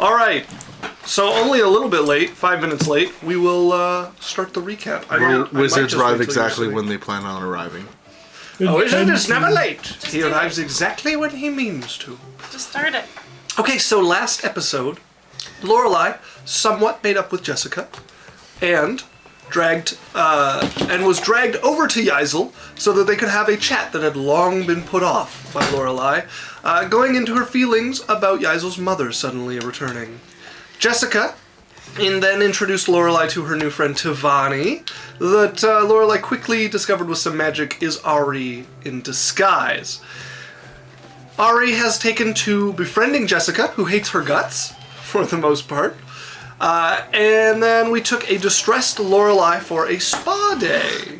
All right. So only a little bit late, 5 minutes late. We will start the recap. Wizards arrive exactly when they plan on arriving. A wizard is never late. He arrives exactly when he means to. Just start it. Okay, so last episode, Lorelei somewhat made up with Jessica, and was dragged over to Yaikzal so that they could have a chat that had long been put off by Lorelei, going into her feelings about Yaikzal's mother suddenly returning. Jessica then introduced Lorelei to her new friend Tevani, that Lorelei quickly discovered with some magic is Ari in disguise. Ari has taken to befriending Jessica, who hates her guts, for the most part. And then we took a distressed Lorelei for a spa day.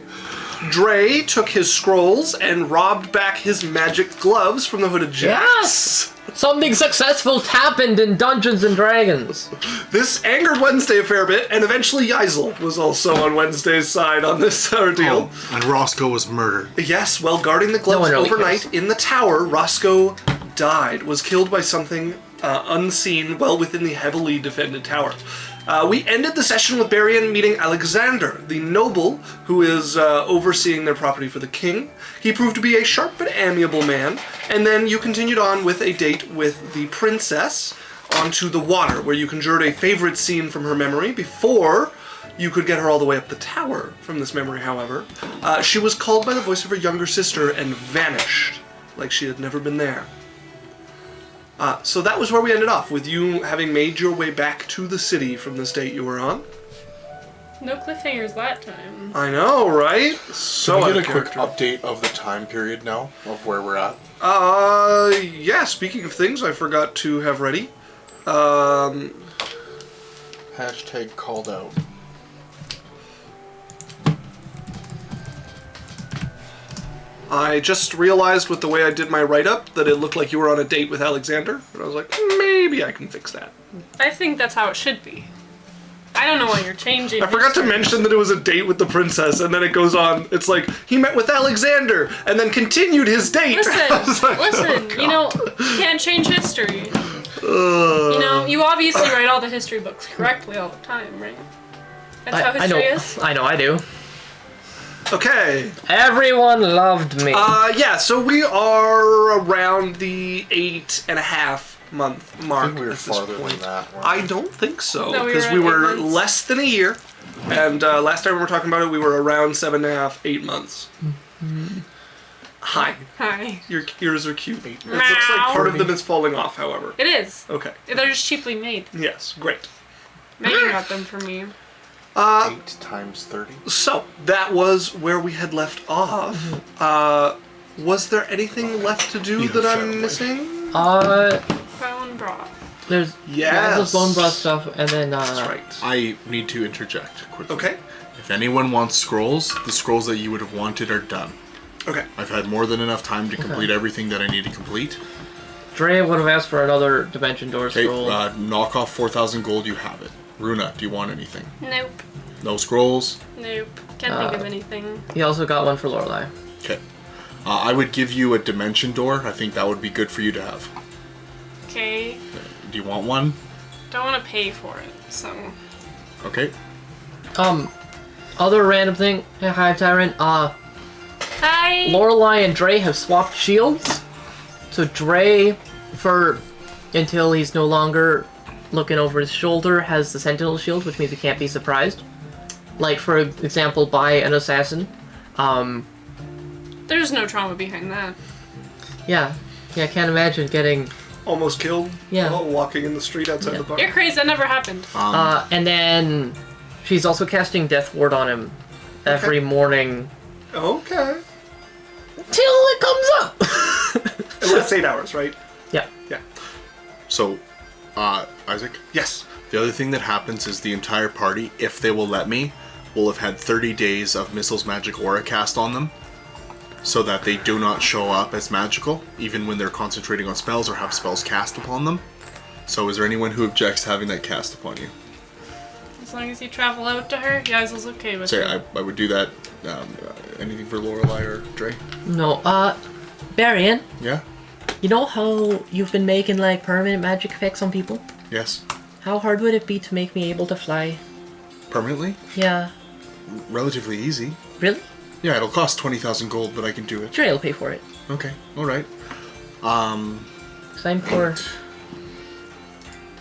Drae took his scrolls and robbed back his magic gloves from the hooded Jax. Yes! Something successful happened in Dungeons and Dragons. This angered Wednesday a fair bit, and eventually Yaikzal was also on Wednesday's side on this ordeal. Oh, and Roscoe was murdered. Yes, while guarding the gloves overnight in the tower, Roscoe died, was killed by something unseen well within the heavily defended tower. We ended the session with Berrian meeting Alexander, the noble who is overseeing their property for the king. He proved to be a sharp but amiable man, and then you continued on with a date with the princess onto the water, where you conjured a favorite scene from her memory before you could get her all the way up the tower from this memory, however. She was called by the voice of her younger sister and vanished, like she had never been there. So that was where we ended off, with you having made your way back to the city from this date you were on. No cliffhangers that time. I know, right? So Can we get a quick update of the time period now, of where we're at? Yeah, speaking of things I forgot to have ready. Hashtag called out. I just realized with the way I did my write-up that it looked like you were on a date with Alexander. And I was like, maybe I can fix that. I think that's how it should be. I don't know why you're changing. I forgot to mention that it was a date with the princess, and then it goes on. It's like, he met with Alexander, and then continued his date. Listen, like, listen, oh, you know, you can't change history. You know, you obviously write all the history books correctly all the time, right? That's how history is? I know, I do. Okay. Everyone loved me. Yeah, so we are around the 8.5 month mark. I think we were at this farther point. than that. I don't think so, No, because we were we at 8 were months. less than a year, and last time we were talking about it, we were around 7.5, 8 months. Hi. Hi. Your ears are cute. It looks like part of them is falling off, however. It is. Okay. They're just cheaply made. Yes, great. Megan got them for me. 8 times 30. So, that was where we had left off. Was there anything left to do that I'm missing? Bone broth. There's Yes. bone broth stuff, and then That's right. I need to interject quickly. Okay. If anyone wants scrolls, the scrolls that you would have wanted are done. Okay. I've had more than enough time to complete everything that I need to complete. Drae would have asked for another dimension door Okay, scroll. knock off 4,000 gold, you have it. Runa, do you want anything? Nope. No scrolls? Nope. Can't think of anything. He also got one for Lorelei. Okay. I would give you a dimension door. I think that would be good for you to have. Okay. Do you want one? Don't want to pay for it, so. Okay. Other random thing. Hey, hi, Tyron. Hi. Lorelei and Drae have swapped shields. So Drae, until he's no longer looking over his shoulder, has the Sentinel shield, which means he can't be surprised. Like, for example, by an assassin. There's no trauma behind that. Yeah, I can't imagine getting... Almost killed? Yeah. While walking in the street outside the bar? You're crazy. That never happened. and then she's also casting Death Ward on him every morning. Okay. Till it comes up! It lasts 8 hours, right? Yeah. Yeah. So, Isaac? Yes. The other thing that happens is the entire party, if they will let me, will have had 30 days of Missile's Magic Aura cast on them, so that they do not show up as magical, even when they're concentrating on spells or have spells cast upon them. So is there anyone who objects to having that cast upon you? As long as you travel out to her, Yaikzal's okay with Say, it. I would do that. Anything for Lorelei or Drae? No, Berrian, Yeah? You know how you've been making like permanent magic effects on people? Yes. How hard would it be to make me able to fly? Permanently? Yeah. Relatively easy. Really? Yeah, it'll cost 20,000 gold, but I can do it. Drae will pay for it. Okay, alright. Cause I'm poor.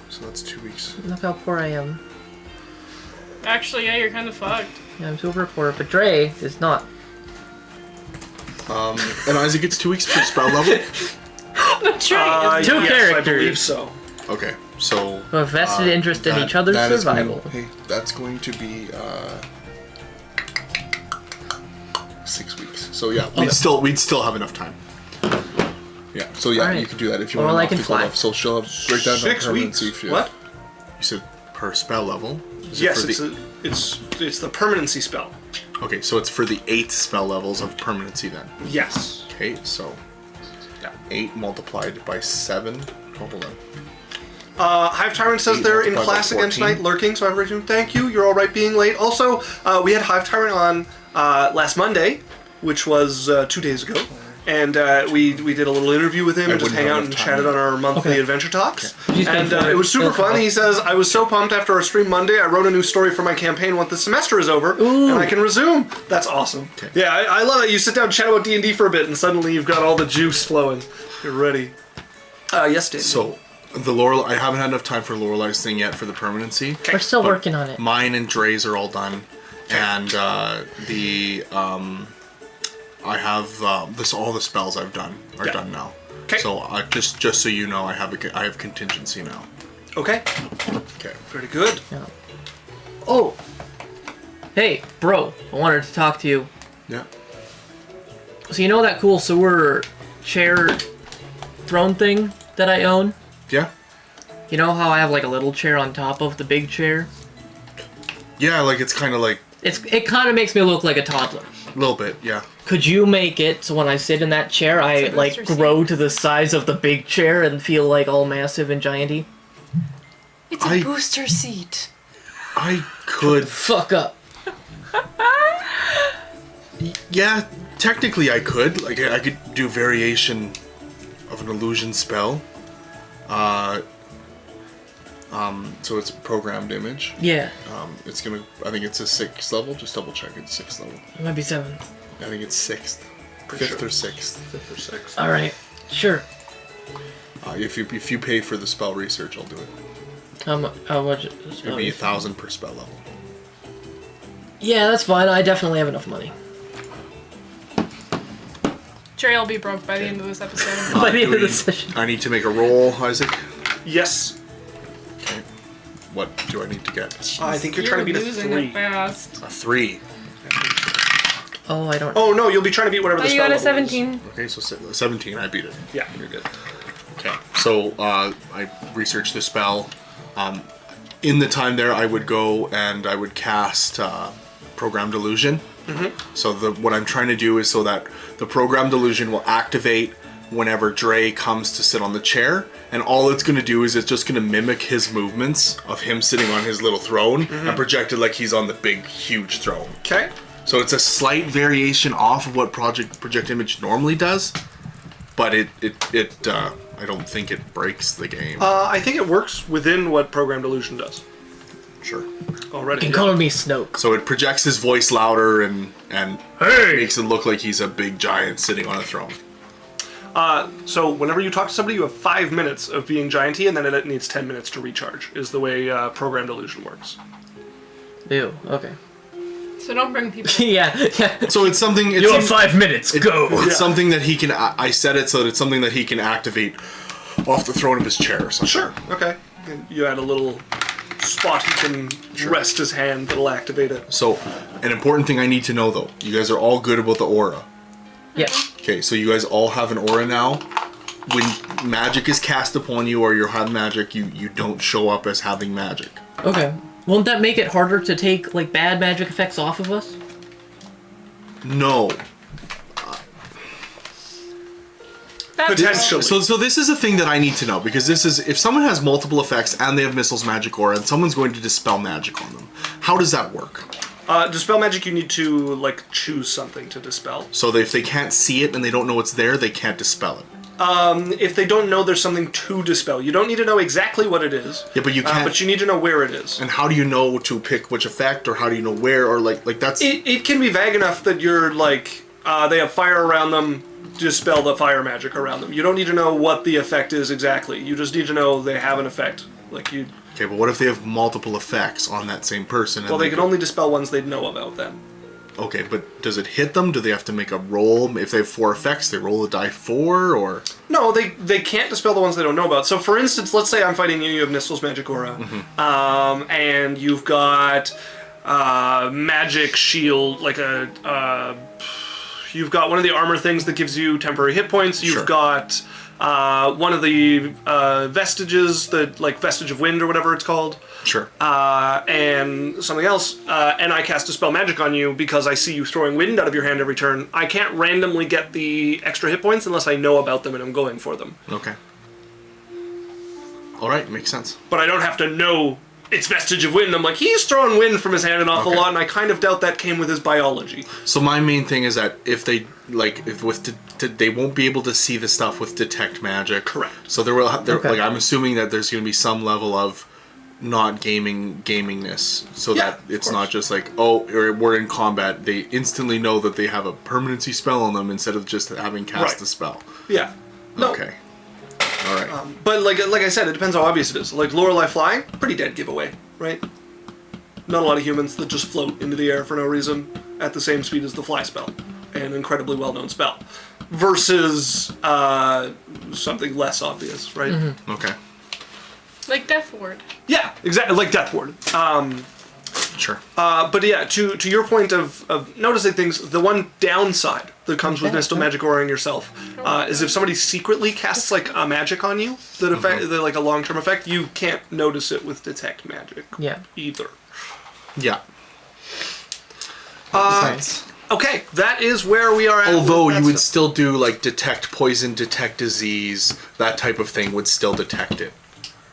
So that's 2 weeks. Look how poor I am. Actually, yeah, you're kind of fucked. Yeah, I'm super poor, but Drae is not. And Isaac gets 2 weeks per spell level? That's right. Two yes, characters. I believe so. Okay, so... Who have vested interest in each other's that is survival. that's going to be 6 weeks. So yeah, we'd still have enough time. Yeah. So yeah, Alright. you can do that if you Or want I to can knock the fly. gold off. So she'll have break down 6 weeks. What? You said per spell level. Is it Yes, for it's the permanency spell. Okay, so it's for the 8 spell levels of permanency then. Yes. Okay, so Yeah. 8 multiplied by 7. Oh, hold on. Hive Tyrant says they're in multiplied by class again 14. tonight, lurking, so I've written thank you. You're all right being late. Also, we had Hive Tyrant on last Monday, which was 2 days ago. And we did a little interview with him and just wouldn't hang have out and enough chatted time. on our monthly Okay. adventure talks. He's paying And for it was super He'll fun. come. He says, I was so pumped after our stream Monday, I wrote a new story for my campaign once the semester is over, and I can resume. That's awesome. Okay. Yeah, I love it. You sit down and chat about D&D for a bit, and suddenly you've got all the juice flowing. You're ready. Yes, Dave. So the Lorelei, I haven't had enough time for Lorelei's thing yet for the permanency. We're still But working on it. Mine and Dre's are all done, and I have all the spells I've done are Yeah. done now. 'Kay. So just so you know, I have contingency now. Okay. Okay. Very good. Yeah. Oh! Hey, bro, I wanted to talk to you. Yeah. So you know that cool sewer chair throne thing that I own? Yeah. You know how I have like a little chair on top of the big chair? Yeah. Like it's kind of like It kind of makes me look like a toddler. a little bit. Yeah. Could you make it so when I sit in that chair, I It's a like booster grow to the size of the big chair and feel like all massive and gianty? It's a booster seat. I could. Fuck up. Yeah. Technically, I could. Like I could do variation of an illusion spell. So it's a programmed image. Yeah, It's gonna. I think it's a 6th level. Just double check. It's 6th level. it might be 7. I think it's 6th, Pretty 5th sure. or 6th. 5th or 6th. All right, sure. If you pay for the spell research, I'll do it. How much? It'd be 1,000 per spell level. Yeah, that's fine. I definitely have enough money. Drae will be broke by the end of this episode. By the end of Do the session. I need to make a roll, Isaac. Yes. Okay. What do I need to get? I think you're trying to beat a losing 3. it fast. A 3. Oh, I don't. Oh, no, you'll be trying to beat whatever Oh, the you spell got a level is. 17. Okay, so 17. I beat it. Yeah, you're good. Okay. So I researched the spell. In the time there, I would go and I would cast Programmed Illusion. So what I'm trying to do is so that the Programmed Illusion will activate whenever Drae comes to sit on the chair, and all it's going to do is it's just going to mimic his movements of him sitting on his little throne and project it like he's on the big, huge throne. Okay. So it's a slight variation off of what Project Image normally does, but I don't think it breaks the game. I think it works within what Programmed Illusion does Sure. already. You can call me Snoke. So it projects his voice louder and Hey! makes it look like he's a big giant sitting on a throne. So whenever you talk to somebody, you have 5 minutes of being gianty, and then it needs 10 minutes to recharge, is the way Programmed Illusion works. Ew. Okay. So don't bring people. yeah. So it's something. It's You have 5 minutes. Go. It's something that he can. I set it so that it's something that he can activate off the throne of his chair or something. Sure. Okay. And you add a little spot he can rest his hand that'll activate it. So, an important thing I need to know though, you guys are all good about the aura. Yeah. Okay, so you guys all have an aura now. When magic is cast upon you or you're having magic, you don't show up as having magic. Okay. Won't that make it harder to take like bad magic effects off of us? No. Potentially. So this is a thing that I need to know, because this is, if someone has multiple effects and they have missiles magic aura and someone's going to dispel magic on them, how does that work? Dispel magic, you need to choose something to dispel. So if they can't see it and they don't know it's there, they can't dispel it. if they don't know there's something to dispel. You don't need to know exactly what it is. Yeah, but you can't. But you need to know where it is. And how do you know to pick which effect, or how do you know where, or like that's... It can be vague enough that you're like, they have fire around them, dispel the fire magic around them. You don't need to know what the effect is exactly. You just need to know they have an effect. Like you... Okay, but what if they have multiple effects on that same person? Well, they can only dispel ones they'd know about then. Okay, but does it hit them? Do they have to make a roll? If they have 4 effects, they roll a die 4, or... No, they can't dispel the ones they don't know about. So, for instance, let's say I'm fighting you, you have Nistel's Magic Aura, and you've got Magic Shield, like you've got one of the armor things that gives you temporary hit points, you've got one of the vestiges, like Vestige of Wind or whatever it's called. Sure. And something else, and I cast Dispel Magic on you because I see you throwing wind out of your hand every turn. I can't randomly get the extra hit points unless I know about them and I'm going for them. Okay. Alright, makes sense. But I don't have to know it's Vestige of Wind. I'm like, he's throwing wind from his hand an awful lot, and I kind of doubt that came with his biology. So my main thing is that if they, like, they won't be able to see the stuff with Detect Magic. Correct. So like, I'm assuming that there's going to be some level of not gamingness, so that it's not just like, oh, we're in combat, they instantly know that they have a permanency spell on them instead of just having cast the spell. Yeah. No. Okay. All right. But like I said, it depends how obvious it is. Like Lorelei flying, pretty dead giveaway, right? Not a lot of humans that just float into the air for no reason at the same speed as the fly spell, an incredibly well-known spell, versus something less obvious, right? Mm-hmm. Okay. Like Death Ward. Yeah, exactly, like Death Ward. Sure. But yeah, to your point of noticing things, the one downside that comes with Mistel Magic Aura-ing yourself is if somebody secretly casts like a magic on you, that effect, like a long-term effect, you can't notice it with Detect Magic. Yeah. Either. Yeah. Nice. Okay, that is where we are at. Although you would still do like Detect Poison, Detect Disease, that type of thing would still detect it.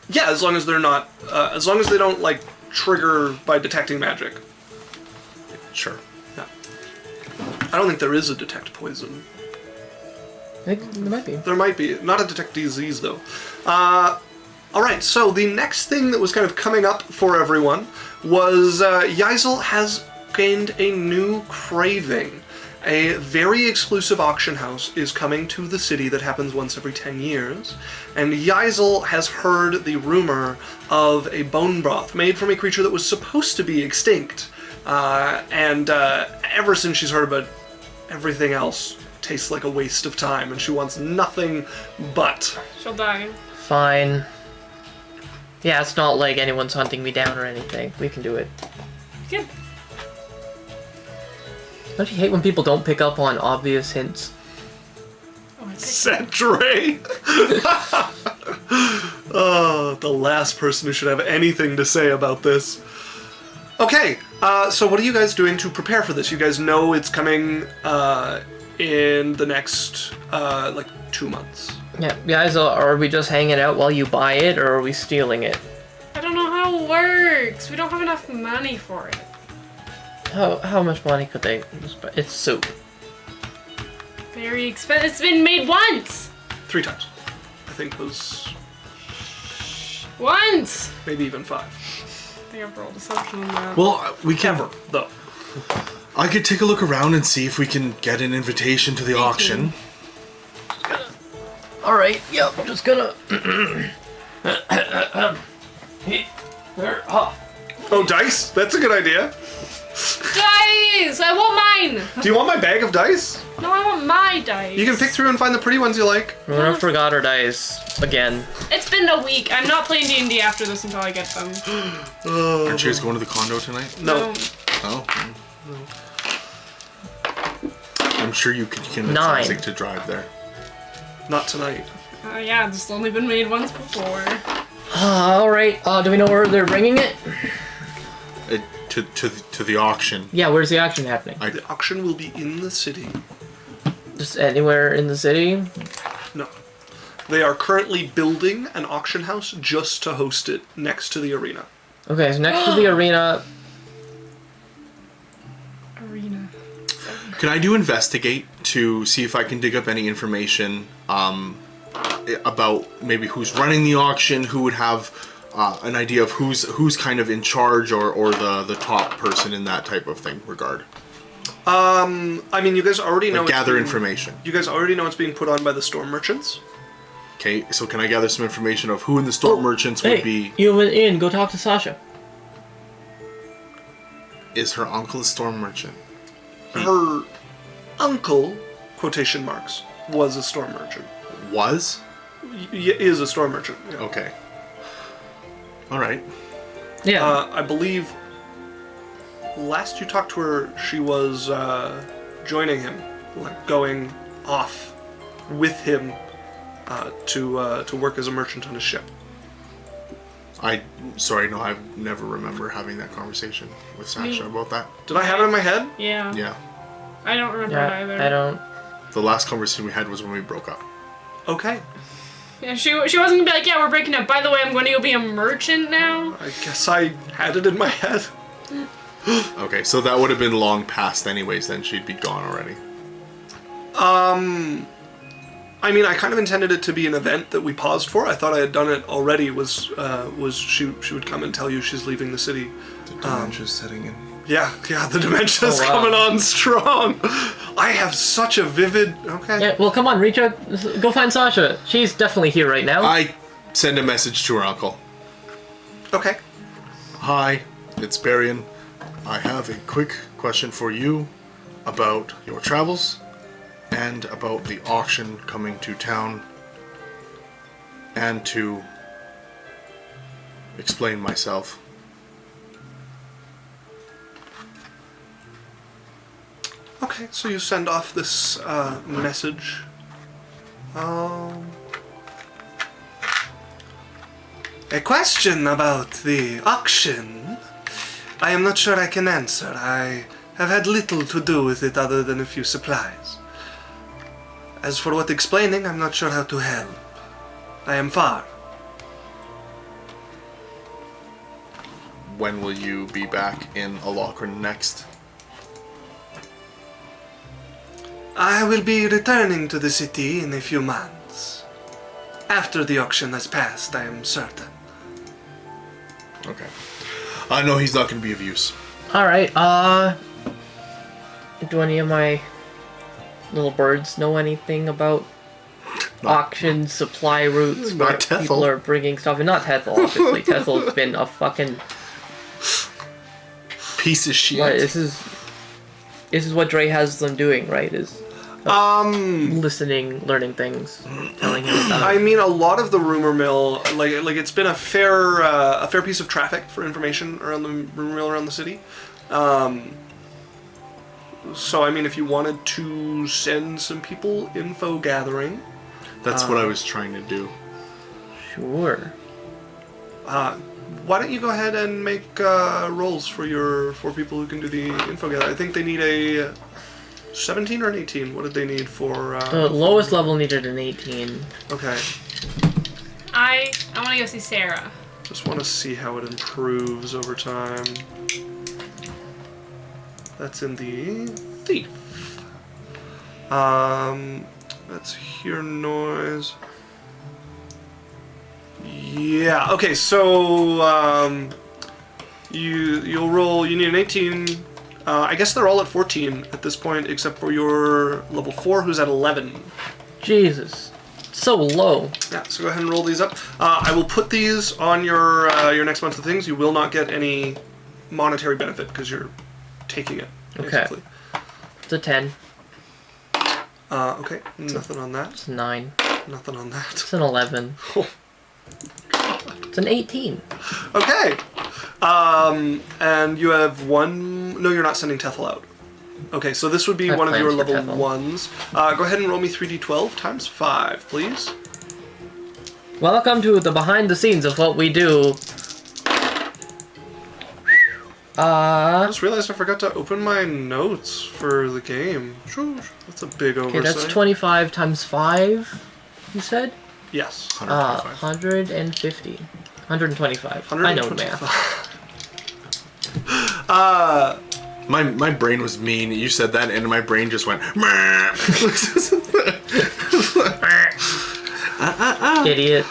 Yeah, as long as they're not, as long as they don't like trigger by detecting magic. Sure. Yeah. I don't think there is a detect poison. I think there might be. There might be. Not a detect disease, though. Alright, so the next thing that was kind of coming up for everyone was Yaikzal has gained a new craving. A very exclusive auction house is coming to the city that happens once every 10 years, and Yaikzal has heard the rumor of a bone broth made from a creature that was supposed to be extinct, and ever since she's heard about everything else tastes like a waste of time, and she wants nothing but... She'll die. Fine. Yeah, it's not like anyone's hunting me down or anything. We can do it. Good. Don't you hate when people don't pick up on obvious hints? Said Drae. Oh, the last person who should have anything to say about this. Okay, so what are you guys doing to prepare for this? You guys know it's coming in the next, 2 months. Yeah, guys, are we just hanging out while you buy it, or are we stealing it? I don't know how it works. We don't have enough money for it. How much money could they... It's soup. Very expensive. It's been made once! 3 times. I think was... Once! maybe even 5. I think I've rolled assumption on that. Well, we can... Ever, though. I could take a look around and see if we can get an invitation to the auction. Alright, yep, I'm just gonna... Oh, dice? That's a good idea. Dice! I want mine! Do you want my bag of dice? No, I want my dice. You can pick through and find the pretty ones you like. I forgot our dice. Again. It's been a week. I'm not playing D&D after this until I get them. Aren't you guys going to the condo tonight? No. Oh. I'm sure you can convince 9. Isaac to drive there. Not tonight. Yeah, it's only been made once before. Alright, do we know where they're bringing it? To the auction. Yeah, where's the auction happening? The auction will be in the city. Just anywhere in the city? No. They are currently building an auction house just to host it next to the arena. Okay, so next to the arena... Can I do investigate to see if I can dig up any information about maybe who's running the auction, who would have an idea of who's kind of in charge or the top person in that type of thing regard. I mean, you guys already know. Gather information. You guys already know it's being put on by the storm merchants. Okay, so can I gather some information of who in the storm merchants would be? You went in. Go talk to Sasha. Is her uncle a storm merchant? Her uncle, quotation marks, was a storm merchant. Was? Is a storm merchant. Yeah. Okay. All right. Yeah. I believe last you talked to her, she was joining him, like going off with him to work as a merchant on his ship. I never remember having that conversation with Sasha about that. Did I have it in my head? Yeah. Yeah. I don't remember it either. I don't. The last conversation we had was when we broke up. Okay. Yeah, she wasn't gonna be like, yeah, we're breaking up. By the way, I'm going to go be a merchant now. I guess I had it in my head. Okay, so that would have been long past anyways, then she'd be gone already. I mean, I kind of intended it to be an event that we paused for. I thought I had done it already. Was she would come and tell you she's leaving the city. The dementia's setting in. Yeah, the dementia's coming on strong. I have such a vivid... Okay. Yeah, well, come on, reach out. Go find Sasha. She's definitely here right now. I send a message to her uncle. Okay. Hi, it's Berrian. I have a quick question for you about your travels and about the auction coming to town, and to explain myself. Okay, so you send off this message. A question about the auction. I am not sure I can answer. I have had little to do with it other than a few supplies. As for what explaining, I'm not sure how to help. I am far. When will you be back in Alokran next? I will be returning to the city in a few months. After the auction has passed, I am certain. Okay. I know he's not going to be of use. Alright, do any of my little birds know anything about auction supply routes where Not Tethel. people are bringing stuff? And not Tethel, obviously. Tethel's been a fucking... Piece of shit. What, this is what Drae has them doing, right? Is listening, learning things, telling him about I mean, a lot of the rumor mill, like it's been a fair piece of traffic for information around the rumor mill around the city. So I mean, if you wanted to send some people info gathering, That's what I was trying to do. Sure. why don't you go ahead and make rolls for people who can do the info gather? I think they need a 17 or an 18. What did they need for? The lowest level needed an 18. Okay. I want to go see Sarah. Just want to see how it improves over time. That's in the thief. Let's hear noise. Yeah. Okay. So you'll roll. You need an 18. I guess they're all at 14 at this point, except for your level 4, who's at 11. Jesus, so low. Yeah. So go ahead and roll these up. I will put these on your next month of things. You will not get any monetary benefit because you're taking it. Basically. Okay. It's a 10. Okay. Nothing on that. It's a 9. Nothing on that. It's an 11. Oh. It's an 18. Okay. And you have one... No, you're not sending Tethel out. Okay, so this would be one of your level Tethel. 1s. Go ahead and roll me 3d12 times 5, please. Welcome to the behind the scenes of what we do. I just realized I forgot to open my notes for the game. That's a big oversight. Okay, that's 25 times 5, you said? Yes. 125. 150. 125. I know math. My brain was mean. You said that, and my brain just went. Idiot.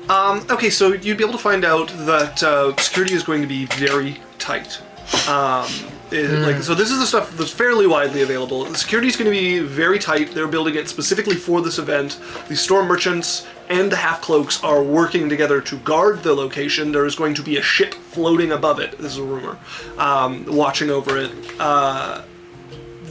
Okay, so you'd be able to find out that security is going to be very tight. So this is the stuff that's fairly widely available. The security is going to be very tight. They're building it specifically for this event. The storm merchants and the half-cloaks are working together to guard the location. There is going to be a ship floating above it, this is a rumor, watching over it.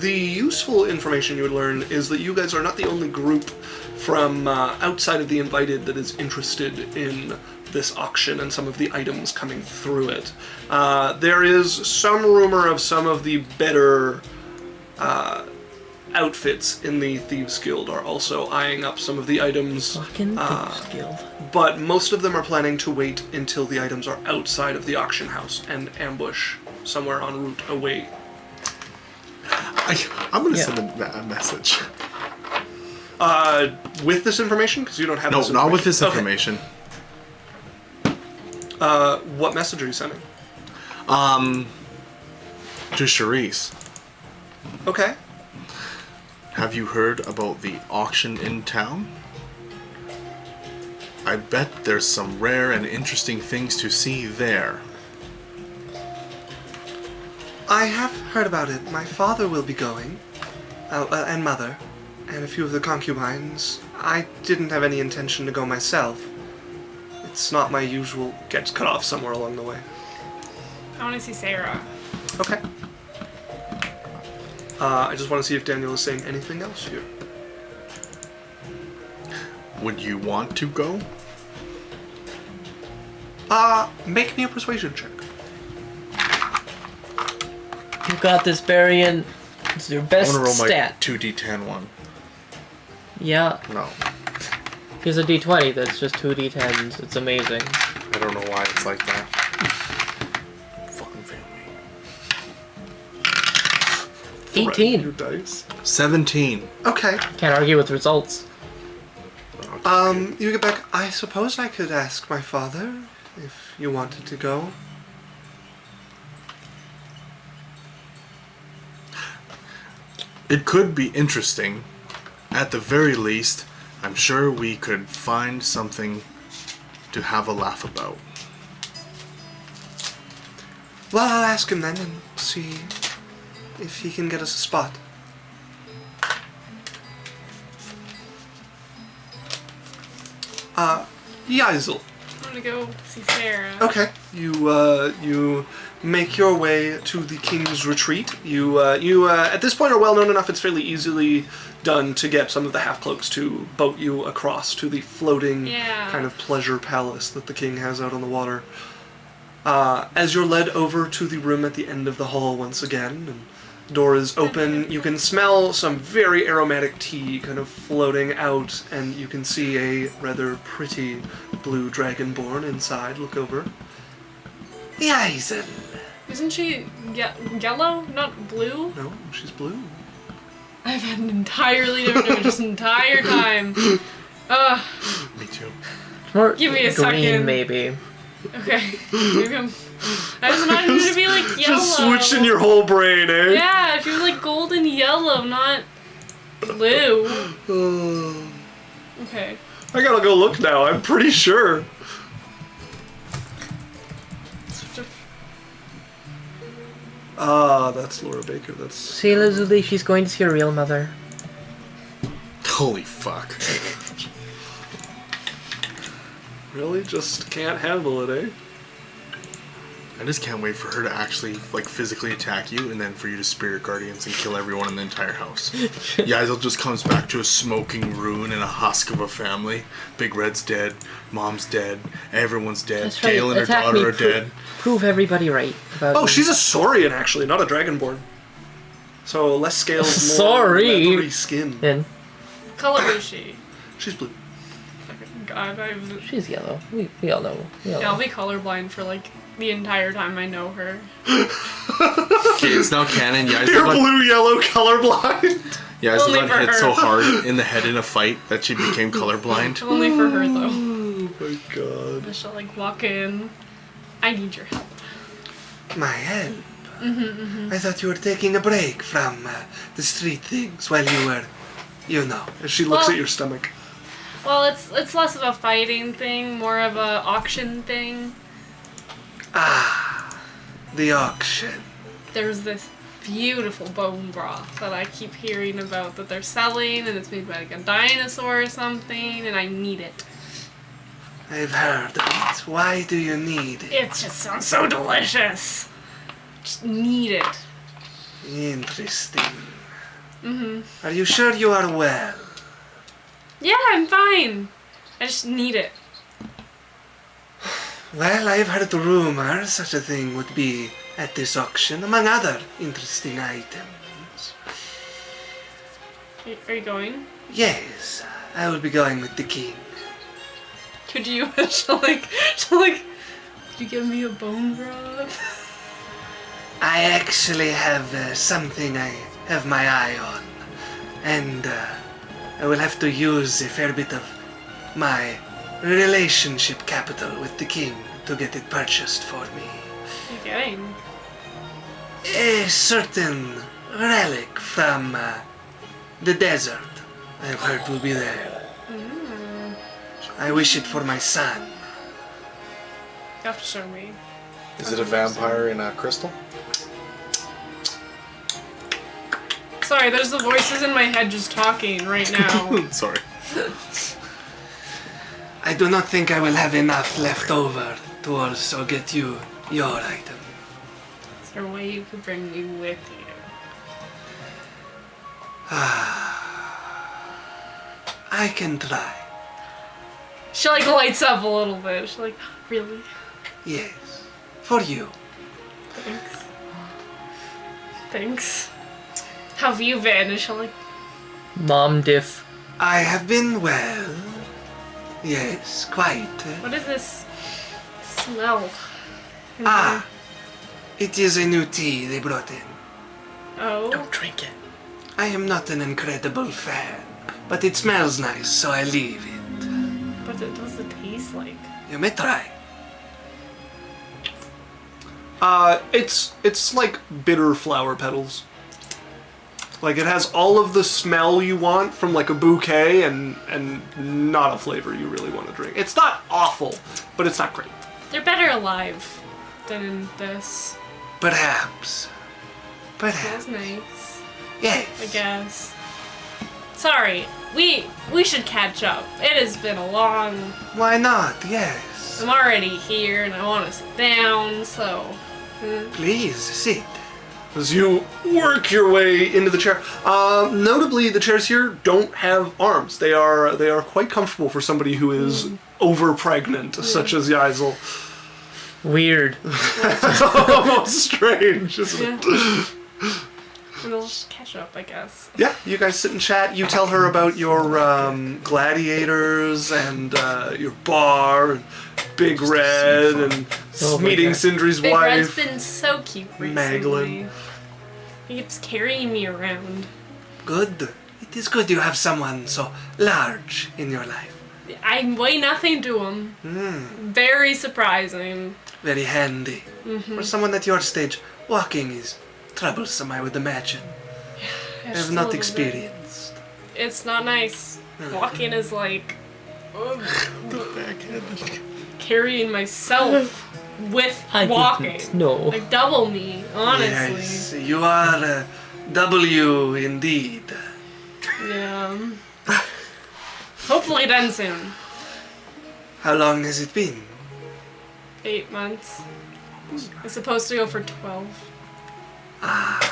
The useful information you would learn is that you guys are not the only group from outside of the Invited that is interested in this auction and some of the items coming through it. There is some rumor of some of the better outfits in the Thieves Guild are also eyeing up some of the items. Fucking Thieves Guild. But most of them are planning to wait until the items are outside of the auction house and ambush somewhere en route away. I'm going to send a message. With this information? Because you don't have this information. No, not with this information. What message are you sending? To Sharise. Okay. Have you heard about the auction in town? I bet there's some rare and interesting things to see there. I have heard about it. My father will be going. And mother. And a few of the concubines. I didn't have any intention to go myself. It's not my usual... Gets cut off somewhere along the way. I want to see Sarah. Okay. I just want to see if Daniel is saying anything else here. Would you want to go? Make me a persuasion check. You got this, Berrian. It's your best I want to roll stat. my 2d10 one. Yeah. No. Here's a d20 that's just 2 d10s. It's amazing. I don't know why it's like that. Fucking fail me. 18. Your dice. 17. Okay. Can't argue with results. You get back. I suppose I could ask my father if you wanted to go. It could be interesting. At the very least, I'm sure we could find something to have a laugh about. Well, I'll ask him then and see if he can get us a spot. Yaikzal. I want to go see Sarah. Okay. You make your way to the King's Retreat. You at this point are well known enough. It's fairly easily done to get some of the half-cloaks to boat you across to the floating kind of pleasure palace that the king has out on the water. As you're led over to the room at the end of the hall once again, and the door is open, you can smell some very aromatic tea kind of floating out, and you can see a rather pretty blue dragonborn inside. Look over. Yaikzal. Isn't she yellow, not blue? No, she's blue. I've had an entirely different image this entire time. Me too. Or Give me a green, second. maybe. Okay. Maybe I just imagined it to be like yellow. Just switching your whole brain, eh? Yeah, she was like golden yellow, not blue. Okay. I gotta go look now. I'm pretty sure. That's Laura Baker. That's See, Lazuli, she's going to see her real mother. Holy fuck. really just can't handle it, eh? I just can't wait for her to actually, like, physically attack you, and then for you to spirit guardians and kill everyone in the entire house. Yaikzal just comes back to a smoking ruin and a husk of a family. Big Red's dead, Mom's dead, everyone's dead, That's right. Gale and her Attack daughter me. are dead. Prove everybody right. About Oh, me. she's a Saurian, actually, not a Dragonborn. So less scales, more Sorry. leathery skin. And Color is she? She's blue. God, I've... she's yellow. We all know. We all Yeah, I'll know. be colorblind for like the entire time I know her. Okay, it's now canon. You're Yaikzal got, blue-yellow colorblind. Yaikzal Only got for hit her. so hard in the head in a fight that she became colorblind. Only for her though. Oh my god. I shall like walk in. I need your help. My help? I thought you were taking a break from the street things while you were, you know. As she looks Well- at your stomach. Well, it's less of a fighting thing, more of a auction thing. Ah, the auction. There's this beautiful bone broth that I keep hearing about that they're selling, and it's made by like a dinosaur or something, and I need it. I've heard of it. Why do you need it? It just sounds so delicious. Just need it. Interesting. Are you sure you are well? Yeah, I'm fine. I just need it. Well, I've heard the rumor such a thing would be at this auction, among other interesting items. Are you going? Yes, I will be going with the king. Could you, could you give me a bone broth? I actually have something I have my eye on, and I will have to use a fair bit of my relationship capital with the king to get it purchased for me. What are you getting? A certain relic from the desert, I've heard will be there. I wish it for my son. You have to show me. Is it a vampire in a crystal? Sorry, there's the voices in my head just talking right now. Sorry. I do not think I will have enough left over to also get you your item. Is there a way you could bring me with you? I can try. She lights up a little bit. She's like, really? Yes, for you. Thanks. Thanks. How have you been? And she'll Mom diff. I have been well. Yes, quite. what is this smell? Ah, it is a new tea they brought in. Oh. Don't drink it. I am not an incredible fan, but it smells nice, so I leave it. What does it taste like? You may try. It's like bitter flower petals. Like it has all of the smell you want from like a bouquet and not a flavor you really want to drink. It's not awful, but it's not great. They're better alive than in this. Perhaps. Smells nice, I Yes. guess. Sorry, we should catch up. It has been a long. Why not? Yes. I'm already here and I want to sit down, so. Please sit. As you work your way into the chair, notably the chairs here don't have arms. They are quite comfortable for somebody who is over pregnant, such as Yaikzal. Weird. That's almost strange, isn't it? Yeah. And we'll just catch up, I guess. Yeah, you guys sit and chat. You tell her about your gladiators and your bar, and Big Red, and meeting Sindri's Big wife. Red's been so cute recently. Maglin. He keeps carrying me around. Good. It is good you have someone so large in your life. I weigh nothing to him. Very surprising. Very handy. For someone at your stage, walking is troublesome, I would imagine. I Just have a not little bit. experienced. It's not nice. Walking is like carrying myself with walking. No. Like double me, honestly. Yes, you are a W indeed. Yeah. Hopefully done soon. How long has it been? 8 months. I'm supposed to go for 12.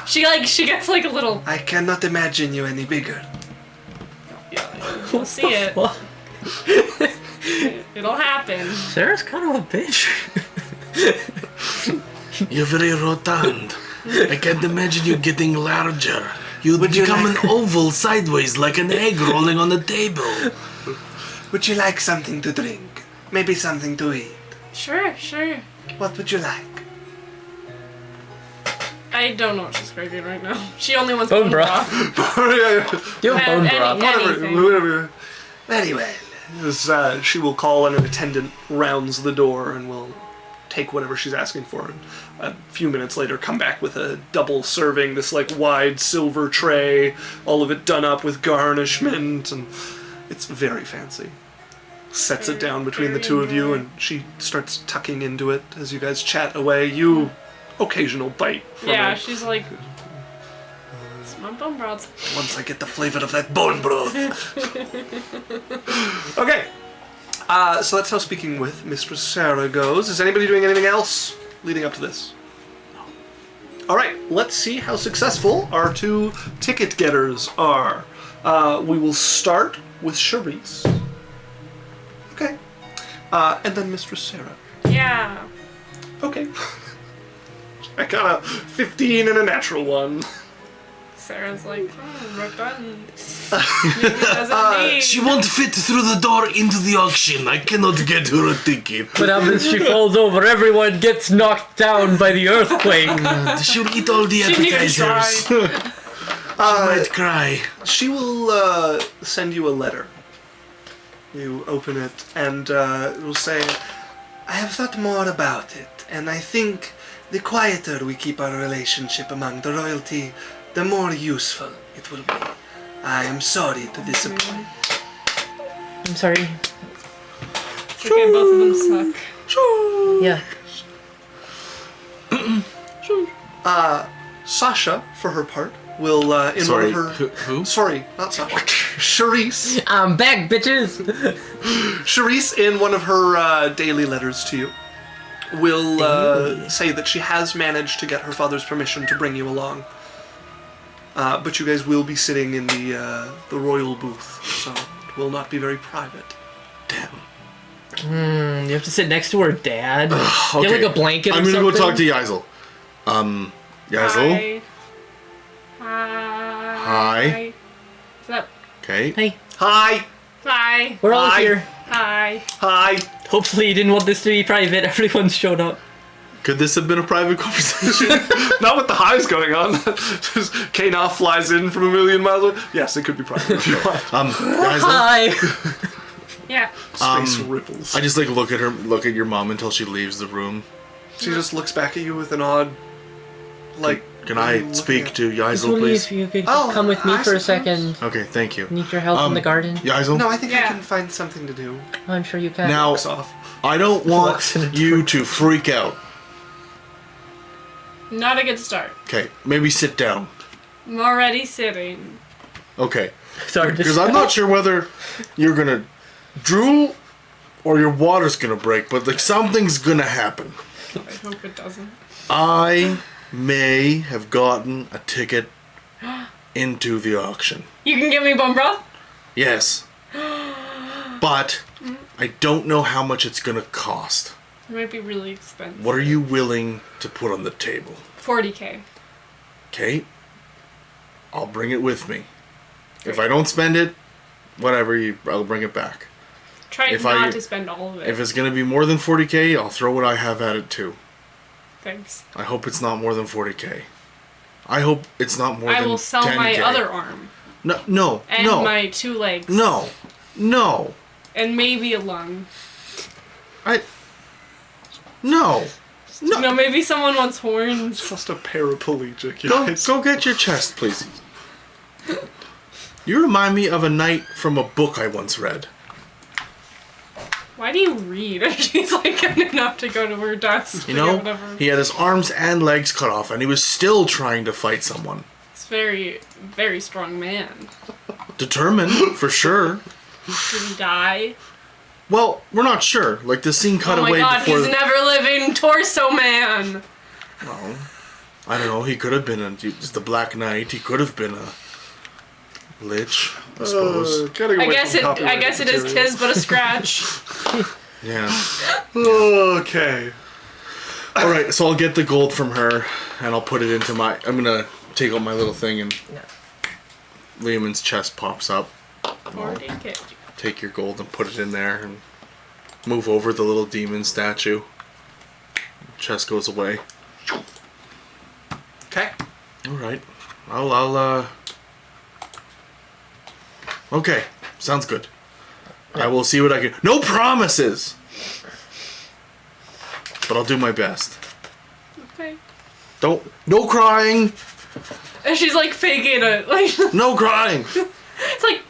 She gets like a little. I cannot imagine you any bigger. Yeah, we'll see it. It'll happen. Sarah's kind of a bitch. You're very rotund. I can't imagine you getting larger. You'd Would you become like- an oval sideways like an egg rolling on the table. Would you like something to drink? Maybe something to eat? Sure. What would you like? I don't know what she's craving right now. She only wants Bone bone broth. broth. Do a bone Any- broth. anything. Whatever. Very well. As, she will call and an attendant rounds the door and will take whatever she's asking for. And a few minutes later, come back with a double serving, this like wide silver tray, all of it done up with garnishment, and It's very fancy. Sets it down between the two of you, and she starts tucking into it as you guys chat away. You occasional bite from it. She's like, it's my bone broth. Once I get the flavor of that bone broth. Okay. So that's how speaking with Mistress Sarah goes. Is anybody doing anything else leading up to this? No. Alright, let's see how successful our two ticket getters are. We will start with Sharise. Okay. And then Mistress Sarah. Yeah. Okay. I got a 15 and a natural one. Sarah's like, rock buttons. Maybe doesn't need. She won't fit through the door into the auction. I cannot get her a ticket. But as she falls over, everyone gets knocked down by the earthquake. She'll eat all the appetizers. She might cry. She will send you a letter. You open it, and it will say, I have thought more about it, and I think the quieter we keep our relationship among the royalty, the more useful it will be. I am sorry to disappoint. I'm sorry. It's okay, both of them suck. Yeah. Sasha, for her part, will in Sorry, one of her... who? Sorry, not Sasha. Charisse. I'm back, bitches! Charisse, in one of her daily letters to you, will say that she has managed to get her father's permission to bring you along. But you guys will be sitting in the royal booth, so it will not be very private. Damn. You have to sit next to her dad. Okay. You have like a blanket or I'm gonna something? go talk to Yaikzal. Yaikzal? Hi. What's up? Okay. Hey, Hi! Hi. we're all Hi. here. Hi. Hi! Hopefully you didn't want this to be private. Everyone's showed up. Could this have been a private conversation? Not with the highs going on. Just Kanoff flies in from a million miles away. Yes, it could be private if you want. Yaikzal? Hi! Yeah. Space ripples. I just look at your mom until she leaves the room. She just looks back at you with an odd, Can what are you I looking speak at? to Just Yaikzal, wondering please? if you could Oh, come with me I for a suppose. second. Okay, thank you. Need your help in the garden? Yaikzal? No, I think Yeah. you can find something to do. I'm sure you can. Now, Walks off. I don't want you to freak out. Not a good start. Okay, maybe sit down. I'm already sitting. Okay. Sorry, Because I'm not sure whether you're gonna drool or your water's gonna break, but something's gonna happen. I hope it doesn't. I may have gotten a ticket into the auction. You can give me bone broth? Yes. But I don't know how much it's gonna cost. It might be really expensive. What are you willing to put on the table? 40K. Okay? I'll bring it with me. If I don't spend it, whatever, I'll bring it back. Try If not I- to spend all of it. If it's gonna be more than 40K, I'll throw what I have at it too. Thanks. I hope it's not more than 40K. I hope it's not more I than will sell 10K. my other arm. No, And my 2 legs. No. And maybe a lung. No. No, maybe someone wants horns. Just a paraplegic, Go guys. get your chest, please. You remind me of a knight from a book I once read. Why do you read? She's like good enough to go to her desk. You know, Whatever. he had his arms and legs cut off, and he was still trying to fight someone. It's very, very strong man. Determined, for sure. Did he die? Well, we're not sure. Like, the scene cut Oh my away god, before... he's never living torso man! Well, I don't know. He could have been just the Black Knight. He could have been a lich, I suppose. I guess it is tis but a scratch. Yeah. Okay. All right, so I'll get the gold from her, and I'll put it into my... I'm gonna take out my little thing, and Liamon's chest pops up. 40K. Take your gold and put it in there, and move over the little demon statue. Chest goes away. Okay. All right. I'll Okay, sounds good. I will see what I can... No promises! But I'll do my best. Okay. No crying! And she's like faking it. Like, No crying! it's like,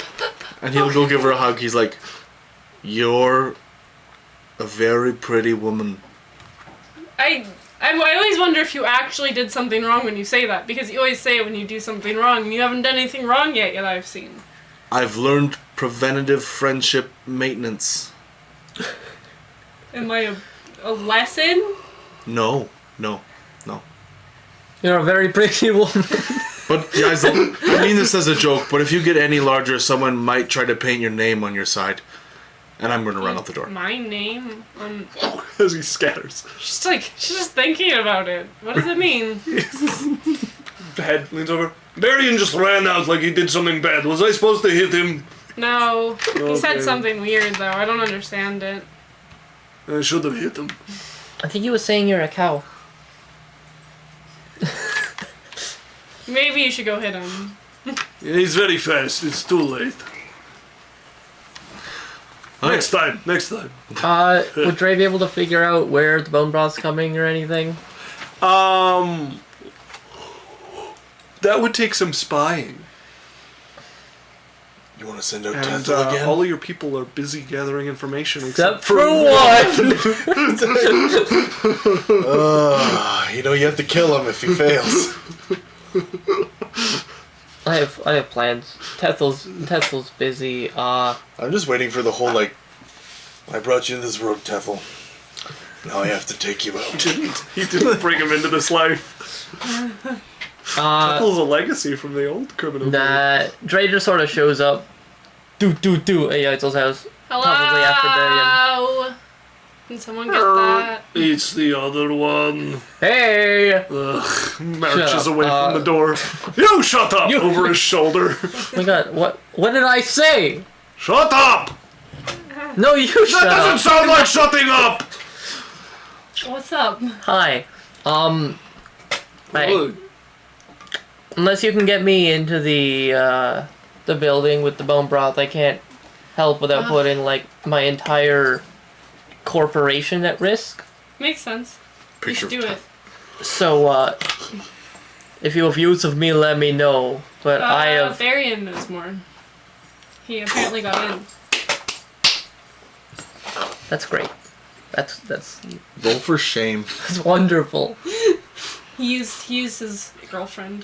And he'll go give her a hug. He's like, "You're a very pretty woman." I always wonder if you actually did something wrong when you say that, because you always say it when you do something wrong, and you haven't done anything wrong yet I've seen. I've learned preventative friendship maintenance. Am I a lesson? No. You're a very pretty woman. But guys, I mean this as a joke, but if you get any larger, someone might try to paint your name on your side. And I'm gonna run out the door. My name? As he scatters. She's just thinking about it. What does it mean? The head leans over. Berrian just ran out like he did something bad. Was I supposed to hit him? No. He said Okay. something weird, though. I don't understand it. I should have hit him. I think he was saying you're a cow. Maybe you should go hit him. He's very fast. It's too late. Next time. Would Drae be able to figure out where the bone broth's coming or anything? That would take some spying. You want to send out And Tethel again? all of your people are busy gathering information Except for one! You have to kill him if he fails. I have plans. Tethel's busy. I'm just waiting for the whole, like, I brought you in this world, Tethel. Now I have to take you out. He didn't bring him into this life. Tethil's a legacy from the old criminal. Drae just sort of shows up. At Yaikzal's house. Hello? Probably after Berrian. Can someone get that? It's the other one. Hey! Marches up. away from the door. You shut up! Over his shoulder. Oh my god, what did I say? Shut up! No, you That shut doesn't up. sound like shutting up! What's up? Hi. Hey. Look, Unless you can get me into the building with the bone broth, I can't help without putting like my entire corporation at risk. Makes sense. You should do it. So if you have views of me, let me know. But I have. Berrian knows more. He apparently got in. That's great. That's Roll for shame. wonderful. He used his girlfriend.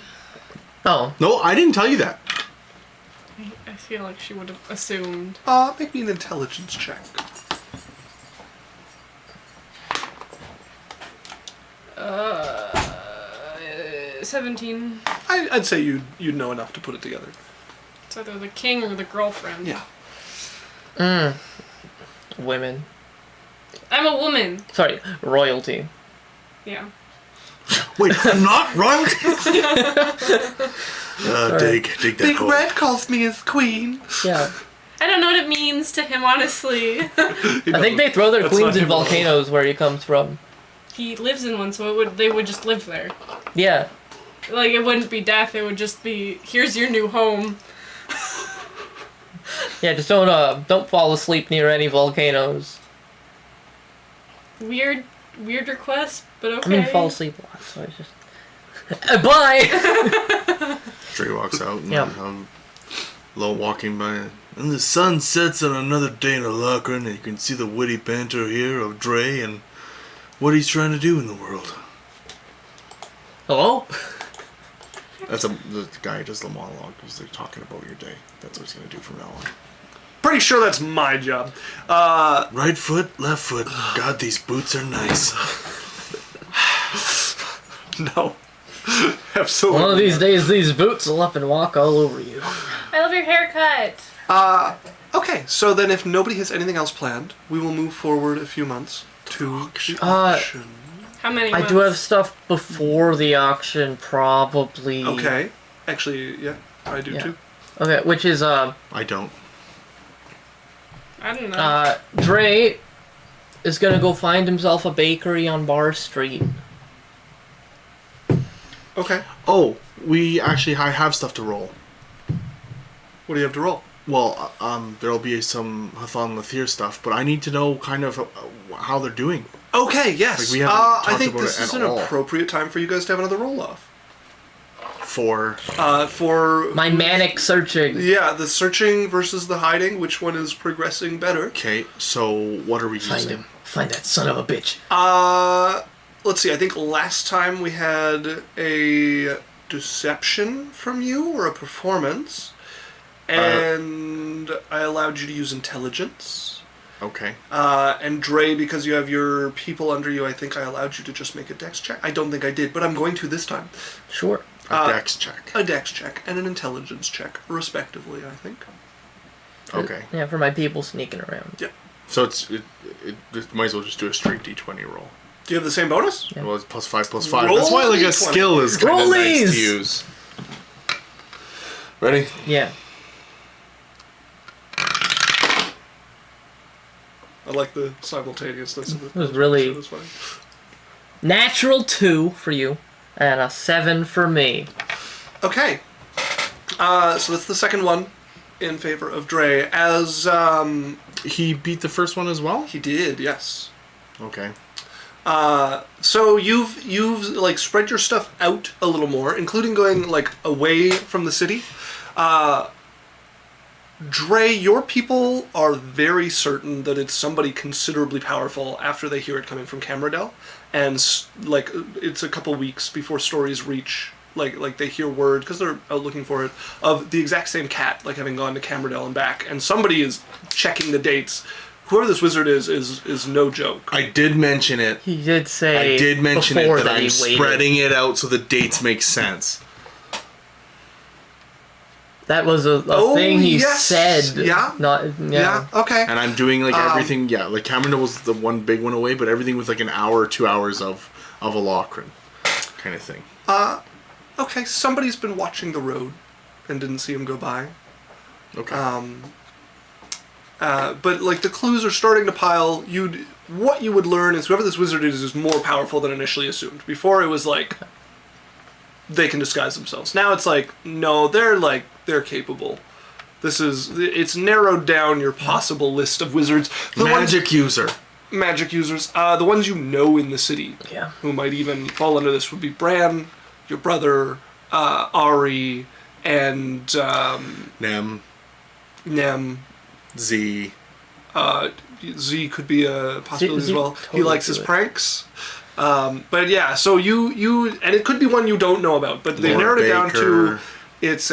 Oh, No, I didn't tell you that. I feel like she would have assumed. make me an intelligence check. 17. I'd say you'd know enough to put it together. It's either the king or the girlfriend. Yeah. women. I'm a woman. Sorry, royalty. Yeah. Wait, I'm not royalty? dig that Big hole. Red calls me his queen. Yeah. I don't know what it means to him, honestly. I think they throw their That's queens not in him at all. volcanoes where he comes from. He lives in one, so they would just live there. Yeah. Like, it wouldn't be death, it would just be, here's your new home. Yeah, just don't fall asleep near any volcanoes. Weird request, but I okay. mean, fall asleep a lot, so it's just... Bye! Drae walks out and Yeah. Lo walking by. And the sun sets on another day in Alakra, and you can see the witty banter here of Drae and what he's trying to do in the world. Hello? That's the guy who does the monologue. He's like talking about your day. That's what he's gonna do from now on. Pretty sure that's my job. Right foot, left foot. God, these boots are nice. No. Absolutely. One of these days, these boots will up and walk all over you. I love your haircut. Okay, so then if nobody has anything else planned, we will move forward a few months to the auction. How many I months? do have stuff before the auction, probably. Okay. Actually, yeah, I do Yeah. too. Okay, which is, I don't. I don't know. Drae is gonna go find himself a bakery on Bar Street. Okay. Oh, I have stuff to roll. What do you have to roll? Well, there'll be some Hathon Lathir stuff, but I need to know kind of how they're doing. Okay, yes. Like, we haven't I talked think about this it is at an all. appropriate time for you guys to have another roll-off. For My manic searching. Yeah, the searching versus the hiding. Which one is progressing better? okay, so what are we Find using? him. Find that son of a bitch. Let's see. I think last time we had a deception from you or a performance, and I allowed you to use intelligence. Okay. And Drae, because you have your people under you, I think I allowed you to just make a dex check. I don't think I did, but I'm going to this time. Sure. A dex check. A dex check and an intelligence check, respectively, I think. Okay. Yeah, for my people sneaking around. Yeah. So it might as well just do a straight d20 roll. Do you have the same bonus? Yeah. Well, it's +5, +5. Roll That's why like a d20. skill is kind of nice Rollies! to use. Ready? Yeah. I like the simultaneousness of it. It was really- It was funny. Natural 2 for you, and a 7 for me. Okay. So that's the second one in favor of Drae. As He beat the first one as well? he did, yes. Okay. So you've like spread your stuff out a little more, including going like away from the city. Drae, your people are very certain that it's somebody considerably powerful after they hear it coming from Camradel, and like it's a couple weeks before stories reach like they hear word because they're out looking for it of the exact same cat like having gone to Camradel and back, and somebody is checking the dates. Whoever this wizard is no joke. I did mention it. He did say I did mention it before that that I'm he waited. spreading it out so the dates make sense. That was a Oh, thing he yes. said. Yeah. Not Yeah. Okay. And I'm doing like everything, like Cameron was the one big one away, but everything with like an hour or 2 hours of a Locrin kind of thing. Okay. Somebody's been watching the road and didn't see him go by. Okay. But like the clues are starting to pile. What you would learn is whoever this wizard is more powerful than initially assumed. Before it was like they can disguise themselves. Now it's like no, they're capable. It's narrowed down your possible list of wizards. Magic user. Magic users. The ones you know in the city. Yeah. Who might even fall under this would be Bran, your brother, Ari, and Nem. Z. Z could be a possibility Z as well. totally He likes do his it. pranks. But yeah, so you and it could be one you don't know about, but they Laura narrowed it down to Baker. it's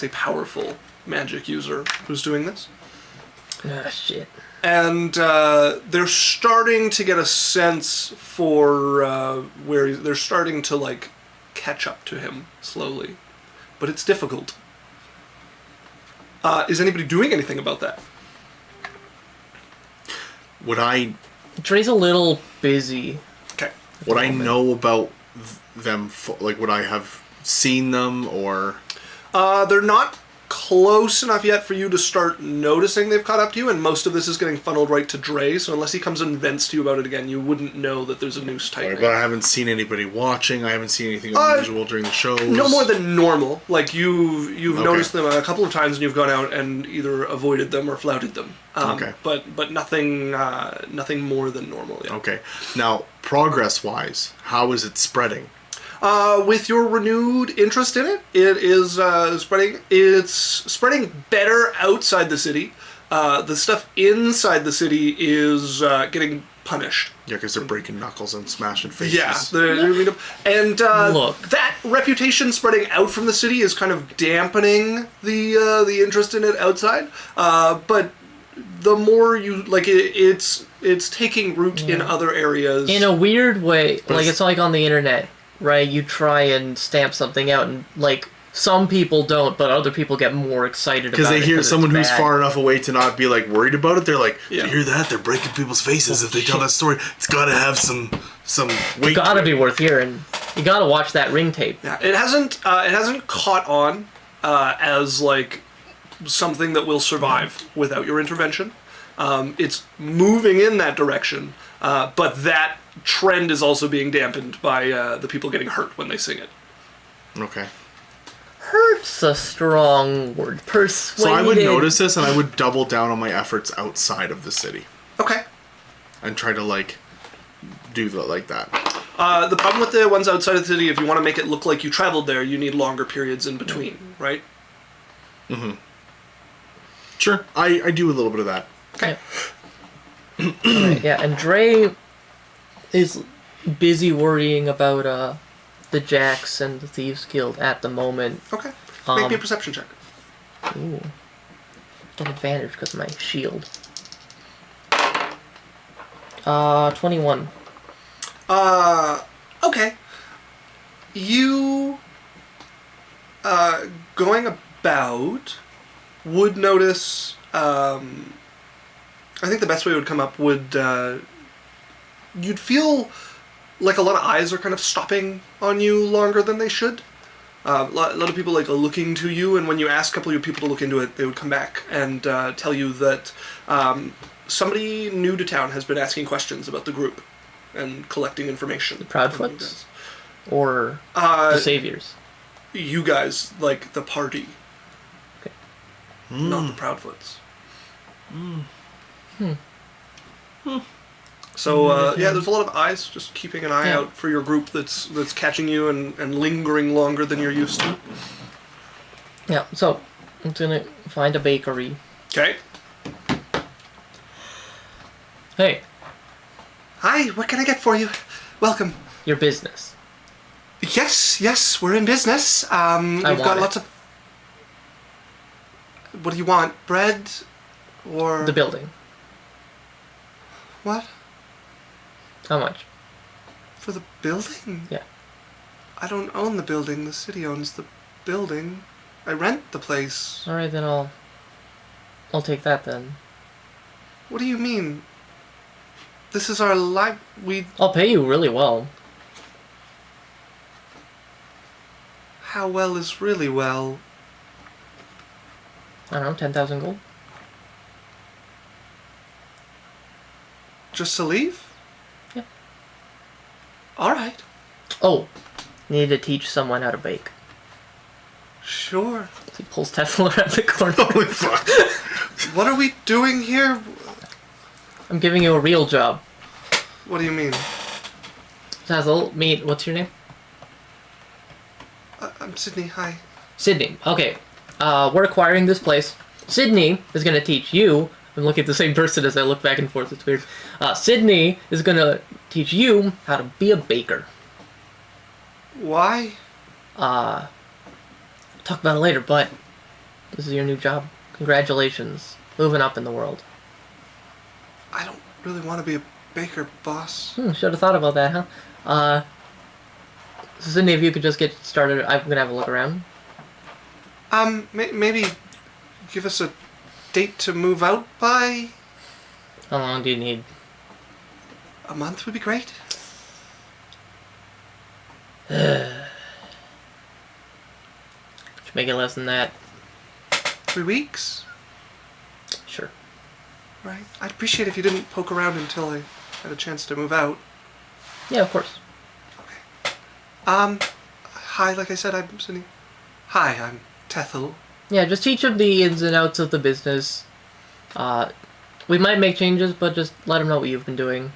a powerful magic user who's doing this. Ah, shit. And they're starting to get a sense for they're starting to like catch up to him slowly, but it's difficult. Is anybody doing anything about that? Would I Dre's a little busy. Okay. would I know about them? Like, would I have seen them or? They're not close enough yet for you to start noticing they've caught up to you, and most of this is getting funneled right to Drae, so unless he comes and vents to you about it again, you wouldn't know that there's a noose tightening. But I haven't seen anybody watching. I haven't seen anything unusual during the shows. No more than normal. Like you've Okay. noticed them a couple of times, and you've gone out and either avoided them or flouted them. Okay. But nothing more than normal yet. Okay. Now, progress-wise, how is it spreading? With your renewed interest in it, it is spreading. It's spreading better outside the city. The stuff inside the city is getting punished. Yeah, because they're breaking knuckles and smashing faces. Yeah, and Look. that reputation spreading out from the city is kind of dampening the interest in it outside. But the more you like it's taking root in other areas. In a weird way, like it's- it's like on the internet, right? You try and stamp something out, and like some people don't, but other people get more excited about it Because they hear it's someone who's bad. far enough away to not be like worried about it. They're like, Yeah. You hear that? They're breaking people's faces if they tell that story. It's got to have some weight. Gotta be worth hearing. You gotta watch that ring tape. Yeah, it hasn't caught on as like something that will survive without your intervention. It's moving in that direction, but that trend is also being dampened by the people getting hurt when they sing it. Okay. Hurt's a strong word. Persuaded. So I would notice this and I would double down on my efforts outside of the city Okay. and try to like do like that. The problem with the ones outside of the city, if you want to make it look like you traveled there, you need longer periods in between, right? Mm-hmm. Sure, I do a little bit of that. Okay. Alright, yeah, and Drae is busy worrying about the Jacks and the Thieves Guild at the moment. Okay. Make me a perception check. Ooh. An advantage because of my shield. 21. Okay. You, going about, would notice, I think the best way it would come up would, you'd feel like a lot of eyes are kind of stopping on you longer than they should. A lot of people like are looking to you, and when you ask a couple of people to look into it, they would come back and tell you that somebody new to town has been asking questions about the group and collecting information. The Proudfoots? Or the Saviors? You guys, like the party. Okay. Not the Proudfoots. So, yeah, there's a lot of eyes just keeping an eye out for your group that's catching you and lingering longer than you're used to. Yeah, so I'm gonna find a bakery. Okay. Hey, Hi, what can I get for you? Welcome. your business. Yes, we're in business. We've want got it. lots of... What do you want? Bread? Or... The building. What? How much? For the building? Yeah. I don't own the building. The city owns the building. I rent the place. Alright, then I'll take that then. What do you mean? This is our I'll pay you really well. How well is really well? I don't know, 10,000 gold? Just to leave? Yeah. Alright. Oh, need to teach someone how to bake. Sure. So he pulls Tethel around the corner. Holy fuck. What are we doing here? I'm giving you a real job. What do you mean? Tethel, meet, what's your name? I'm Sydney, hi. Sydney. Okay. We're acquiring this place. Sydney is going to teach you. I'm looking at the same person as I look back and forth. It's weird. Sydney is going to teach you how to be a baker. Why? Talk about it later, but this is your new job. Congratulations. Moving up in the world. I don't really want to be a baker, boss. Should have thought about that, huh? Sydney, if you could just get started, I'm going to have a look around. Maybe give us a date to move out by? How long do you need? A month would be great. Should make it less than that. 3 weeks? Sure. Right. I'd appreciate if you didn't poke around until I had a chance to move out. Yeah, of course. Hi, like I said, I'm Sydney. Hi, I'm Tethel. Yeah, just teach him the ins and outs of the business. We might make changes, but just let him know what you've been doing.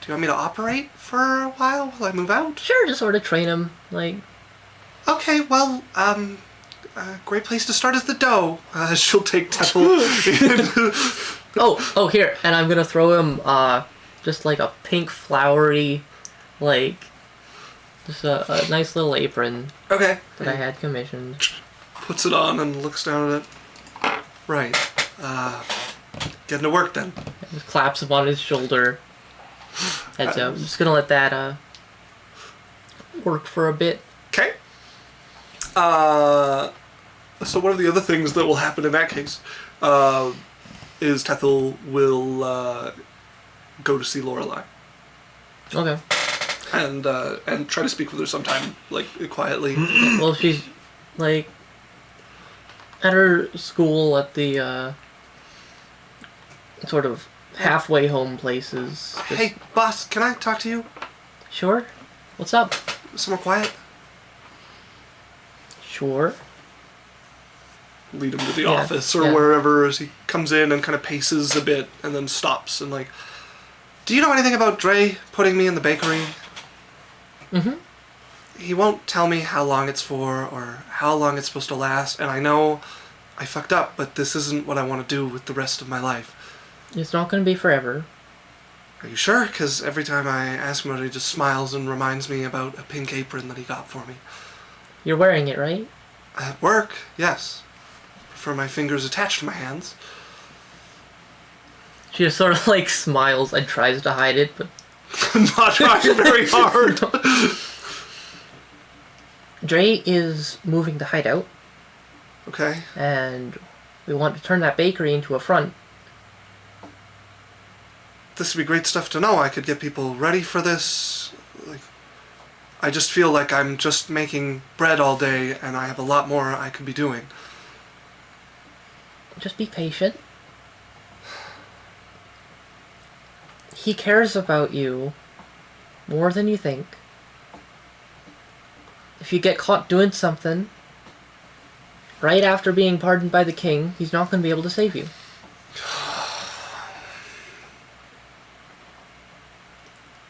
Do you want me to operate for a while I move out? Sure, just sort of train him, like... Okay, well, a great place to start is the dough. She'll take Tethel. Oh, here, and I'm gonna throw him, just like a pink flowery, like, just a nice little apron Okay. that I had commissioned. Puts it on and looks down at it. Right. Getting to work then. Just claps him on his shoulder. And so I'm just gonna let that, work for a bit. Okay. So one of the other things that will happen in that case is Tethel will go to see Lorelei Okay. and try to speak with her sometime, like quietly. Well, she's, like, at her school at the, sort of halfway home places. Just... Hey, boss, can I talk to you? Sure? What's up? Somewhere quiet? Sure. Lead him to the Yeah, office or yeah. wherever as he comes in and kind of paces a bit and then stops and like, do you know anything about Drae putting me in the bakery? He won't tell me how long it's for or how long it's supposed to last, and I know I fucked up, but this isn't what I want to do with the rest of my life. It's not going to be forever. Are you sure? Because every time I ask him about it, he just smiles and reminds me about a pink apron that he got for me. You're wearing it, right? At work, yes. For my fingers attached to my hands. She just sort of like smiles and tries to hide it, but Not trying very hard. Drae is moving the hideout, Okay. and we want to turn that bakery into a front. This would be great stuff to know. I could get people ready for this. Like, I just feel like I'm just making bread all day, and I have a lot more I could be doing. Just be patient. He cares about you more than you think. If you get caught doing something right after being pardoned by the king, he's not going to be able to save you.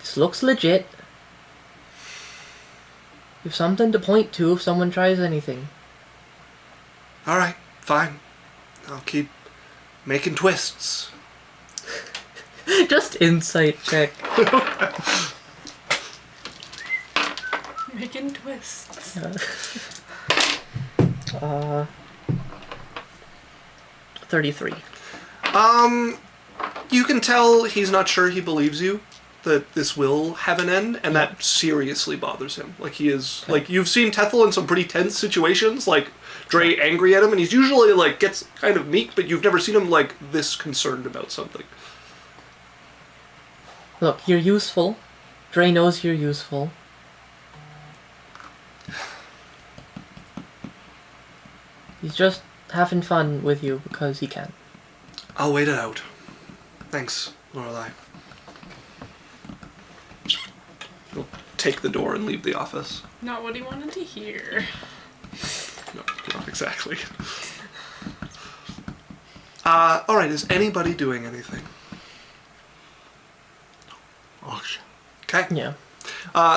This looks legit. You have something to point to if someone tries anything. Alright, fine. I'll keep making twists. Just insight check. Making twists. 33. You can tell he's not sure he believes you, that this will have an end, and that seriously bothers him. Like, he is, like, you've seen Tethel in some pretty tense situations, like, Drae angry at him, and he's usually, like, gets kind of meek, but you've never seen him, like, this concerned about something. Look, you're useful. Drae knows you're useful. He's just having fun with you because he can. I'll wait it out. Thanks, Lorelei. He'll take the door and leave the office. Not what he wanted to hear. No, not exactly. Alright, is anybody doing anything? Auction. Okay. Yeah.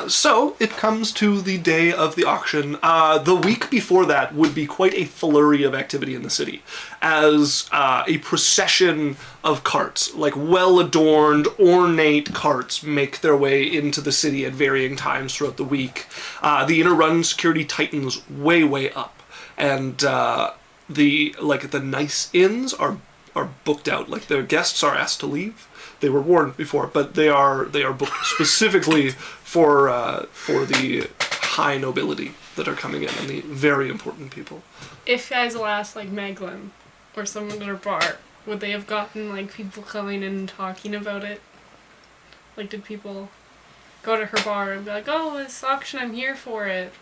So, it comes to the day of the auction. The week before that would be quite a flurry of activity in the city, as a procession of carts, like well-adorned, ornate carts, make their way into the city at varying times throughout the week. The inner run security tightens way up, and the nice inns are booked out. Like, the guests are asked to leave. They were warned before, but they are booked specifically for the high nobility that are coming in and the very important people. If Yaikzal asked, like, Meglin or someone at her bar, would they have gotten, like, people coming in and talking about it? Like, did people go to her bar and be like, oh, this auction, I'm here for it.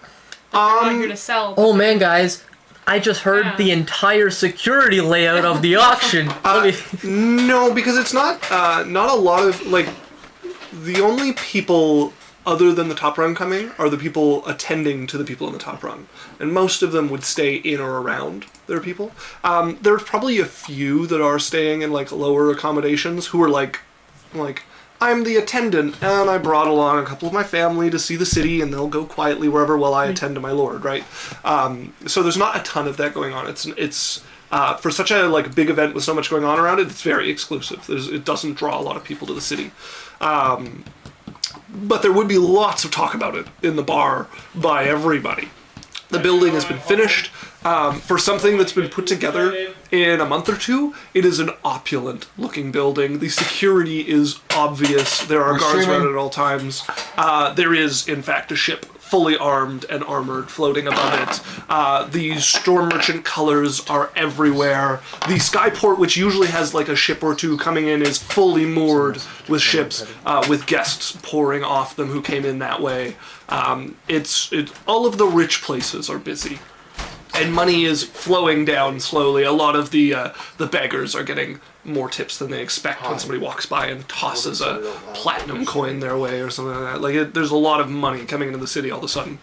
Like, they're not here to sell. Oh man, guys. I just heard the entire security layout of the auction. No, because it's not a lot of, like, the only people other than the top rung coming are the people attending to the people in the top rung. And most of them would stay in or around their people. There's probably a few that are staying in, like, lower accommodations who are like, I'm the attendant, and I brought along a couple of my family to see the city, and they'll go quietly wherever while I attend to my lord, right? So there's not a ton of that going on. It's for such a, like, big event with so much going on around it, it's very exclusive. It doesn't draw a lot of people to the city. But there would be lots of talk about it in the bar by everybody. The building has been finished. For something that's been put together in a month or two, it is an opulent-looking building. The security is obvious. There are guards around at all times. There is, in fact, a ship fully armed and armored floating above it. The storm merchant colors are everywhere. The skyport, which usually has like a ship or two coming in, is fully moored with ships, with guests pouring off them who came in that way. All of the rich places are busy. And money is flowing down slowly. A lot of the beggars are getting more tips than they expect when somebody walks by and tosses a platinum coin their way or something like that. Like, there's a lot of money coming into the city all of a sudden.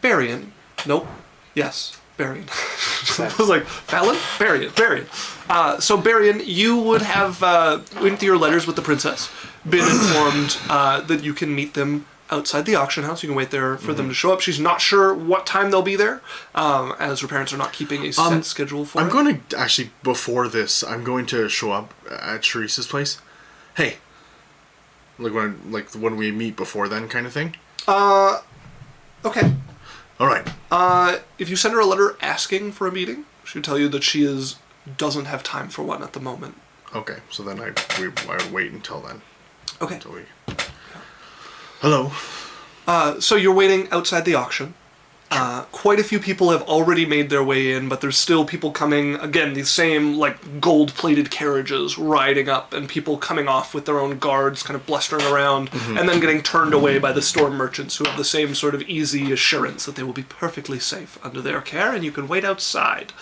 Berrian. Nope. Yes. Berrian. I was like, Fallon? Berrian. So Berrian, you would have, went through your letters with the princess, been informed that you can meet them outside the auction house. You can wait there for them to show up. She's not sure what time they'll be there, as her parents are not keeping a set schedule for it. I'm going to, actually, before this, I'm going to show up at Sharice's place. Hey. When we meet before then kind of thing? Okay. All right. If you send her a letter asking for a meeting, she'll tell you that she doesn't have time for one at the moment. Okay, so then I wait until then. Okay. Until we... Hello. So you're waiting outside the auction. Quite a few people have already made their way in, but there's still people coming, again, these same, gold-plated carriages riding up, and people coming off with their own guards kind of blustering around, and then getting turned away by the store merchants who have the same sort of easy assurance that they will be perfectly safe under their care, and you can wait outside.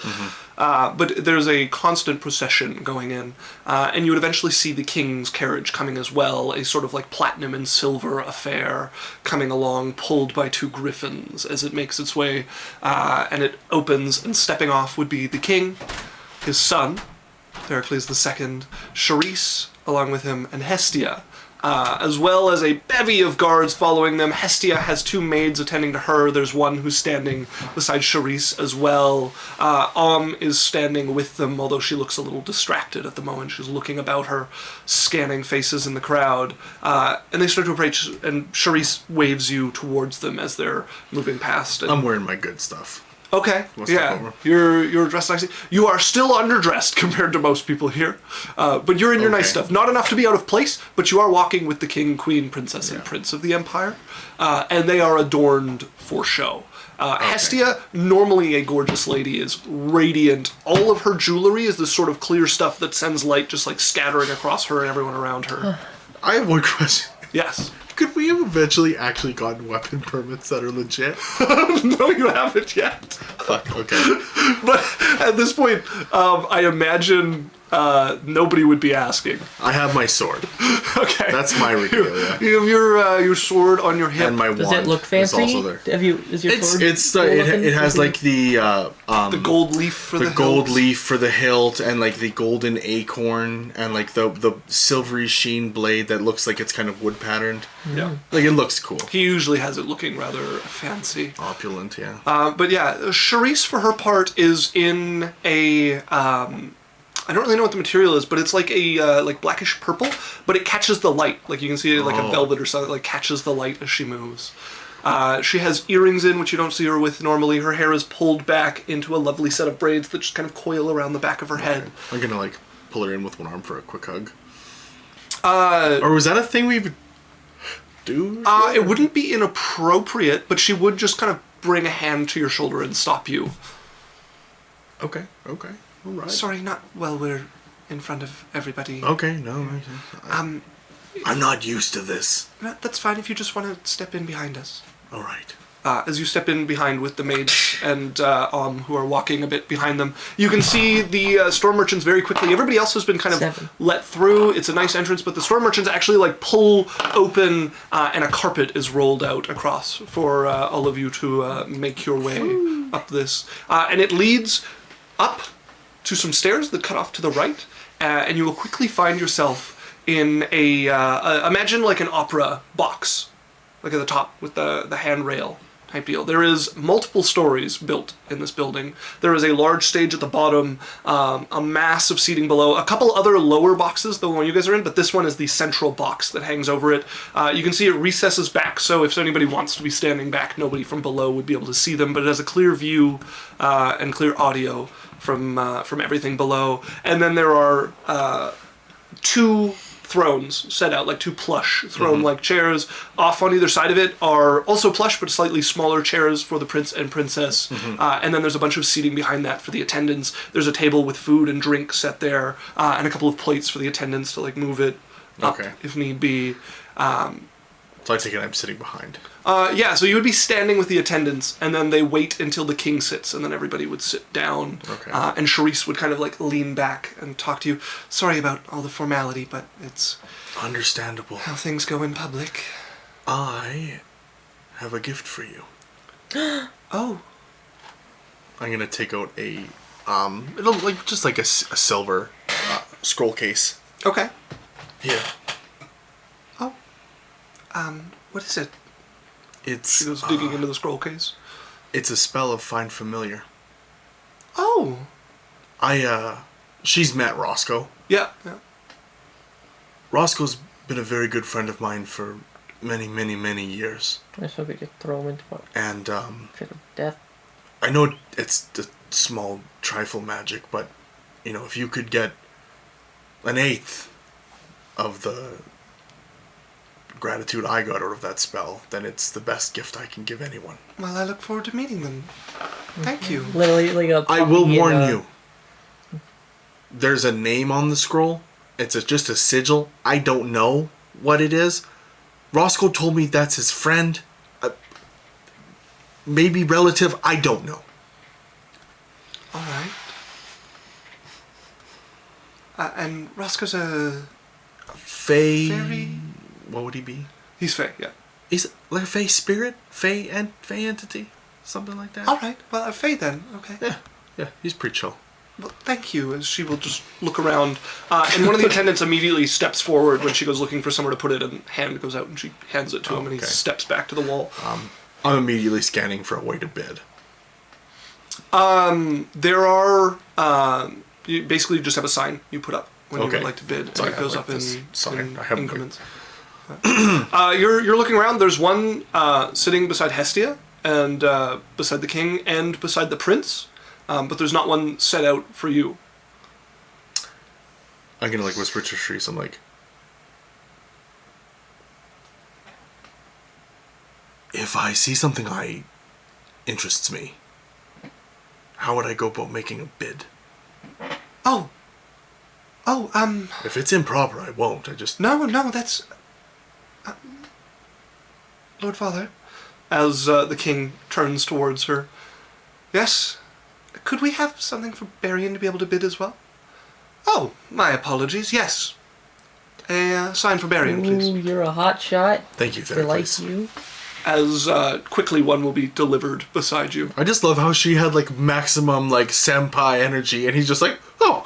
But there's a constant procession going in, and you would eventually see the king's carriage coming as well, a sort of platinum and silver affair coming along, pulled by 2 griffins as it makes its way, and it opens, and stepping off would be the king, his son, Pericles II, Sharise, along with him, and Hestia, as well as a bevy of guards following them. Hestia has 2 maids attending to her. There's one who's standing beside Sharise as well. Is standing with them, although she looks a little distracted at the moment. She's looking about her, scanning faces in the crowd. And they start to approach, and Sharise waves you towards them as they're moving past. And I'm wearing my good stuff. Okay, yeah, you're dressed nicely. You are still underdressed compared to most people here, but you're in your nice stuff. Not enough to be out of place, but you are walking with the king, queen, princess, and prince of the empire, and they are adorned for show. Hestia, normally a gorgeous lady, is radiant. All of her jewelry is this sort of clear stuff that sends light just scattering across her and everyone around her. I have one question. Yes. Could we have eventually actually gotten weapon permits that are legit? No, you haven't yet. Fuck, okay. But at this point, I imagine nobody would be asking. I have my sword. Okay. That's my regalia. You have your sword on your hip. And my Does wand it look fancy? is also there. Is your sword It has the gold leaf for the gold hilt. leaf for the hilt, and the golden acorn, and the silvery sheen blade that looks like it's kind of wood patterned. Yeah. It looks cool. He usually has it looking rather fancy. Opulent, yeah. But yeah, Sharise for her part is in a I don't really know what the material is, but it's a blackish purple, but it catches the light. You can see it a velvet or something, catches the light as she moves. She has earrings in, which you don't see her with normally. Her hair is pulled back into a lovely set of braids that just kind of coil around the back of her head. I'm gonna pull her in with one arm for a quick hug. Or was that a thing we would do? It wouldn't be inappropriate, but she would just kind of bring a hand to your shoulder and stop you. Okay. All right. Sorry, not while we're in front of everybody. Okay, no. I'm not used to this. No, that's fine if you just want to step in behind us. All right. As you step in behind with the maids and who are walking a bit behind them, you can see the store merchants very quickly. Everybody else has been kind of let through. It's a nice entrance, but the store merchants actually pull open and a carpet is rolled out across for all of you to make your way up this. And it leads up to some stairs that cut off to the right, and you will quickly find yourself in a imagine an opera box, at the top with the handrail type deal. There is multiple stories built in this building. There is a large stage at the bottom, a mass of seating below, a couple other lower boxes, the one you guys are in, but this one is the central box that hangs over it. You can see it recesses back, so if anybody wants to be standing back, nobody from below would be able to see them, but it has a clear view and clear audio from everything below. And then there are 2 thrones set out, 2 plush throne-like chairs. Off on either side of it are also plush, but slightly smaller chairs for the prince and princess. And then there's a bunch of seating behind that for the attendants. There's a table with food and drink set there, and a couple of plates for the attendants to move it up if need be. So I take it I'm sitting behind. Yeah, so you would be standing with the attendants, and then they wait until the king sits, and then everybody would sit down. Okay. And Sharise would kind of lean back and talk to you. Sorry about all the formality, but it's understandable. How things go in public. I have a gift for you. Oh. I'm gonna take out a it'll like just like a silver scroll case. Okay. Here. Oh. What is it? It's She goes digging into the scroll case. it's a spell of Find Familiar. Oh. She's met Roscoe. Yeah. Roscoe's been a very good friend of mine for many, many, many years. I suppose we could throw him into what? And Fit of death. I know it's the small trifle magic, but you know, if you could get an eighth of the gratitude I got out of that spell, then it's the best gift I can give anyone. Well, I look forward to meeting them. Thank you. Literally, like a I will puppy warn in a- you. There's a name on the scroll. It's just a sigil. I don't know what it is. Roscoe told me that's his friend. Maybe relative. I don't know. All right. And Roscoe's a Fey. fairy. What would he be? He's Fae, yeah. Is it like a Fey spirit? Fey entity? Something like that? All right. Well, a Fae then. Okay. Yeah, he's pretty chill. Well, thank you. As she will just look around, and one of the attendants immediately steps forward when she goes looking for somewhere to put it, and hand goes out, and she hands it to him, and he okay. steps back to the wall. I'm immediately scanning for a way to bid. There are you basically just have a sign you put up when you Okay. would like to bid, So I and it have, goes like, up in, this sign. in I have, like- increments. You're looking around. There's one sitting beside Hestia, and beside the king, and beside the prince, but there's not one set out for you. I'm gonna like whisper to Sharise. I'm like, if I see something interests me, how would I go about making a bid? If it's improper, I won't. I just No, that's Lord Father. As the king turns towards her, yes. Could we have something for Berrian to be able to bid as well? Oh, my apologies. Yes, a sign for Berrian, Ooh, please. you're a hot shot. thank you, They there, like please. you. As quickly one will be delivered beside you. I just love how she had like maximum like senpai energy, and he's just like, oh.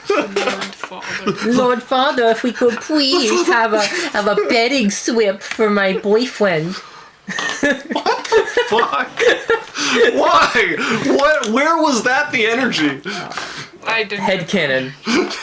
Lord Father. Lord Father, if we could please have a bedding swip for my boyfriend. Fuck. Why? What? Where was that the energy? I didn't. Headcanon.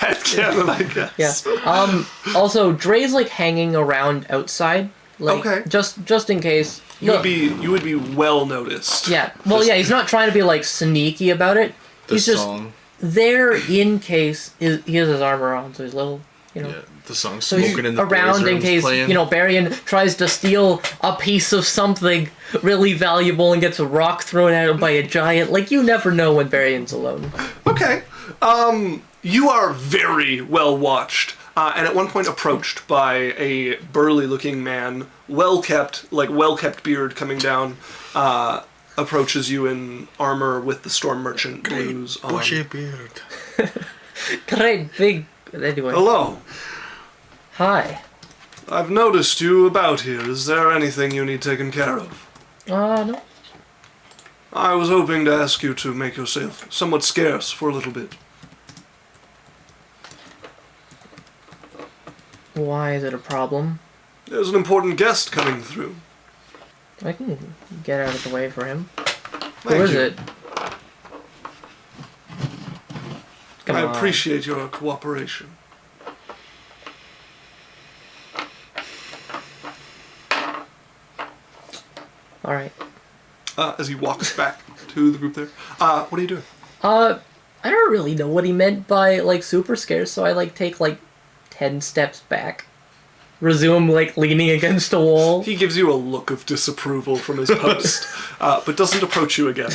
That cannon, I guess. Yeah. Also, Drae's like hanging around outside. Like, Okay. Just in case. You Look, would be well noticed. yeah. Well, yeah. He's not trying to be like sneaky about it. The He's just song, there in case he has his armor on, so he's little, you know. yeah, the song So he's smoking in the around boys' in room's case, playing. you know, Berrian tries to steal a piece of something really valuable and gets a rock thrown at him by a giant. Like, you never know when Berrian's alone. Okay. You are very well watched, and at one point approached by a burly-looking man, well-kept beard coming down, approaches you in armor with the Storm Merchant blues on. bushy beard. Great big. Anyway. Hello. Hi. I've noticed you about here. Is there anything you need taken care of? No. I was hoping to ask you to make yourself somewhat scarce for a little bit. Why is it a problem? There's an important guest coming through. I can get out of the way for him. Who Thank is you. it? Come I on. appreciate your cooperation. Alright. As he walks back to the group there. What are you doing? I don't really know what he meant by, like, super scarce, so I, like, take, like, 10 steps back. Resume, like, leaning against a wall. He gives you a look of disapproval from his post, but doesn't approach you again.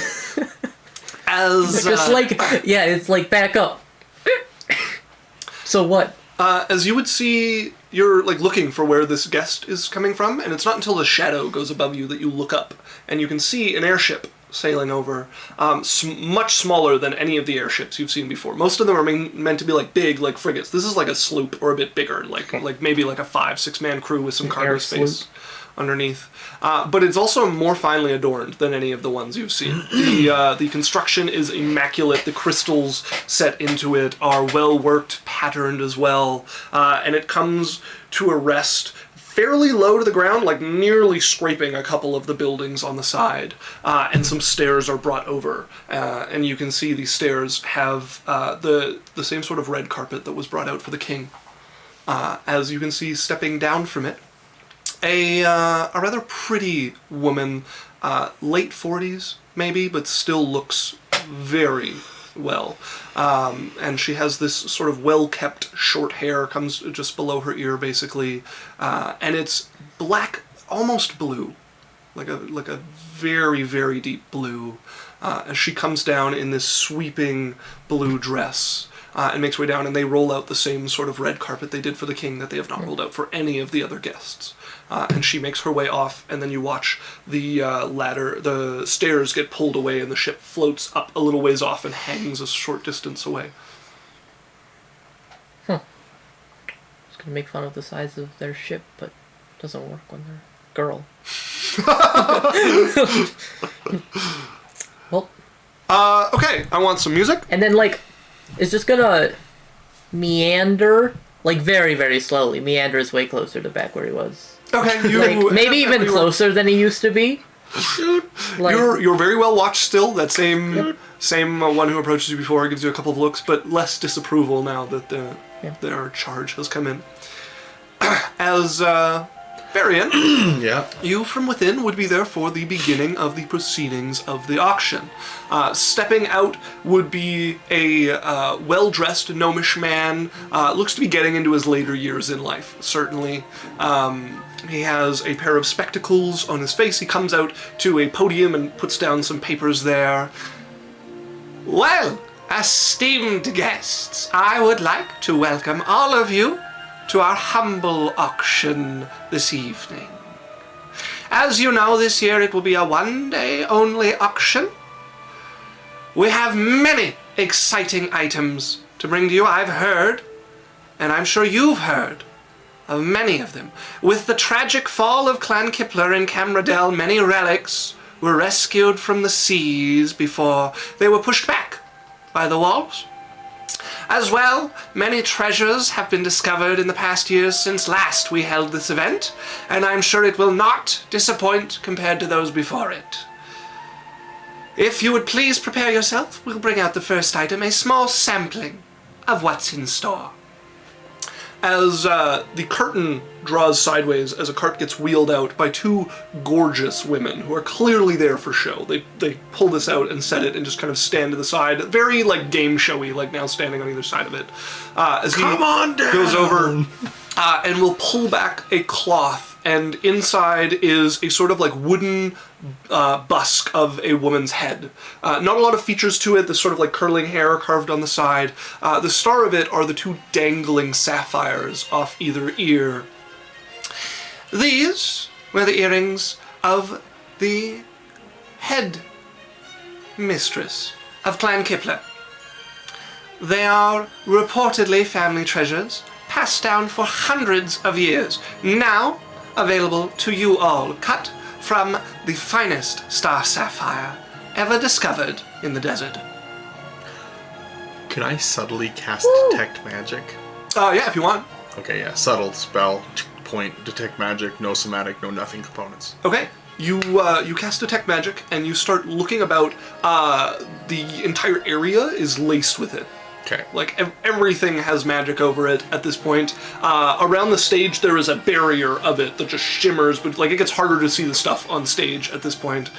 As Just like, yeah, it's like, back up. So what? as you would see, you're like looking for where this guest is coming from, and it's not until the shadow goes above you that you look up, and you can see an airship sailing over, much smaller than any of the airships you've seen before. Most of them are meant to be like big, like frigates. This is like a sloop or a bit bigger, like maybe like a 5-6 man crew with some cargo air space. underneath. But it's also more finely adorned than any of the ones you've seen. The construction is immaculate. The crystals set into it are well worked, patterned as well, and it comes to a rest fairly low to the ground, like nearly scraping a couple of the buildings on the side, and some stairs are brought over, and you can see these stairs have the same sort of red carpet that was brought out for the king. As you can see, stepping down from it, a rather pretty woman, late 40s maybe, but still looks very well. And she has this sort of well-kept short hair, comes just below her ear basically, and it's black, almost blue, like a very, very deep blue, as she comes down in this sweeping blue dress. And makes her way down, and they roll out the same sort of red carpet they did for the king that they have not rolled out for any of the other guests. And she makes her way off, and then you watch the stairs get pulled away, and the ship floats up a little ways off and hangs a short distance away. I was gonna make fun of the size of their ship, but it doesn't work when they're a girl. Well. Okay, I want some music. And then, it's just gonna meander, very, very slowly. Meander his way closer to back where he was. Okay, maybe even closer than he used to be. You're very well watched still. That same one who approaches you before gives you a couple of looks, but less disapproval now that their charge has come in. As Berrian, Yeah. you from within would be there for the beginning of the proceedings of the auction. Stepping out would be a well-dressed gnomish man, looks to be getting into his later years in life, certainly. He has a pair of spectacles on his face. He comes out to a podium and puts down some papers there. Well, esteemed guests, I would like to welcome all of you to our humble auction this evening. As you know, this year it will be a one-day only auction. We have many exciting items to bring to you. I've heard, and I'm sure you've heard, of many of them. With the tragic fall of Clan Kipler in Camradel, many relics were rescued from the seas before they were pushed back by the walls. As well, many treasures have been discovered in the past years since last we held this event, and I'm sure it will not disappoint compared to those before it. If you would please prepare yourself, we'll bring out the first item, a small sampling of what's in store. As the curtain draws sideways as a cart gets wheeled out by two gorgeous women who are clearly there for show. They pull this out and set it and just kind of stand to the side, very game showy, now standing on either side of it. As he goes over and will pull back a cloth, and inside is a sort of wooden busk of a woman's head. Not a lot of features to it, this sort of curling hair carved on the side. The star of it are the two dangling sapphires off either ear. These were the earrings of the head mistress of Clan Kipler. They are reportedly family treasures, passed down for hundreds of years, now available to you all, cut from the finest star sapphire ever discovered in the desert. Can I subtly cast detect magic? Yeah, if you want. Okay, yeah. Subtle spell, point, detect magic, no somatic, no nothing components. Okay. You cast detect magic and you start looking about. The entire area is laced with it. Okay. Everything has magic over it at this point. Around the stage there is a barrier of it that just shimmers, but it gets harder to see the stuff on stage at this point.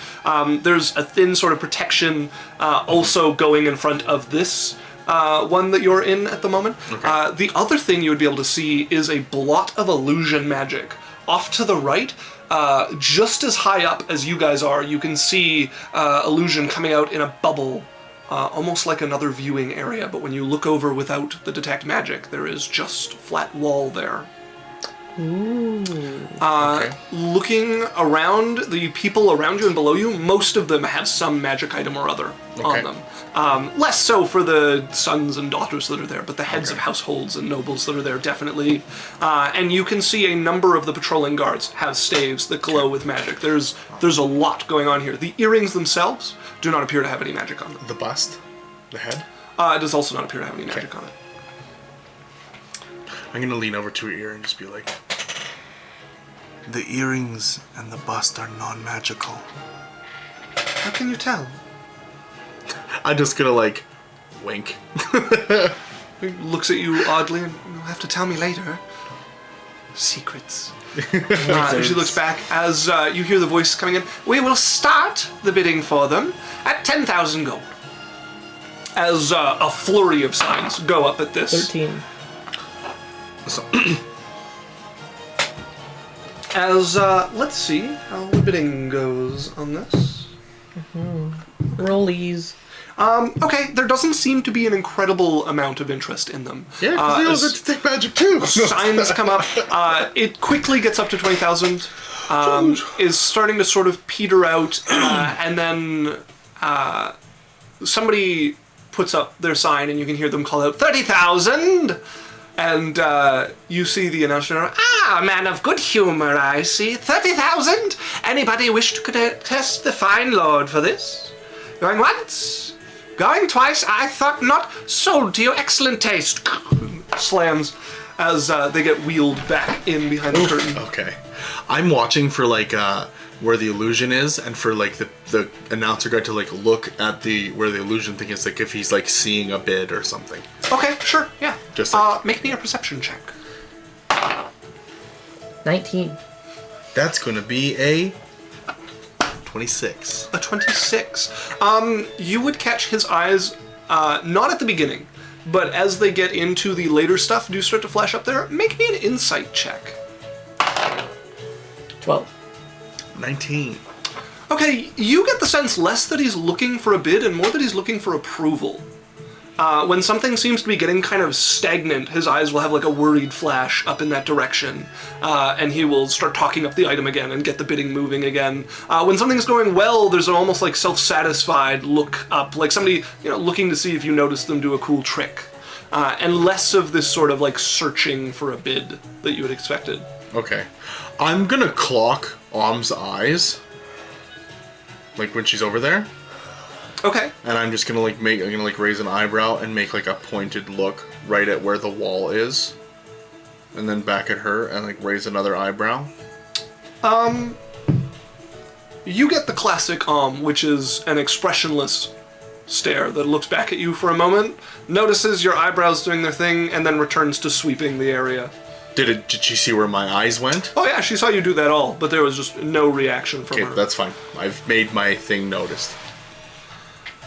There's a thin sort of protection also going in front of this one that you're in at the moment. Okay. The other thing you would be able to see is a blot of illusion magic. Off to the right, just as high up as you guys are, you can see illusion coming out in a bubble. Almost like another viewing area, but when you look over without the detect magic, there is just flat wall there. Okay. Looking around, the people around you and below you, most of them have some magic item or other on them. Less so for the sons and daughters that are there, but the heads of households and nobles that are there definitely. And you can see a number of the patrolling guards have staves that glow with magic. There's a lot going on here. The earrings themselves do not appear to have any magic on them. The bust? The head? It does also not appear to have any magic on it. I'm gonna lean over to her ear and just be like, the earrings and the bust are non-magical. How can you tell? I'm just gonna like wink. He looks at you oddly and you'll have to tell me later. Secrets. She looks back as you hear the voice coming in. We will start the bidding for them at 10,000 gold. As a flurry of signs go up at this. 13. So, As, let's see how the bidding goes on this. Rollies. Okay, there doesn't seem to be an incredible amount of interest in them. yeah, because they all as get to take magic too. signs come up. It quickly gets up to 20,000. Is starting to sort of peter out, and then somebody puts up their sign, and you can hear them call out 30,000. And you see the announcer. A man of good humor, I see. 30,000. Anybody wish to contest the fine lord for this? Going once, going twice. I thought not. Sold to your excellent taste. Slams as they get wheeled back in behind the curtain. Okay. I'm watching for like where the illusion is, and for like the announcer guy to like look at the where the illusion thing is, like if he's like seeing a bid or something. Okay, sure, yeah. Just like, make me a perception check. 19. that's gonna be a 26. A 26. You would catch his eyes, not at the beginning, but as they get into the later stuff, do start to flash up there. Make me an insight check. 12. 19. Okay, you get the sense less that he's looking for a bid and more that he's looking for approval. When something seems to be getting kind of stagnant, his eyes will have like a worried flash up in that direction, and he will start talking up the item again and get the bidding moving again. When something's going well, there's an almost like self-satisfied look up, like somebody looking to see if you notice them do a cool trick, and less of this sort of like searching for a bid that you had expected. Okay. I'm gonna clock Om's eyes, like when she's over there. Okay. And I'm just gonna I'm gonna raise an eyebrow and make like a pointed look right at where the wall is. And then back at her and like raise another eyebrow. You get the classic which is an expressionless stare that looks back at you for a moment, notices your eyebrows doing their thing, and then returns to sweeping the area. Did she see where my eyes went? Oh yeah, she saw you do that all, but there was just no reaction from Okay, her. that's fine. I've made my thing noticed.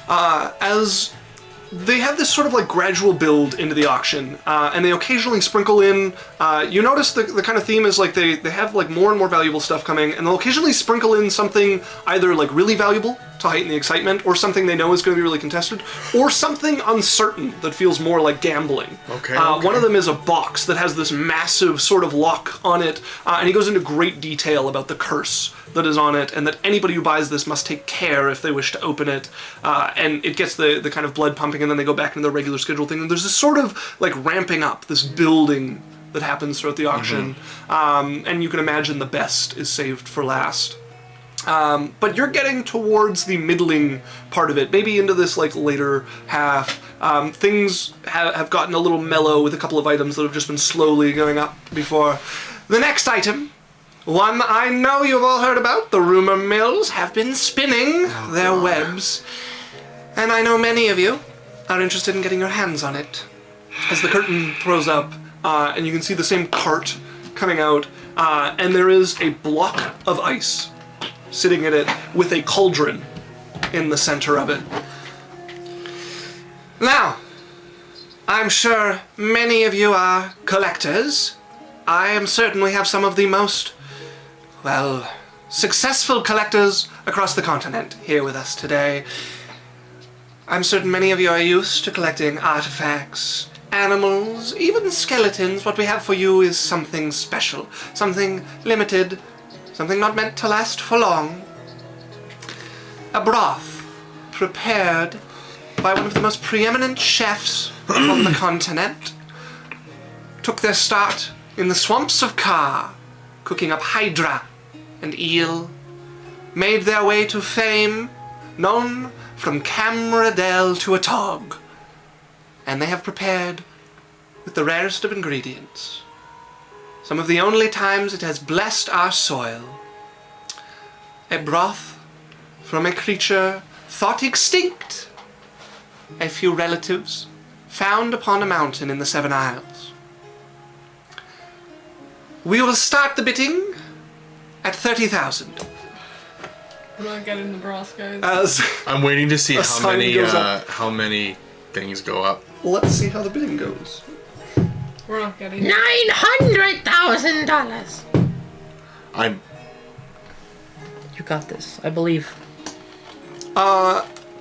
As they have this sort of like gradual build into the auction, and they occasionally sprinkle in, you notice the kind of theme is like they have like more and more valuable stuff coming, and they'll occasionally sprinkle in something either like really valuable to heighten the excitement, or something they know is going to be really contested, or something uncertain that feels more like gambling. Okay. One of them is a box that has this massive sort of lock on it, and he goes into great detail about the curse that is on it, and that anybody who buys this must take care if they wish to open it, and it gets the kind of blood pumping, and then they go back into their regular schedule thing, and there's this sort of like ramping up, this building that happens throughout the auction, and you can imagine the best is saved for last. But you're getting towards the middling part of it, maybe into this like later half. Things have gotten a little mellow with a couple of items that have just been slowly going up before. The next item, one I know you've all heard about, the rumor mills have been spinning their webs. And I know many of you are interested in getting your hands on it. As the curtain throws up, and you can see the same cart coming out, and there is a block of ice sitting in it with a cauldron in the center of it. Now, I'm sure many of you are collectors. I am certain we have some of the most, well, successful collectors across the continent here with us today. I'm certain many of you are used to collecting artifacts, animals, even skeletons, what we have for you is something special, something limited, something not meant to last for long. A broth prepared by one of the most preeminent chefs on the continent. Took their start in the swamps of Ka, cooking up hydra and eel. Made their way to fame, known from Camradel to Atog. And they have prepared with the rarest of ingredients. Some of the only times it has blessed our soil. A broth from a creature thought extinct. A few relatives found upon a mountain in the Seven Isles. We will start the bidding at 30,000. I'm not getting the broth, guys. As I'm waiting to see how many things go up. let's see how the bidding goes. We're not getting it. $900,000. I'm You got this. I believe.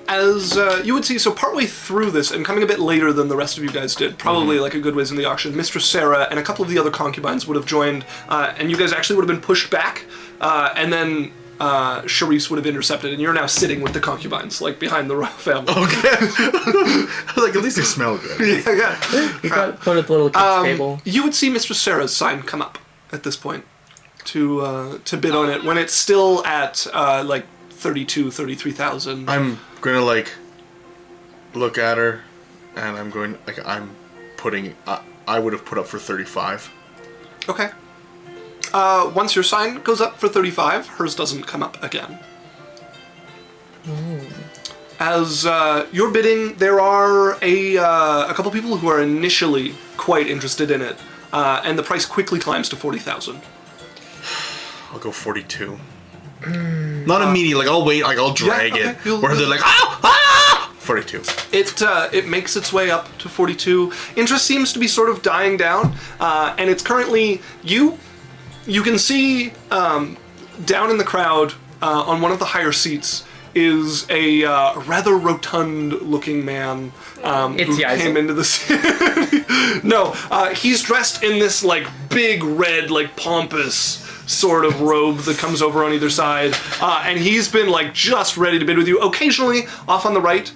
As you would see, so partway through this, and coming a bit later than the rest of you guys did, probably like a good ways in the auction, Mistress Sarah and a couple of the other concubines would have joined, and you guys actually would have been pushed back, and then Sharise would have intercepted, and you're now sitting with the concubines, like behind the royal family. okay. Like at least they smell good. Yeah. You got put at the little kids table. You would see Mistress Sarah's sign come up at this point to bid on it when it's still at like 33,000. I'm gonna like look at her, and I'm going like I'm putting. I would have put up for 35. Okay. Once your sign goes up for 35, hers doesn't come up again. As you're bidding, there are a couple people who are initially quite interested in it, and the price quickly climbs to 40,000. I'll go 42. Not immediately. Like I'll wait. Like I'll drag okay, it. you'll- Where they're like 42. It makes its way up to 42. Interest seems to be sort of dying down, and it's currently you can see down in the crowd on one of the higher seats is a rather rotund-looking man It's who Yaikzal. came into the city. No, he's dressed in this like big red, like pompous sort of robe that comes over on either side, and he's been like just ready to bid with you. Occasionally, off on the right,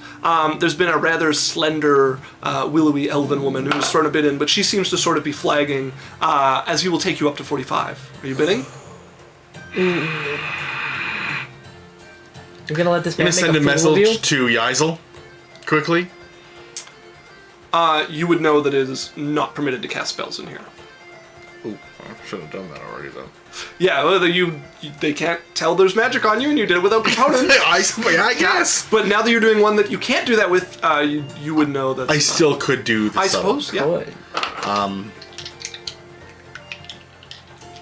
there's been a rather slender, willowy elven woman who's thrown a bid in, but she seems to sort of be flagging, as he will take you up to 45. Are you bidding? You're gonna let this I'm man gonna make send a fool of you? message to Yaikzal quickly. You would know that it is not permitted to cast spells in here. Ooh, I should have done that already though. Yeah, well, they can't tell there's magic on you, and you did it without components. I guess. But now that you're doing one that you can't do that with, you would know that. I still could do the I subtle. suppose, yeah. Good.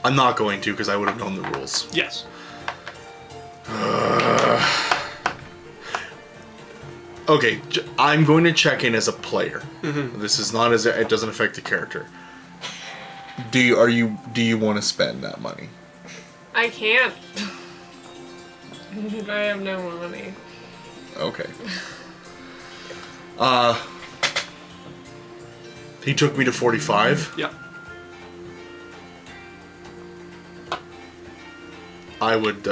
I'm not going to because I would have known the rules. Yes. Okay, I'm going to check in as a player. This is not it doesn't affect the character. Do you want to spend that money? I can't. I have no money. Okay. He took me to 45. Yeah. I would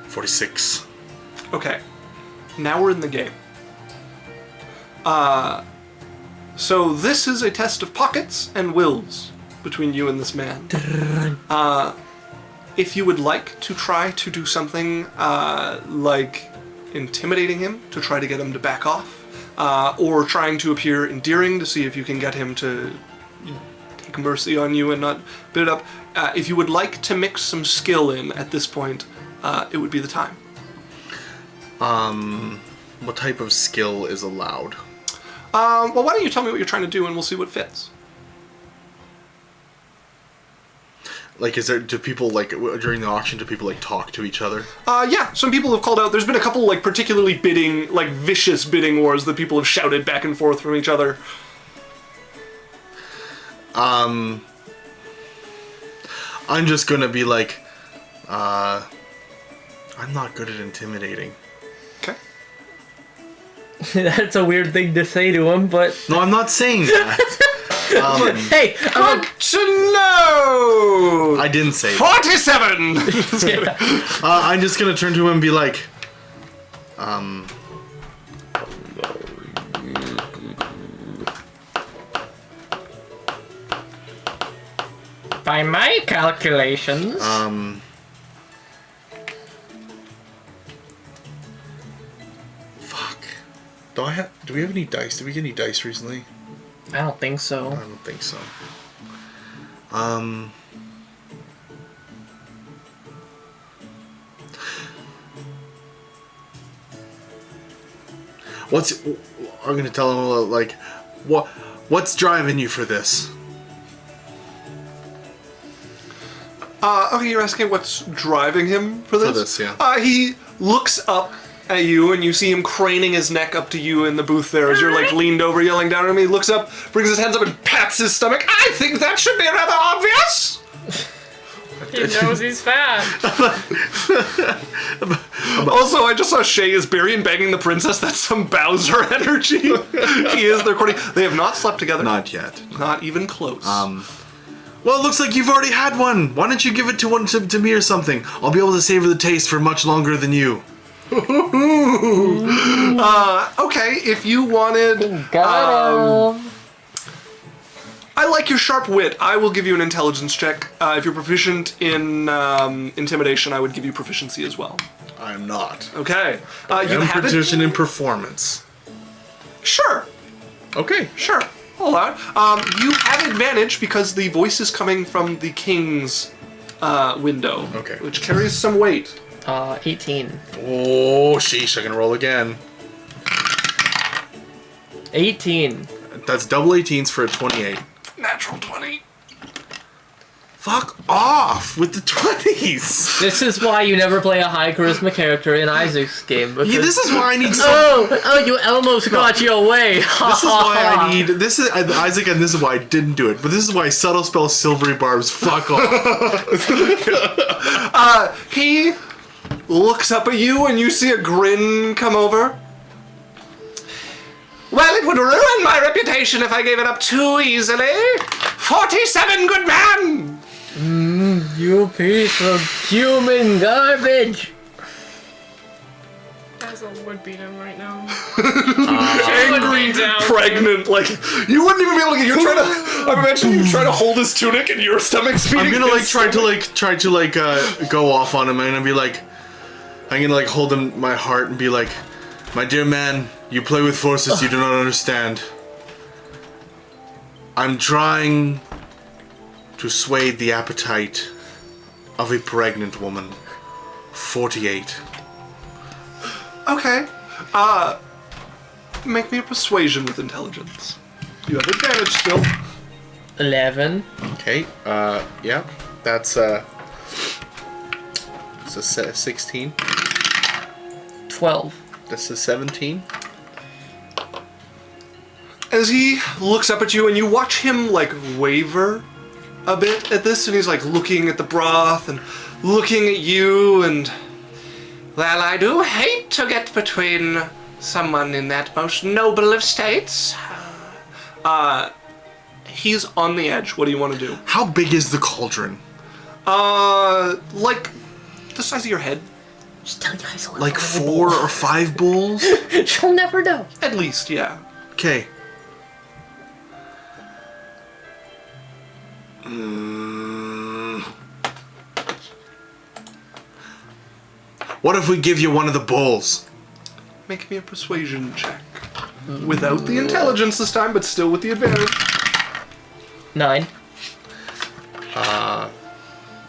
46. Okay. Now we're in the game. So this is a test of pockets and wills between you and this man. If you would like to try to do something like intimidating him to try to get him to back off, or trying to appear endearing to see if you can get him to take mercy on you and not bid it up, if you would like to mix some skill in at this point, it would be the time. What type of skill is allowed? Well, why don't you tell me what you're trying to do and we'll see what fits. Like, do people, like, during the auction, do people, like, talk to each other? Yeah, some people have called out. There's been a couple, like, particularly bidding, like, vicious bidding wars that people have shouted back and forth from each other. I'm just gonna be like, I'm not good at intimidating. Okay. That's a weird thing to say to him, but No, I'm not saying that. hey, To know! I didn't say 47! I'm just gonna turn to him and be like, by my calculations, fuck. Do we have any dice? Did we get any dice recently? I don't think so. I don't think so. I'm gonna tell him like, what's driving you for this? Okay, you're asking what's driving him for this? For this, yeah. He looks up at you, and you see him craning his neck up to you in the booth there as you're like leaned over yelling down at him. He looks up, brings his hands up, and pats his stomach. I think that should be rather obvious! He knows he's fat. Also, I just saw Shay is Berrian banging the princess. That's some Bowser energy. He is their courting. They have not slept together. Not yet. Not even close. Well, it looks like you've already had one. Why don't you give it to me or something? I'll be able to savor the taste for much longer than you. Okay, if you wanted... I like your sharp wit. I will give you an intelligence check. If you're proficient in intimidation, I would give you proficiency as well. I'm not. Okay. You I'm have it? proficient in performance. Sure. Okay. Sure. Hold on. You have advantage because the voice is coming from the king's window. Okay. Which carries some weight. 18. Oh, sheesh, I can roll again. 18. That's double 18s for a 28. Natural 20. Fuck off with the 20s! This is why you never play a high charisma character in Isaac's game. Because... Yeah, this is why I need some... Oh, you almost got you away. This is why I need... This is Isaac, and this is why I didn't do it. But this is why subtle spell silvery barbs fuck off. He looks up at you and you see a grin come over. Well, it would ruin my reputation if I gave it up too easily. 47, good man! You piece of human garbage. Basil would beat him right now. Angry, pregnant, like, you wouldn't even be able to get, you're trying to, I'm imagining you trying to hold his tunic and your stomach's beating. I'm gonna his try stomach. to go off on him, and I'm gonna be like, I'm gonna like hold him my heart and be like, my dear man, you play with forces you do not understand. I'm trying to sway the appetite of a pregnant woman. 48. Okay. Make me a persuasion with intelligence. You have advantage still. 11. Okay, yeah, that's it's a 16. 12. This is 17. As he looks up at you and you watch him like waver a bit at this, and he's like looking at the broth and looking at you, and well, I do hate to get between someone in that most noble of states. He's on the edge. What do you want to do? How big is the cauldron? Like the size of your head, Just tell Yaikzal. Like 4 or 5 bowls? She'll never know. at least, yeah. Okay. What if we give you one of the bowls? Make me a persuasion check. Without the intelligence this time, but still with the advantage. 9.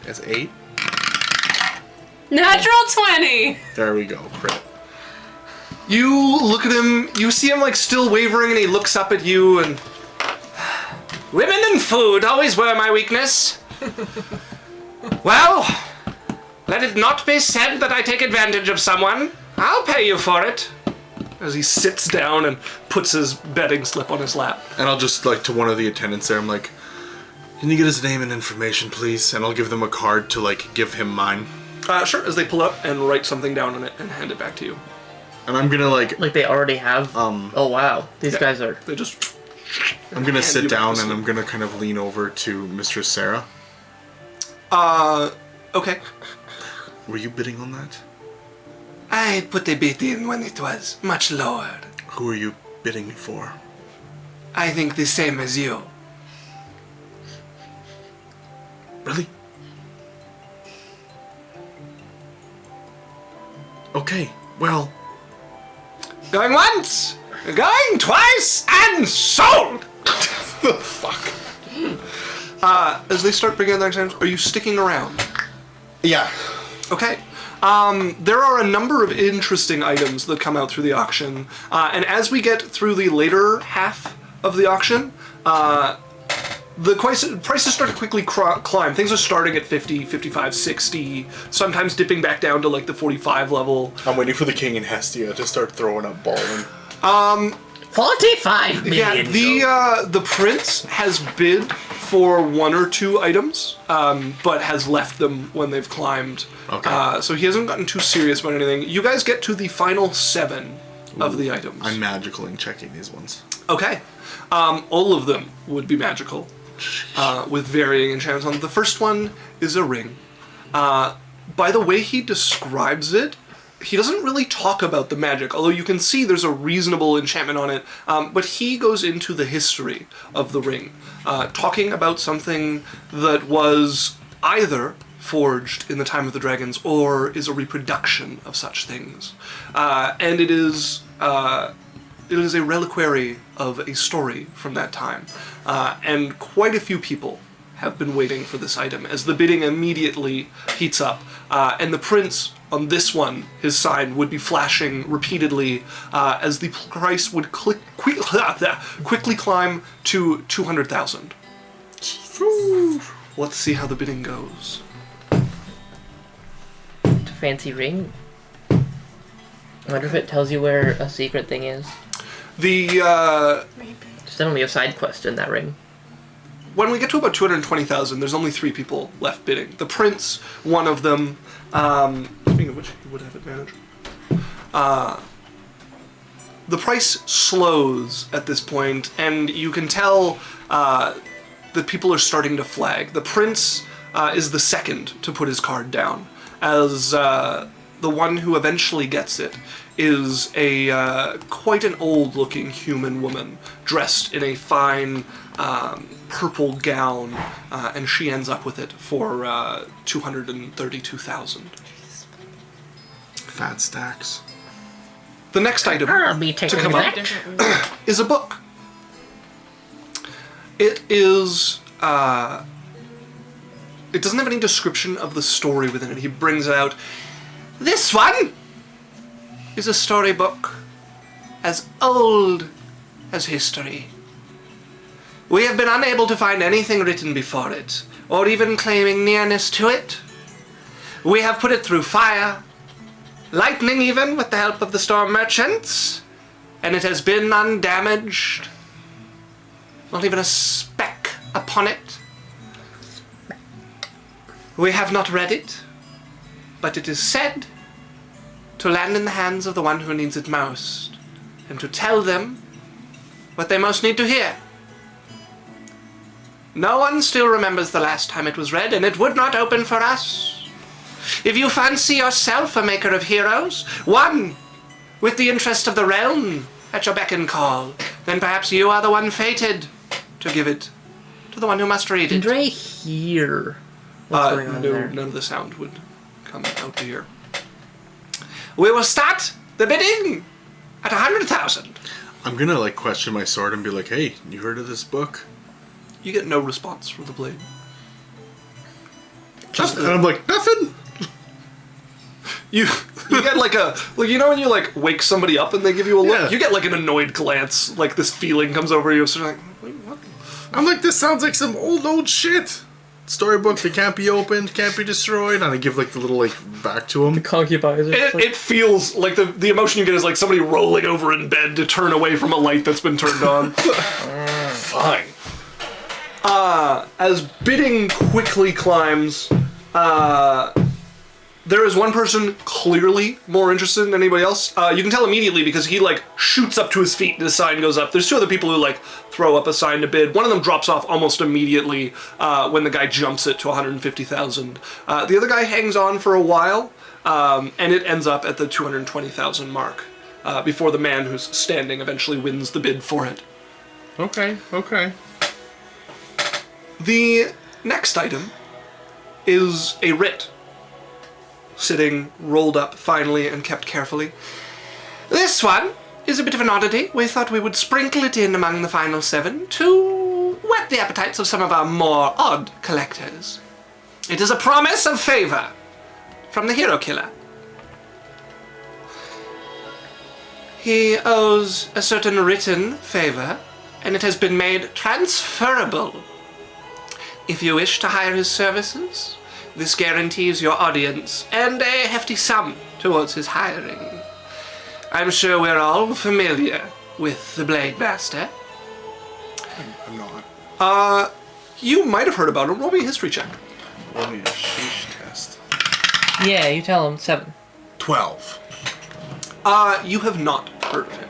It's 8. Natural 20! There we go. Crit. You look at him, you see him like still wavering, and he looks up at you and... Women and food always were my weakness. Well, let it not be said that I take advantage of someone. I'll pay you for it. As he sits down and puts his betting slip on his lap. And I'll just, like, to one of the attendants there, I'm like, Can you get his name and information, please? And I'll give them a card to, like, give him mine. Sure, as they pull up and write something down on it and hand it back to you. And I'm gonna, like... Like they already have... Oh, wow. These guys are... They just... I'm gonna sit down and I'm gonna kind of lean over to Mistress Sarah. Okay. Were you bidding on that? I put a bid in when it was much lower. Who are you bidding for? I think the same as you. Really? Okay, well... Going once, going twice, and sold! Fuck. As they start bringing their exams, are you sticking around? Yeah. Okay. There are a number of interesting items that come out through the auction, and as we get through the later half of the auction, the prices start to quickly climb. Things are starting at 50, 55, 60, sometimes dipping back down to like the 45 level. I'm waiting for the king and Hestia to start throwing up balling. 45 million. Yeah, the prince has bid for one or two items, but has left them when they've climbed. Okay. So he hasn't gotten too serious about anything. You guys get to the final 7 of the items. I'm magical in checking these ones. Okay. All of them would be magical, with varying enchantments on them. The first one is a ring. By the way he describes it, he doesn't really talk about the magic, although you can see there's a reasonable enchantment on it, but he goes into the history of the ring, talking about something that was either forged in the time of the dragons or is a reproduction of such things. And it is a reliquary of a story from that time. And quite a few people have been waiting for this item as the bidding immediately heats up. And the prince on this one, his sign would be flashing repeatedly as the price would quickly climb to 200,000. Let's see how the bidding goes. It's a fancy ring. I wonder if it tells you where a secret thing is. It's only a side quest in that ring. When we get to about 220,000, there's only 3 people left bidding. The prince, one of them, speaking of which, he would have advantage. The price slows at this point, and you can tell that people are starting to flag. The prince is the second to put his card down, as the one who eventually gets it is a quite an old-looking human woman dressed in a fine purple gown, and she ends up with it for 232,000. Fat stacks. The next item I'll be taking to come up is a book. It is. It doesn't have any description of the story within it. He brings it out. This one is a storybook as old as history. We have been unable to find anything written before it, or even claiming nearness to it. We have put it through fire, lightning even, with the help of the storm merchants, and it has been undamaged. Not even a speck upon it. We have not read it, but it is said to land in the hands of the one who needs it most, and to tell them what they most need to hear. No one still remembers the last time it was read, and it would not open for us. If you fancy yourself a maker of heroes, one with the interest of the realm at your beck and call, then perhaps you are the one fated to give it to the one who must read Can it. Drae hear what's going on there? None of the sound would come out to here. We will start the bidding at 100,000. I'm gonna, like, question my sword and be like, hey, you heard of this book? You get no response from the blade. And I'm like, nothing! You get like a, like, you know when you like wake somebody up and they give you a look? Yeah. You get like an annoyed glance, like this feeling comes over you, so you're like, wait, what? I'm like, this sounds like some old shit. Storybook that can't be opened, can't be destroyed. And I give, like, the little, like, back to him. Concubines. It feels like the emotion you get is like somebody rolling over in bed to turn away from a light that's been turned on. Fine. As bidding quickly climbs, there is one person clearly more interested than anybody else. You can tell immediately because he like shoots up to his feet and his sign goes up. There's two other people who like throw up a sign to bid. One of them drops off almost immediately when the guy jumps it to 150,000. The other guy hangs on for a while, and it ends up at the 220,000 mark before the man who's standing eventually wins the bid for it. Okay. The next item is a writ, sitting rolled up finely and kept carefully. This one is a bit of an oddity. We thought we would sprinkle it in among the final 7 to whet the appetites of some of our more odd collectors. It is a promise of favor from the hero killer. He owes a certain written favor, and it has been made transferable. If you wish to hire his services, this guarantees your audience and a hefty sum towards his hiring. I'm sure we're all familiar with the Blade Master. I'm not. You might have heard about him. Roll me a history check. Roll me a sheesh test. Yeah, you tell him 7. 12. You have not heard of him.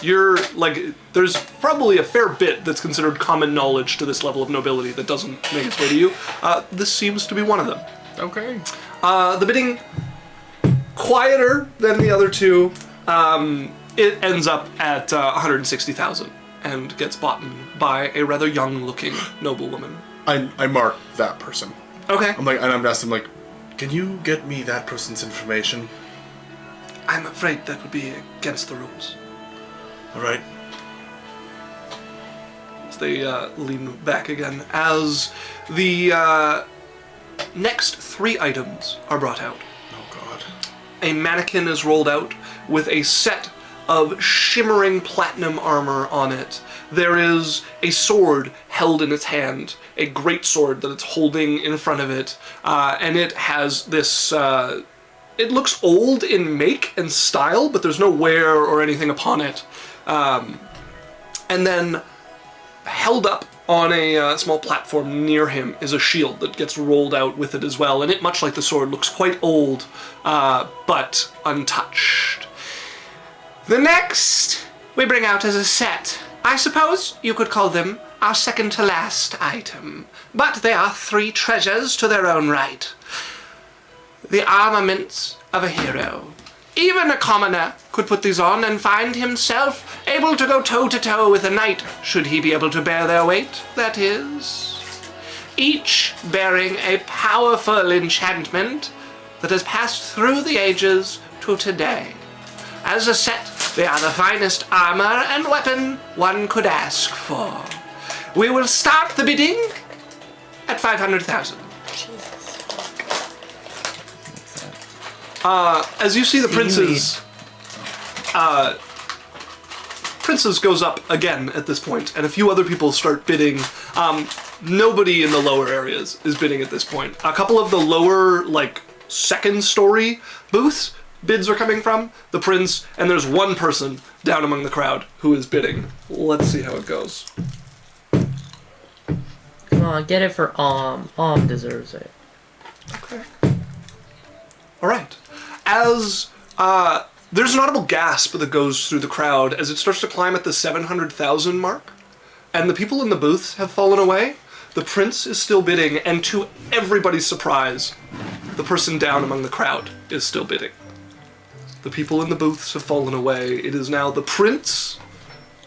You're, like, there's probably a fair bit that's considered common knowledge to this level of nobility that doesn't make its way to you. This seems to be one of them. Okay. The bidding, quieter than the other two, it ends up at 160,000 and gets bought by a rather young-looking noblewoman. I mark that person. Okay. I'm asking him, like, can you get me that person's information? I'm afraid that would be against the rules. All right. As they lean back again, as the next 3 items are brought out. Oh, God. A mannequin is rolled out with a set of shimmering platinum armor on it. There is a sword held in its hand, a great sword that it's holding in front of it, and it has this... it looks old in make and style, but there's no wear or anything upon it. And then held up on a small platform near him is a shield that gets rolled out with it as well, and it, much like the sword, looks quite old, but untouched. The next we bring out as a set. I suppose you could call them our second to last item, but they are 3 treasures to their own right. The armaments of a hero. Even a commoner could put these on and find himself able to go toe-to-toe with a knight, should he be able to bear their weight, that is. Each bearing a powerful enchantment that has passed through the ages to today. As a set, they are the finest armor and weapon one could ask for. We will start the bidding at 500,000. As you see the princess, princess goes up again at this point, and a few other people start bidding. Nobody in the lower areas is bidding at this point. A couple of the lower, like, second story booths, bids are coming from, the prince, and there's one person down among the crowd who is bidding. Let's see how it goes. Come on, get it for deserves it. Okay. Alright. As, there's an audible gasp that goes through the crowd as it starts to climb at the 700,000 mark, and the people in the booths have fallen away. The prince is still bidding, and to everybody's surprise, the person down among the crowd is still bidding. The people in the booths have fallen away. It is now the prince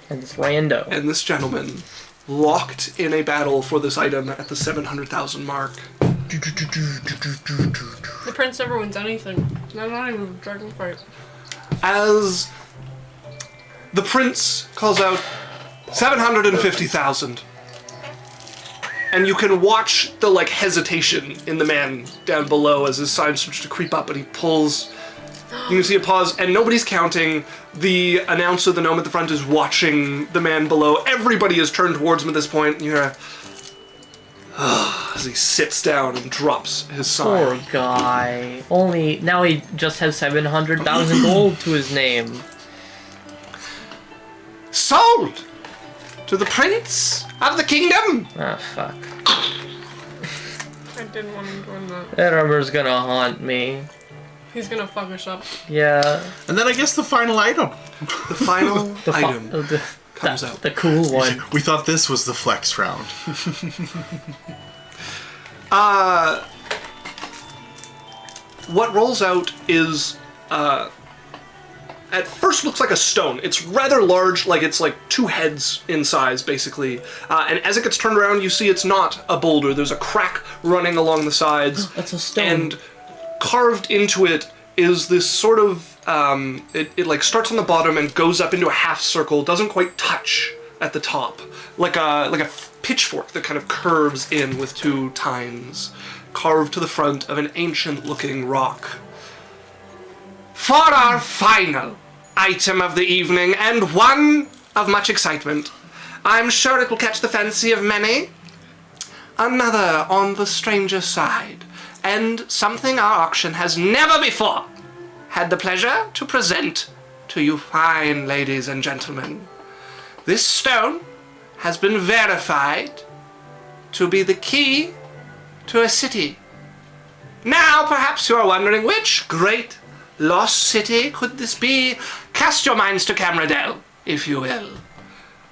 and this rando and this gentleman locked in a battle for this item at the 700,000 mark. The prince never wins anything. That's not even a dragon fight. As the prince calls out 750,000, and you can watch the like hesitation in the man down below as his sign starts to creep up, and he pulls. You can see a pause, and nobody's counting. The announcer, the gnome at the front, is watching the man below. Everybody is turned towards him at this point. You hear as he sits down and drops his sign. Poor guy. Only now he just has 700,000 gold to his name. Sold to the Prince of the kingdom. Ah, fuck. I didn't want him doing that. That armor's gonna haunt me. He's gonna fuck us up. Yeah. And then I guess the final item. The final item comes out. The cool one. We thought this was the flex round. What rolls out is, at first looks like a stone. It's rather large, like it's like 2 heads in size, basically. And as it gets turned around, you see it's not a boulder. There's a crack running along the sides. That's a stone. And carved into it is this sort of, it like starts on the bottom and goes up into a half circle, doesn't quite touch at the top. Like a pitchfork that kind of curves in with 2 tines, carved to the front of an ancient-looking rock. For our final item of the evening, and one of much excitement, I'm sure it will catch the fancy of many. Another on the stranger side, and something our auction has never before had the pleasure to present to you fine ladies and gentlemen. This stone has been verified to be the key to a city. Now, perhaps you are wondering which great lost city could this be? Cast your minds to Camradel, if you will.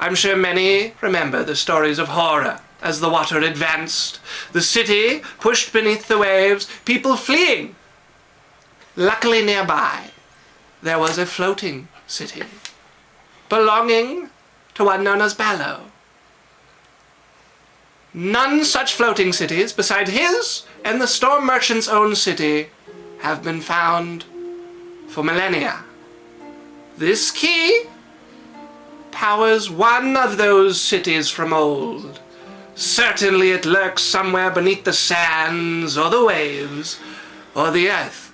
I'm sure many remember the stories of horror as the water advanced. The city pushed beneath the waves, people fleeing. Luckily nearby, there was a floating city, belonging to one known as Ballo. None such floating cities beside his and the storm merchant's own city have been found for millennia. This key powers one of those cities from old. Certainly it lurks somewhere beneath the sands or the waves or the earth,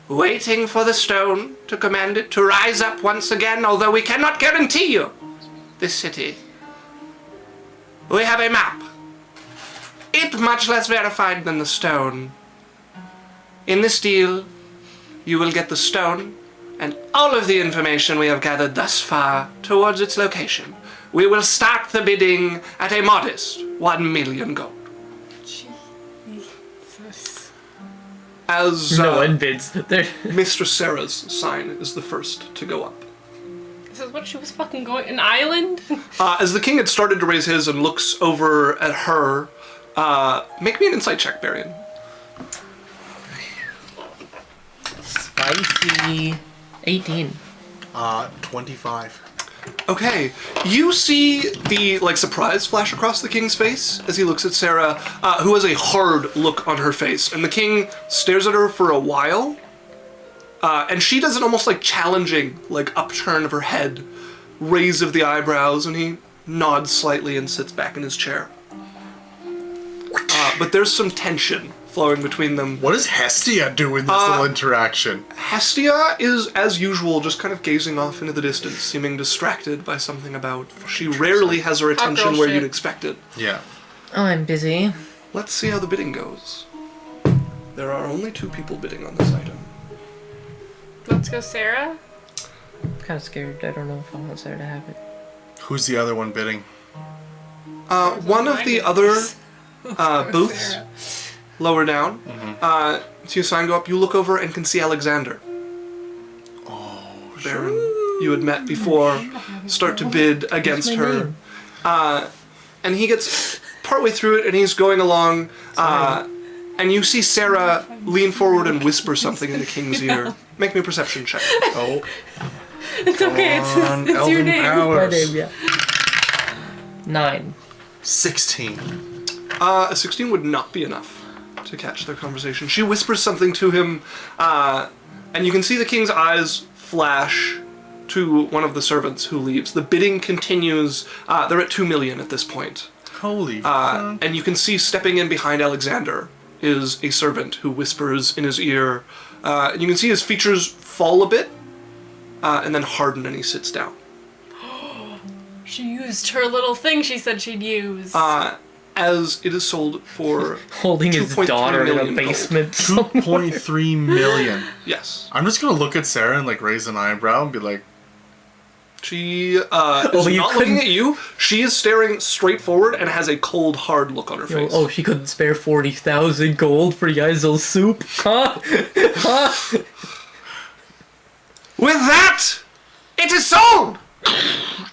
waiting for the stone to command it to rise up once again, although we cannot guarantee you this city. We have a map. It much less verified than the stone. In this deal, you will get the stone and all of the information we have gathered thus far towards its location. We will start the bidding at a modest 1 million gold. Jesus. As No one bids. Mistress Sarah's sign is the first to go up. This is what she was fucking going. An island? As the king had started to raise his and looks over at her, make me an insight check, Berrian. Spicy. 18. 25. Okay, you see the surprise flash across the king's face as he looks at Sarah, who has a hard look on her face, and the king stares at her for a while, and she does an almost challenging upturn of her head, raise of the eyebrows, and he nods slightly and sits back in his chair. But there's some tension flowing between them. What does Hestia do in this little interaction? Hestia is, as usual, just kind of gazing off into the distance, seeming distracted by something about. She rarely has her attention where you'd expect it. Yeah. Oh, I'm busy. Let's see how the bidding goes. There are only 2 people bidding on this item. Let's go, Sarah. I'm kind of scared. I don't know if I want Sarah to have it. Who's the other one bidding? One of the other booths, Sarah. lower down, see a sign go up, you look over and can see Alexander. Baron you had met before, start to bid against her. And he gets partway through it and he's going along, and you see Sarah lean forward and whisper something in the king's ear. Make me a perception check. Oh. It's okay, it's your name. My name, yeah. 9. 16. A 16 would not be enough to catch their conversation. She whispers something to him, and you can see the king's eyes flash to one of the servants who leaves. The bidding continues. They're at 2 million at this point. Holy fuck. And you can see stepping in behind Alexander is a servant who whispers in his ear. And you can see his features fall a bit, and then harden, and he sits down. She used her little thing she said she'd use. As it is sold for Holding his 2.3 daughter in a million gold. basement. 2.3 million. Yes. I'm just gonna look at Sarah and raise an eyebrow and be like, She is you not looking couldn't- at you. She is staring straight forward and has a cold, hard look on her face. Oh, she couldn't spare 40,000 gold for Yaikzal soup? Huh? Huh? With that, it is sold!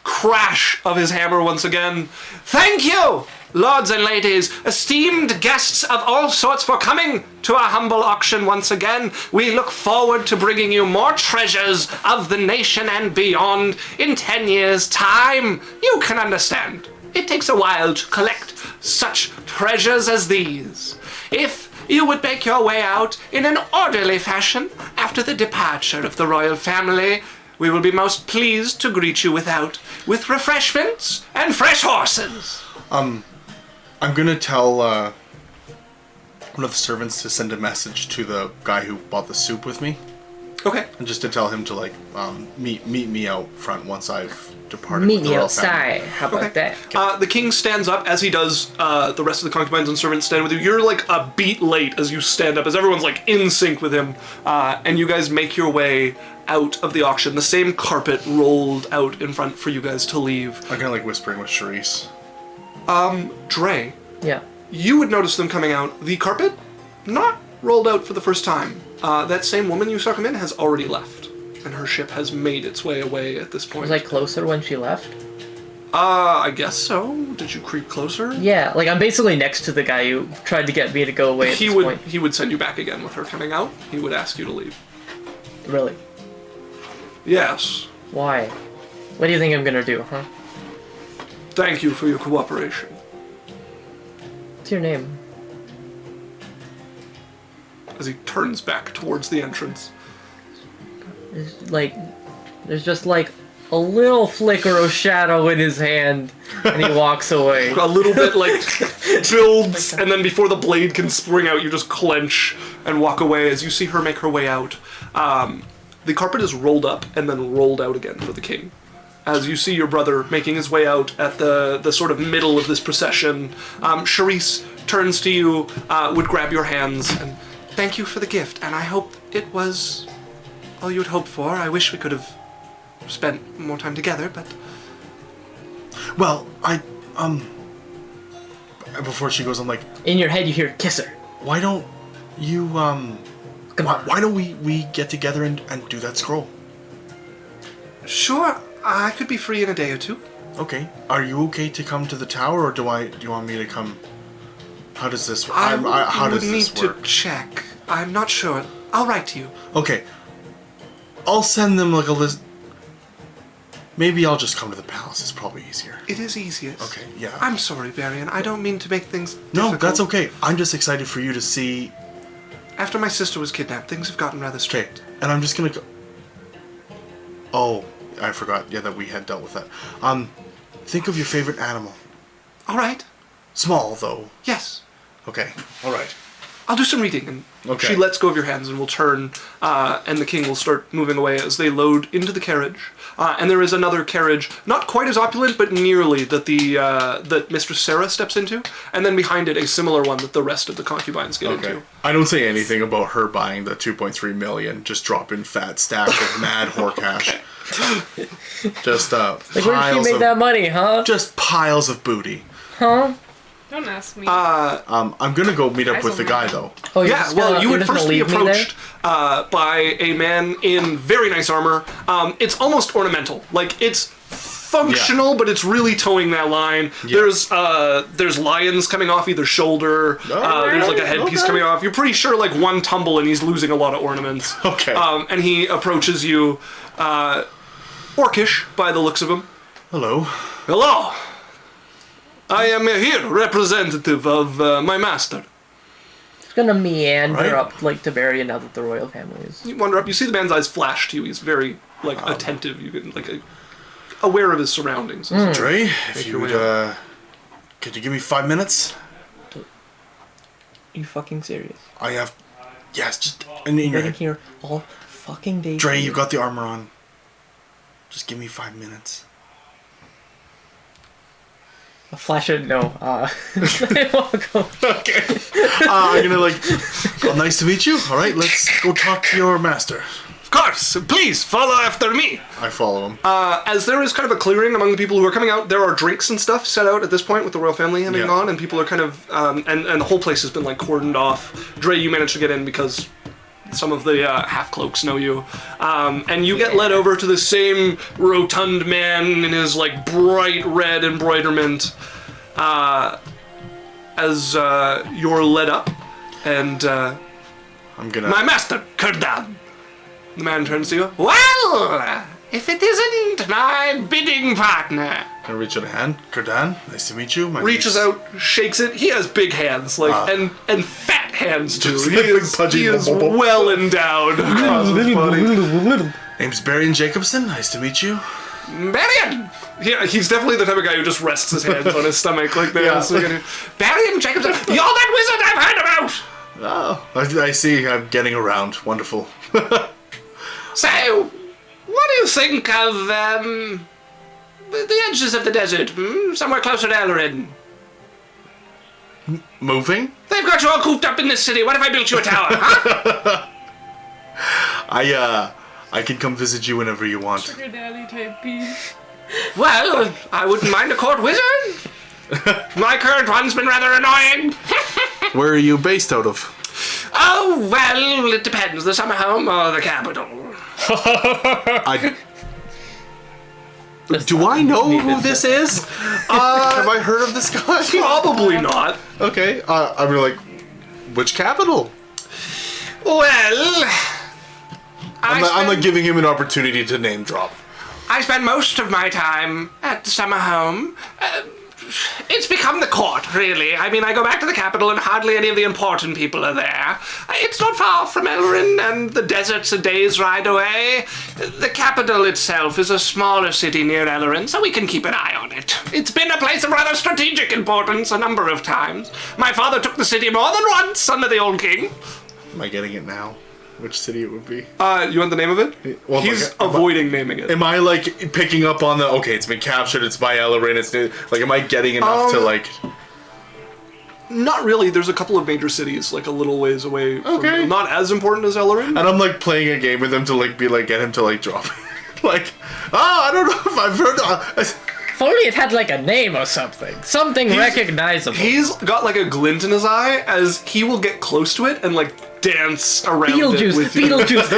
Crash of his hammer once again. Thank you, lords and ladies, esteemed guests of all sorts, for coming to our humble auction once again. We look forward to bringing you more treasures of the nation and beyond in 10 years' time. You can understand. It takes a while to collect such treasures as these. If you would make your way out in an orderly fashion after the departure of the royal family, we will be most pleased to greet you with refreshments and fresh horses. I'm gonna tell one of the servants to send a message to the guy who bought the soup with me, Okay. and just to tell him to like meet me out front once I've departed. Meet with the me royal family. outside. How about Okay. that? The king stands up, as he does. The rest of the concubines and servants stand with you. You're like a beat late as you stand up, as everyone's like in sync with him, and you guys make your way out of the auction. The same carpet rolled out in front for you guys to leave. I'm kind of like whispering with Sharise. Drae, Yeah. you would notice them coming out. The carpet, not rolled out for the first time. That same woman you saw come in has already left, and her ship has made its way away at this point. Was I closer when she left? I guess so. Did you creep closer? Yeah, like I'm basically next to the guy who tried to get me to go away at He this would point. he would send you back again with her coming out. He would ask you to leave. Really? Yes. Why? What do you think I'm gonna do, huh? Thank you for your cooperation. What's your name? As he turns back towards the entrance. There's just like a little flicker of shadow in his hand, and he walks away. A little bit like builds, and then before the blade can spring out, you just clench and walk away as you see her make her way out. The carpet is rolled up and then rolled out again for the king. As you see your brother making his way out at the sort of middle of this procession, Sharise turns to you, would grab your hands, and thank you for the gift, and I hope it was all you'd hoped for. I wish we could have spent more time together, but... Well, before she goes, I'm like, In your head, you hear "kiss her." why don't you Come on. why don't we get together and do that scroll? Sure, I could be free in a day or two. Okay. Are you okay to come to the tower, or do you want me to come? How does this work? I how would does need this work? to check. I'm not sure. I'll write to you. Okay. I'll send them like a list. Maybe I'll just come to the palace. It's probably easier. It is easiest. Okay, yeah. I'm sorry, Berrian. I don't mean to make things No, difficult. that's okay. I'm just excited for you to see. After my sister was kidnapped, things have gotten rather Okay, strict. and I'm just gonna go. Oh, I forgot. Yeah, that we had dealt with that. Think of your favorite animal. All right. Small though. Yes. Okay. All right. I'll do some reading. And Okay. she lets go of your hands and will turn, and the king will start moving away as they load into the carriage. And there is another carriage, not quite as opulent, but nearly, that that Mistress Sarah steps into. And then behind it, a similar one that the rest of the concubines get Okay. into. I don't say anything about her buying the 2.3 million, just dropping fat stacks of mad whore cash. Just Like, where did she piles make of that money, huh? just piles of booty. Huh? Don't ask me. I'm gonna go meet up Guys with the will guy know. though. Oh, you're Yeah, just well, gonna- you you're would just gonna first be leave me there? approached by a man in very nice armor. It's almost ornamental. Like, it's functional, but it's really towing that line. Yeah. There's lions coming off either shoulder. There's like a headpiece Okay. coming off. You're pretty sure like one tumble and he's losing a lot of ornaments. Okay. And he approaches you, orcish by the looks of him. Hello. Hello. I am here, representative of my master. It's gonna meander Right. up like to Berrian now that the royal family is. You wander up. You see the man's eyes flash to you. He's very like attentive. You can aware of his surroundings. Drae, if you your would, way could you give me 5 minutes? Are you fucking serious? I have. Yes, just in your Been head. here all fucking day. Drae, you got the armor on. Just give me 5 minutes. A flash it, no. I won't go. Okay. I'm gonna like. Well, nice to meet you. All right, let's go talk to your master. course. Please follow after me. I follow him. As there is kind of a clearing among the people who are coming out, there are drinks and stuff set out at this point with the royal family having gone, and people are kind of, and the whole place has been like cordoned off. Drae, you managed to get in because some of the half-cloaks know you. And you get led over to the same rotund man in his like bright red embroiderment as you're led up, and I'm gonna... My master, Kurdan. The man turns to you. Well, if it isn't my bidding partner. Can I reach out a hand? Kurdan, nice to meet you. Reaches out, shakes it. He has big hands, like and fat hands too. Just He like is, pudgy he is bubble. well endowed across his body. Name's Berrian Jacobson. Nice to meet you. Berrian! Yeah, he's definitely the type of guy who just rests his hands on his stomach like this. Yeah. So Berrian Jacobson, you're that wizard I've heard about! Oh, I see. I'm getting around. Wonderful. So, what do you think of the edges of the desert? Somewhere closer to Elrin? Moving? They've got you all cooped up in this city. What if I built you a tower, huh? I can come visit you whenever you want. Sugar daddy type beef. Well, I wouldn't mind a court wizard. My current one's been rather annoying. Where are you based out of? Oh, well, it depends. The summer home or the capital. Do I know who this is? Have I heard of this guy? Probably not. Okay. I'm like, which capital? Well, I'm like giving him an opportunity to name drop. I spend most of my time at the summer home. It's become the court, really. I mean, I go back to the capital and hardly any of the important people are there. It's not far from Elrin, and the desert's a day's ride away. The capital itself is a smaller city near Elrin, so we can keep an eye on it. It's been a place of rather strategic importance a number of times. My father took the city more than once under the old king. Am I getting it now? Which city it would be? You want the name of it? Well, He's avoiding naming it. Am I like picking up on the okay? It's been captured. It's by Elrin. It's like, am I getting enough to like? Not really. There's a couple of major cities like a little ways away. Okay. Not as important as Elrin. And I'm like playing a game with him to like be like get him to like drop. Like, I don't know if I've heard. If only it had like a name or something. Something recognizable. He's got like a glint in his eye as he will get close to it and like dance around it with you. Beetlejuice.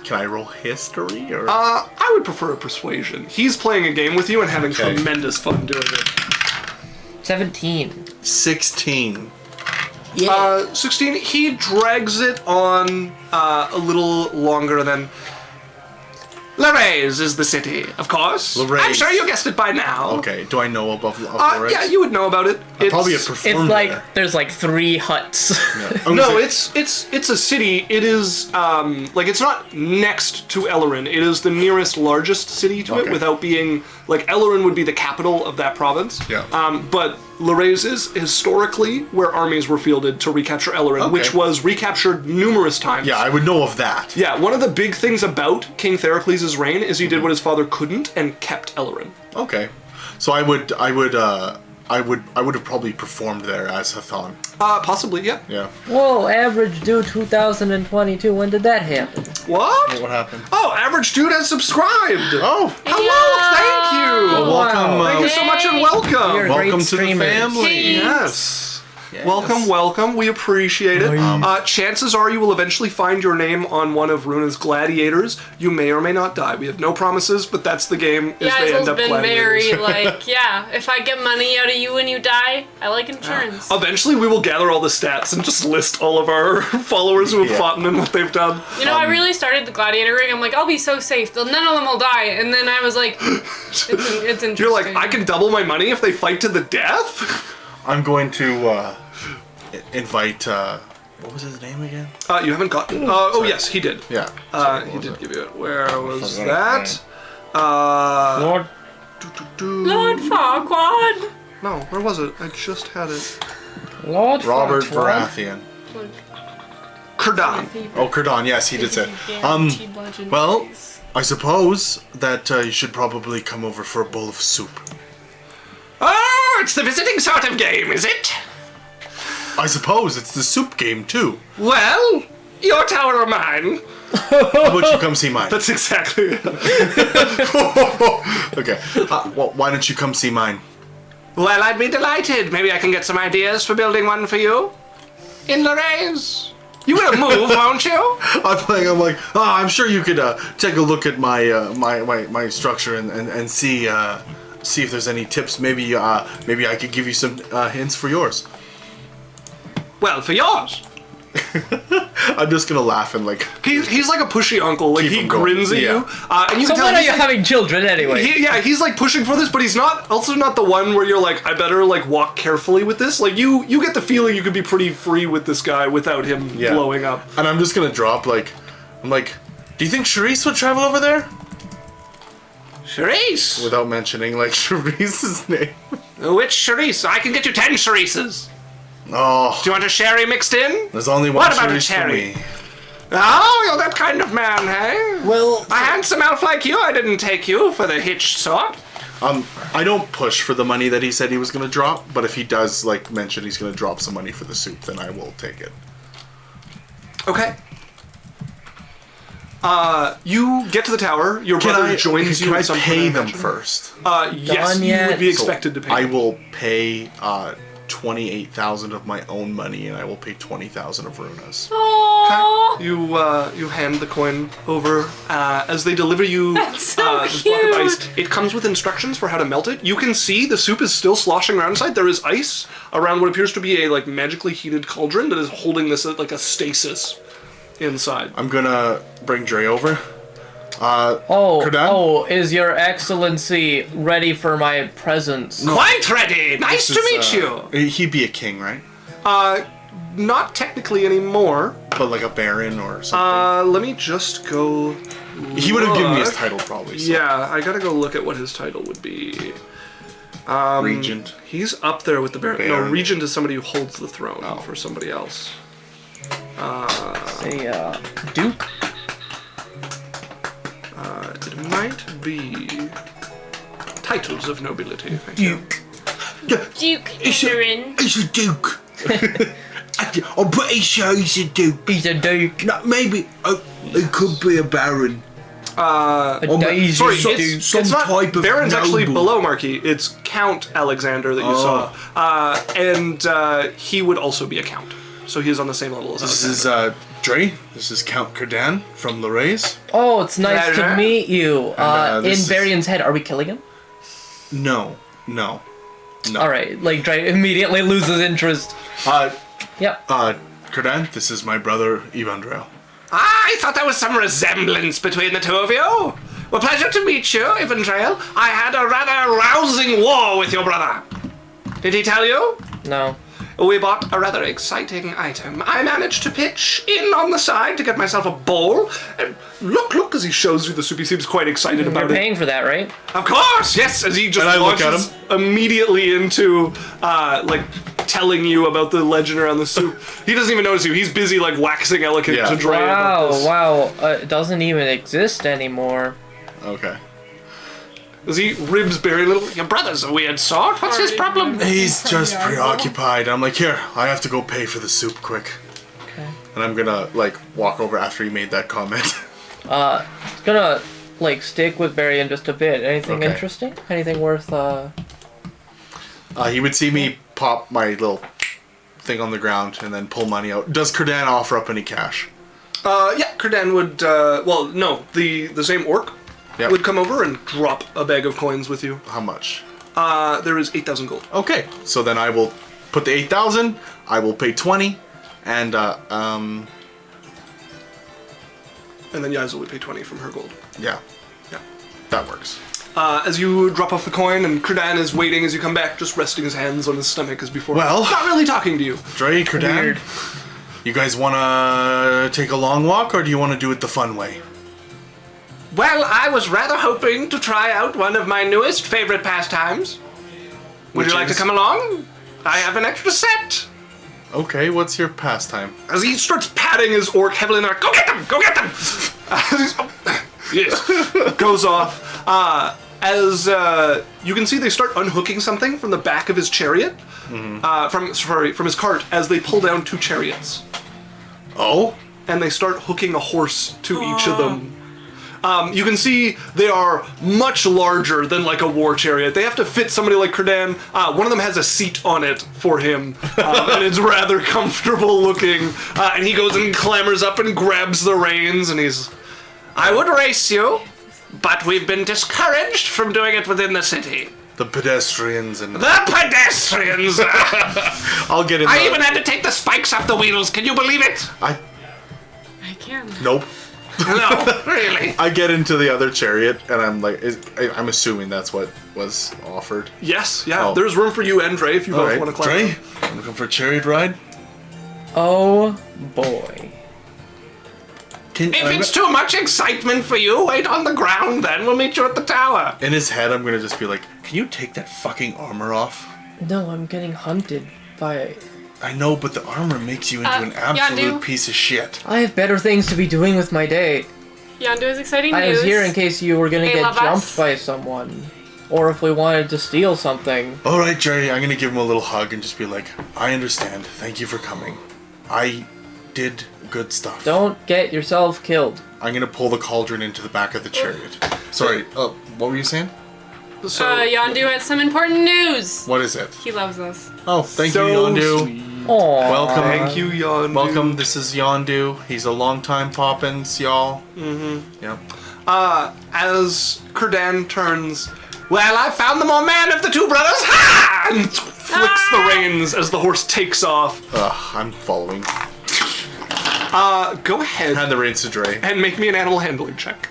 Can I roll history or? I would prefer a persuasion. He's playing a game with you and having tremendous fun doing it. 17. 16. Yeah. 16, he drags it on a little longer than... Lorelei is the city, of course. Lorelei. I'm sure you guessed it by now. Okay. Do I know of Lorelei? Yeah, you would know about it. I probably have performed It's like there. there's like 3 huts. No, it's a city. It is like it's not next to Elrin. It is the nearest largest city to it, Okay. without being like Elrin would be the capital of that province. Yeah. But Lorelei is historically where armies were fielded to recapture Elrin, Okay. which was recaptured numerous times. Yeah, I would know of that. Yeah, one of the big things about King Therocles' reign is he did what his father couldn't and kept Elrin. Okay. So I would have probably performed there as Hathan. Possibly, yeah. Yeah. Whoa, average due 2022. When did that happen? What? What happened? Oh, Average Dude has subscribed! Oh. Hello, thank you! Well, welcome. Thank you so much and welcome! You're Welcome great to the streamers. family. Yes. Welcome. We appreciate it. Chances are you will eventually find your name on one of Runa's gladiators. You may or may not die. We have no promises, but that's the game. Is they end Yaikzal's up been gladiators. very like, yeah, if I get money out of you when you die, I like insurance. Eventually, we will gather all the stats and just list all of our followers who have fought and what they've done. You know, I really started the gladiator ring. I'm like, I'll be so safe. None of them will die. And then I was like, it's interesting. You're like, I can double my money if they fight to the death? I'm going to invite. What was his name again? You haven't gotten... oh, yes, he did. Yeah. He did give you it. Where was that? Lord. Lord Farquaad. No, where was it? I just had it. Lord Robert Farquaad. Baratheon. Kurdan. Oh, Kurdan. Yes, he did say. Well, I suppose that you should probably come over for a bowl of soup. Oh, it's the visiting sort of game, is it? I suppose it's the soup game too. Well, your tower or mine? How about you come see mine? That's exactly it. Okay. Well, why don't you come see mine? Well, I'd be delighted. Maybe I can get some ideas for building one for you. In Lorelai's. You will move, won't you? I'm like, I'm sure you could take a look at my my structure and see if there's any tips. Maybe I could give you some hints for yours. Well, for yours. I'm just gonna laugh and like. He's like a pushy uncle. Like Keep he him going. grins at you, and you So can tell when are he's you like, having children anyway? he's like pushing for this, but he's not the one where you're like, I better like walk carefully with this. Like you get the feeling you could be pretty free with this guy without him blowing up. And I'm just gonna drop like, I'm like, do you think Sharise would travel over there? Sharise. Without mentioning like Sharice's name. Which Sharise? I can get you 10 Sharices. Oh, Do you want a sherry mixed in? there's only one What about a Sharise for cherry? me. Oh, you're that kind of man, hey? Well, A handsome elf like you, I didn't take you for the hitched sort. I don't push for the money that he said he was gonna drop, but if he does like mention he's gonna drop some money for the soup, then I will take it. Okay. You get to the tower. Your brother joins you Can I at some pay point, I them imagine. first? Yes, Done you yet? would be So expected to pay. I will pay 28,000 of my own money, and I will pay 20,000 of Runa's. Aww. You hand the coin over as they deliver you That's so this block of ice. cute. It comes with instructions for how to melt it. You can see the soup is still sloshing around inside. There is ice around what appears to be a like magically heated cauldron that is holding this like a stasis inside. I'm gonna bring Drae over. Oh, Kurdan? is your excellency ready for my presence? Quite ready. Nice to This is, meet you. He'd be a king, right? Not technically anymore. But like a baron or something. Let me just go. He would have given me his look. title probably. So. Yeah, I gotta go look at what his title would be. Regent. He's up there with the Baron. No, Baron. Regent is somebody who holds the throne for somebody else. Say, Duke? It might be titles of nobility. Thank you. Duke Kurdan. It's a duke. I'm pretty sure he's a duke. He's a duke. No, maybe it could be a baron. A daisy Sorry, duke. it's not. type of Baron's actually noble. below Marquis. It's Count Alexander that you saw, and he would also be a count. So he is on the same level as This Alexander. is Drae. This is Count Kurdan from Lorelai's. Oh, it's nice to Pleasure. meet you. In this is- Berrian's head, are we killing him? No. Alright, like, Drae immediately loses interest. Yep. Kurdan, this is my brother Ivandrel. I thought there was some resemblance between the two of you. Well, pleasure to meet you, Ivandrel. I had a rather rousing war with your brother. Did he tell you? No. We bought a rather exciting item. I managed to pitch in on the side to get myself a bowl. And look, as he shows you the soup, he seems quite excited You're about it. paying for that, right? Of course, yes, as he just And I look at launches immediately into, like, telling you about the legend around the soup. He doesn't even notice you. He's busy, like, waxing eloquent Yeah. to Drae about this. Wow. It doesn't even exist anymore. Okay. As he ribs Barry a little, your brother's a weird sort. What's his problem? He's just preoccupied. I'm like, here, I have to go pay for the soup quick. Okay. And I'm gonna, like, walk over after he made that comment. Gonna, like, stick with Berrian just a bit. Anything Okay. interesting? Anything worth, He would see me pop my little thing on the ground and then pull money out. Does Kurdan offer up any cash? Yeah, Kurdan would, well, no, the same orc Yep. would come over and drop a bag of coins with you. How much? There is 8,000 gold. Okay, so then I will put the 8,000. I will pay 20, and And then Yaikzal would pay 20 from her gold. yeah, Yeah. that works. As you drop off the coin, and Kurdan is waiting as you come back, just resting his hands on his stomach as before. Well- not really talking to you. Drae, Kurdan, Weird. you guys want to take a long walk, or do you want to do it the fun way? Well, I was rather hoping to try out one of my newest favorite pastimes. Would Which you like is? to come along? I have an extra set. Okay, what's your pastime? As he starts patting his orc heavily in there, go get them! Go get them! Yes. Goes off. As you can see, they start unhooking something from the back of his chariot. from his cart as they pull down 2 chariots. Oh? And they start hooking a horse to each of them. You can see they are much larger than like a war chariot. They have to fit somebody like Kurdan. One of them has a seat on it for him, and it's rather comfortable looking. And he goes and clambers up and grabs the reins, and he's, I would race you, but we've been discouraged from doing it within the city. The pedestrians and... The pedestrians! I'll get in I the... even had to take the spikes off the wheels, can you believe it? I can. Nope. No, really. I get into the other chariot, and I'm like, I'm assuming that's what was offered. Yes, yeah. Oh. There's room for you and Drae if you both want to climb. Drae, I'm looking for a chariot ride. Oh boy. If it's too much excitement for you, wait on the ground then. We'll meet you at the tower. In his head, I'm gonna just be like, can you take that fucking armor off? No, I'm getting hunted by... I know, but the armor makes you into an absolute Yandu. piece of shit. I have better things to be doing with my day. Yandu is exciting news. I was here in case you were gonna They get love jumped us. by someone. Or if we wanted to steal something. Alright, Drae, I'm gonna give him a little hug and just be like, I understand. Thank you for coming. I did good stuff. Don't get yourself killed. I'm gonna pull the cauldron into the back of the chariot. Sorry, what were you saying? So, Yandu has some important news. What is it? He loves us. Oh, thank so you, Yondu. sweet. Aww. Welcome. Thank you, Yondu. Welcome, this is Yondu. He's a long-time Poppins, y'all. Mm-hmm. Yep. As Kurdan turns, well, I found the more man of the 2 brothers, ha! And flicks the reins as the horse takes off. I'm following. Go ahead Hand the reins to Drae. and make me an animal handling check.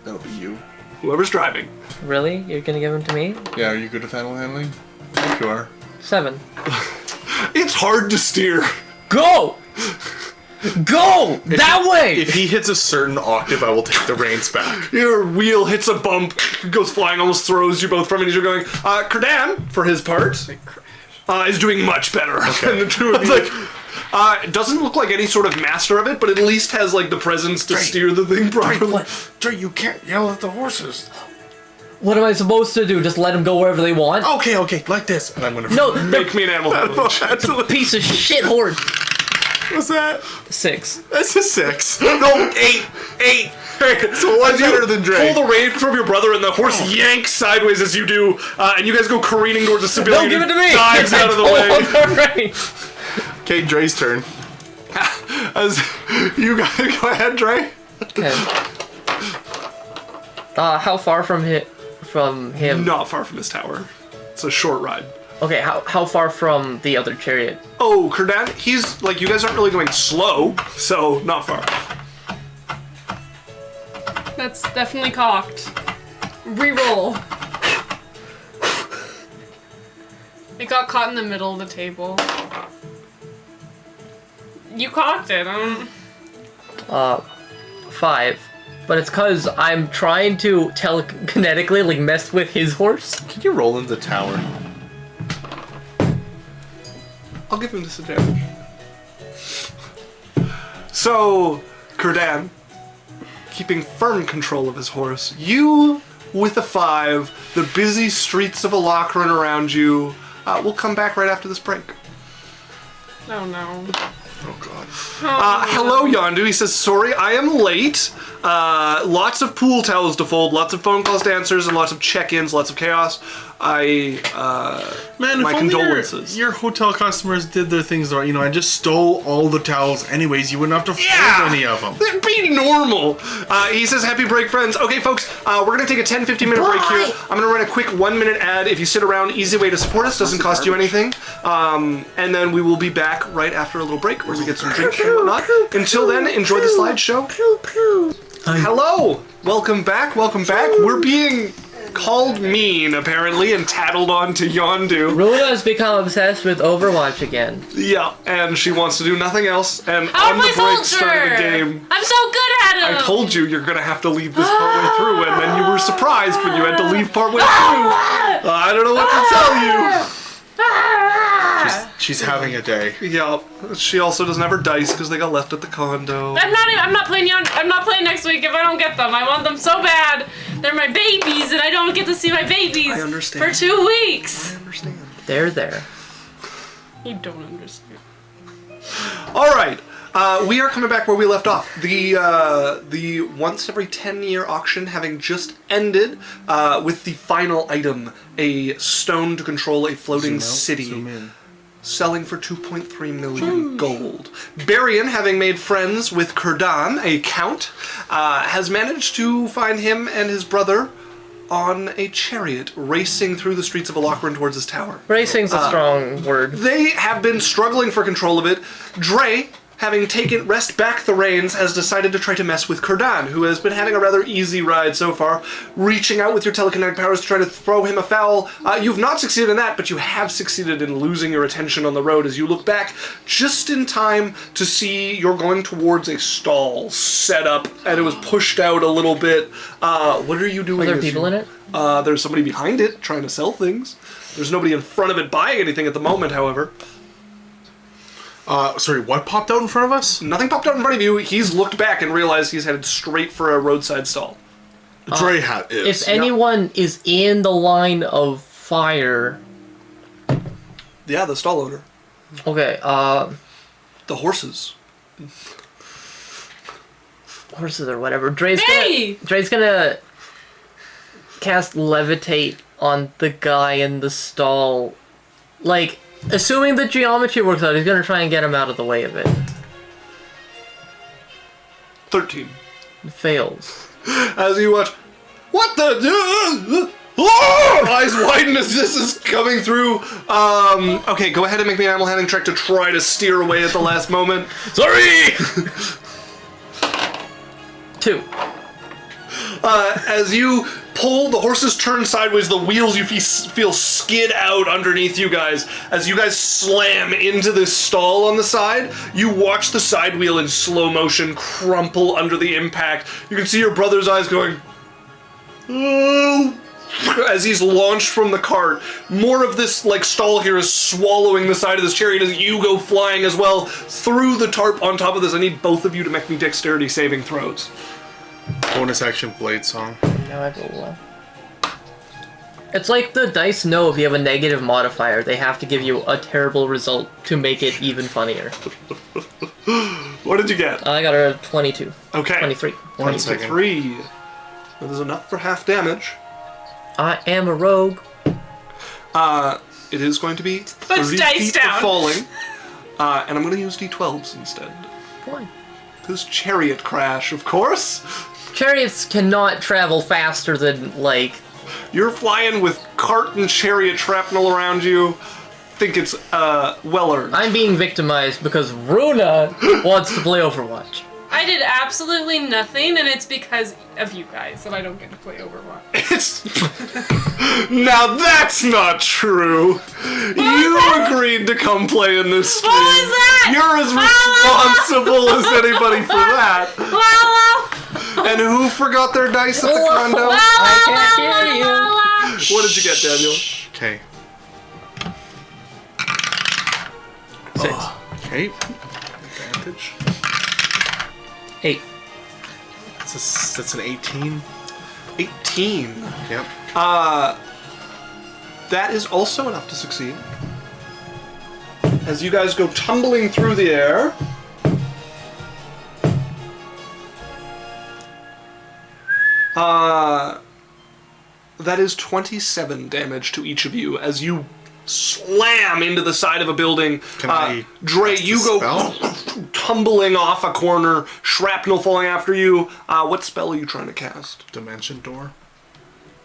That'll be you. Whoever's driving. Really? You're gonna give him to me? Yeah, are you good with animal handling? I think you are. 7. It's hard to steer. Go! Go! That way! If he hits a certain octave, I will take the reins back. Your wheel hits a bump, goes flying, almost throws you both from it as you're going. Kurdan, for his part, is doing much better than the 2 of you. It doesn't look like any sort of master of it, but at least has like the presence to steer the thing properly. What? Drae, you can't yell at the horses. What am I supposed to do? Just let them go wherever they want? Okay, like this. And I'm gonna... No, they're Make me an animal handling check. a piece of shit horse. What's that? 6. That's a 6. No, 8. 8. So one's better than Drae. Pull the rein from your brother, and the horse yanks sideways as you do, and you guys go careening towards the civilian. No, give it to who me! Dives out of the way. Okay, Dre's turn. As you guys go ahead, Drae. Okay. How far from him? Not far from his tower. It's a short ride. Okay, how far from the other chariot? Oh, Kurdan, he's like, you guys aren't really going slow, so not far. That's definitely cocked. Reroll. It got caught in the middle of the table. You cocked it. 5. But it's cause I'm trying to telekinetically like mess with his horse. Can you roll in the tower? I'll give him disadvantage. So, Kurdan, keeping firm control of his horse, you, with a 5, the busy streets of Alakran around you, will come back right after this break. Oh no. Oh god. Hello, Yondu. He says, sorry, I am late. Lots of pool towels to fold, lots of phone calls to answer, and lots of check-ins, lots of chaos. Man, my if only condolences. your hotel customers did their things right, I just stole all the towels anyways, you wouldn't have to fold any of them. Be normal. He says, happy break, friends. Okay, folks, we're going to take a 10-15 minute break here. I'm going to run a quick 1-minute ad. If you sit around, easy way to support us. Doesn't cost you anything. And then we will be back right after a little break where we get some drinks and whatnot. Until then, enjoy the slideshow. Hello. Welcome back. We're being called mean, apparently, and tattled on to Yondu. Rula has become obsessed with Overwatch again. Yeah, and she wants to do nothing else, and How on do the I break soldier? started a game. I'm so good at it. I told you you're gonna have to leave this partway through, and then you were surprised when you had to leave partway through. I don't know what to tell you. She's having a day. Yeah, she also doesn't have her dice because they got left at the condo. I'm not playing next week if I don't get them. I want them so bad. They're my babies, and I don't get to see my babies I understand. for 2 weeks. I understand. There. You don't understand. All right. We are coming back where we left off. The once every 10-year auction having just ended with the final item, a stone to control a floating city, selling for 2.3 million gold. Berrian, having made friends with Kurdan, a count, has managed to find him and his brother on a chariot racing through the streets of Alokran towards his tower. Racing's a strong word. They have been struggling for control of it. Drae, having wrest back the reins, has decided to try to mess with Kurdan, who has been having a rather easy ride so far, reaching out with your telekinetic powers to try to throw him a foul. You've not succeeded in that, but you have succeeded in losing your attention on the road as you look back just in time to see you're going towards a stall set up, and it was pushed out a little bit. What are you doing? Are there people in it? There's somebody behind it trying to sell things. There's nobody in front of it buying anything at the moment, however. Sorry, what popped out in front of us? Nothing popped out in front of you. He's looked back and realized he's headed straight for a roadside stall. Drae hat is. If anyone is in the line of fire... Yeah, the stall owner. Okay, The horses. horses or whatever. Drae's gonna cast levitate on the guy in the stall. Like, assuming the geometry works out, he's gonna try and get him out of the way of it. 13. It fails. As you watch, what the? Eyes widen as this is coming through. Okay, go ahead and make me an animal handling check to try to steer away at the last moment. Sorry! 2. As you pull, the horses turn sideways, the wheels you feel skid out underneath you guys. As you guys slam into this stall on the side, you watch the side wheel in slow motion crumple under the impact. You can see your brother's eyes going, oh, as he's launched from the cart. More of this like stall here is swallowing the side of this chariot as you go flying as well through the tarp on top of this. I need both of you to make me dexterity saving throws. Bonus action blade song. Now I roll. It's like the dice know if you have a negative modifier, they have to give you a terrible result to make it even funnier. What did you get? I got a 22. Okay. 23. 23. That is enough for half damage. I am a rogue. It is going to be 30 dice feet down. of falling. And I'm going to use d12s instead. Why? Because chariot crash, of course. Chariots cannot travel faster than, like... You're flying with cart and chariot shrapnel around you. Think it's, well earned. I'm being victimized because Runa wants to play Overwatch. I did absolutely nothing, and it's because of you guys that I don't get to play Overwatch. It's... Now that's not true. You agreed to come play in this stream. What was that? You're as responsible as anybody for that. And who forgot their dice at the condo? I can't hear you. What did you get, Daniel? Okay. 6. Okay. Advantage. 8. That's an 18. 18. Yep. That is also enough to succeed. As you guys go tumbling through the air. That is 27 damage to each of you as you slam into the side of a building. Can I Drae, cast you a go spell? tumbling off a corner, shrapnel falling after you. What spell are you trying to cast? Dimension door.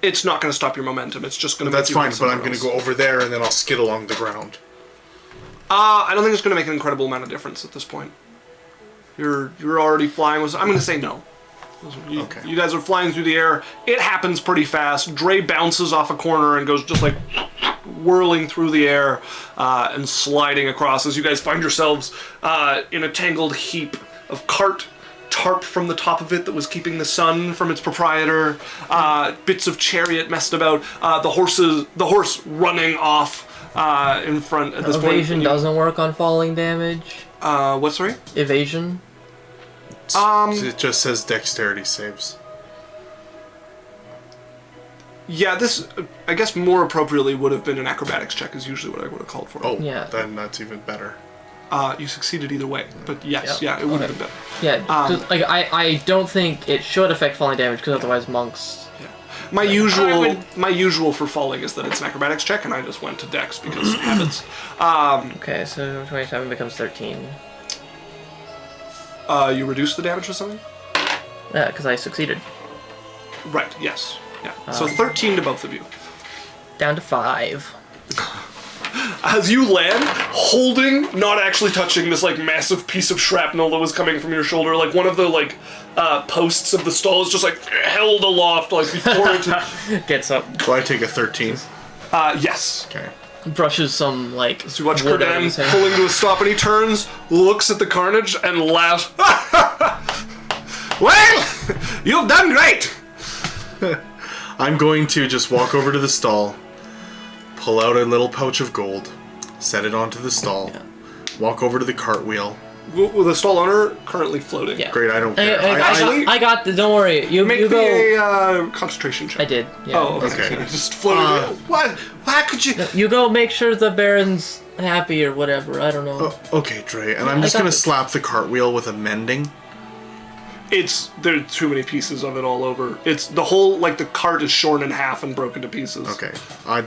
It's not going to stop your momentum. It's just going to. That's fine, but I'm going to go over there and then I'll skid along the ground. I don't think it's going to make an incredible amount of difference at this point. You're already flying. I'm going to say no. Okay. You guys are flying through the air. It happens pretty fast. Drae bounces off a corner and goes just like whirling through the air and sliding across as you guys find yourselves in a tangled heap of cart, tarp from the top of it that was keeping the sun from its proprietor, bits of chariot messed about, the horse running off in front at this point. Evasion doesn't work on falling damage. What, sorry? Evasion. It just says dexterity saves. Yeah, this, I guess more appropriately would have been an acrobatics check is usually what I would have called for. Oh, Yeah. then that's even better. You succeeded either way, but yes, Yep. yeah, it would have been better. Yeah, 'cause, like I don't think it should affect falling damage because otherwise monks. My usual for falling is that it's an acrobatics check, and I just went to dex because habits. Okay, so 27 becomes 13. You reduce the damage or something? Yeah, because I succeeded. Right. Yes. Yeah. So 13 to both of you. Down to 5. As you land, holding, not actually touching this like massive piece of shrapnel that was coming from your shoulder, like one of the like posts of the stall is just like held aloft, like before it. Gets up, Do I take a 13? Yes. Okay. brushes some like. So you watch wood out of his Kurdan hair. pulling to a stop, and he turns, looks at the carnage, and laughs. Well, you've done great. I'm going to just walk over to the stall, pull out a little pouch of gold, set it onto the stall, walk over to the cartwheel. With the stall owner currently floating. Yeah. Great, I don't care. I got the. Don't worry. You Make you go. me a concentration check. I did. Yeah. Oh, okay. Okay. Just floated. What? Why could you? You go make sure the Baron's happy or whatever. I don't know. Okay, Drae, and I'm just got gonna this. slap the cartwheel with a mending. There's too many pieces of it all over. It's the whole, like, the cart is shorn in half and broken to pieces. Okay.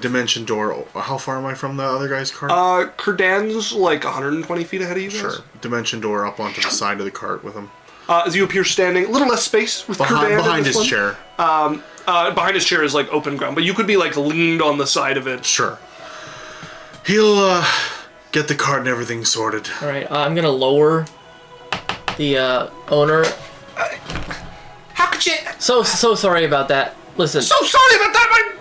Dimension door. How far am I from the other guy's cart? Kurdan's like 120 feet ahead of you guys. Sure. Dimension door up onto the side of the cart with him. As you appear standing, a little less space with Kurdan in Behind this his one. chair. Behind his chair is like open ground, but you could be like leaned on the side of it. Sure. He'll get the cart and everything sorted. All right. I'm gonna lower the owner. How could you? So sorry about that. Listen. So sorry about that.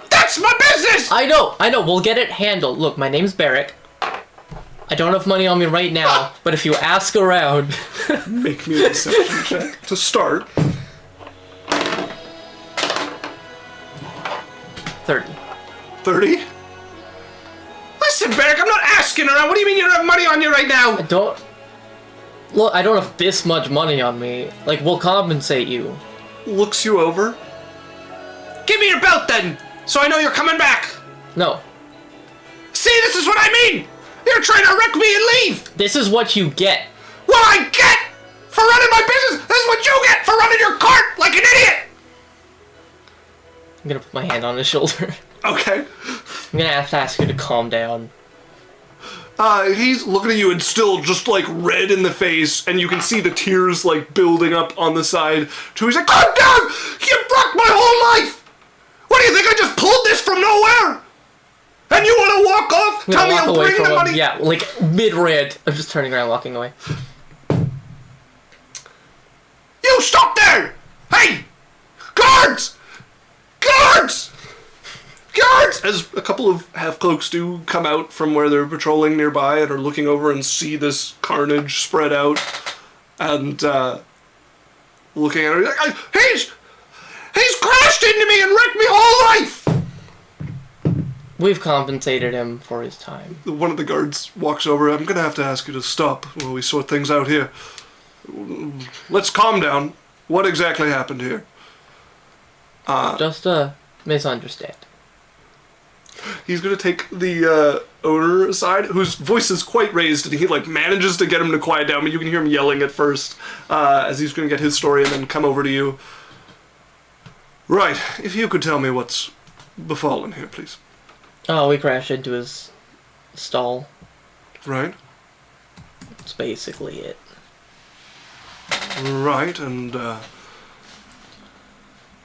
That's my business. I know. We'll get it handled. Look, my name's Barrick. I don't have money on me right now, but if you ask around. Make me a deception check to start. 30. 30. Listen, Barrick, I'm not asking around. What do you mean you don't have money on you right now? Look, I don't have this much money on me. Like, we'll compensate you. Looks you over. Give me your belt then, so I know you're coming back. No. See, this is what I mean. You're trying to wreck me and leave. This is what you get. What I get for running my business. This is what you get for running your cart like an idiot. I'm gonna put my hand on his shoulder. Okay. I'm gonna have to ask you to calm down. He's looking at you and still just like red in the face, and you can see the tears like building up on the side. So he's like, "Calm down! You broke my whole life! What do you think? I just pulled this from nowhere? And you want to walk off? I'm Tell gonna me walk I'll away bring from the him. money." Yeah, like mid-rant. I'm just turning around, walking away. You stop there! Hey, guards! Guards! Guards! As a couple of half-cloaks do come out from where they're patrolling nearby and are looking over and see this carnage spread out, and looking at her like, he's crashed into me and wrecked me whole life! We've compensated him for his time. One of the guards walks over. I'm gonna have to ask you to stop while we sort things out here. Let's calm down. What exactly happened here? Just a misunderstanding. He's gonna take the owner aside, whose voice is quite raised, and he like manages to get him to quiet down, but you can hear him yelling at first, as he's gonna get his story and then come over to you. Right, if you could tell me what's befallen here, please. Oh, we crashed into his stall. Right? That's basically it. Right, and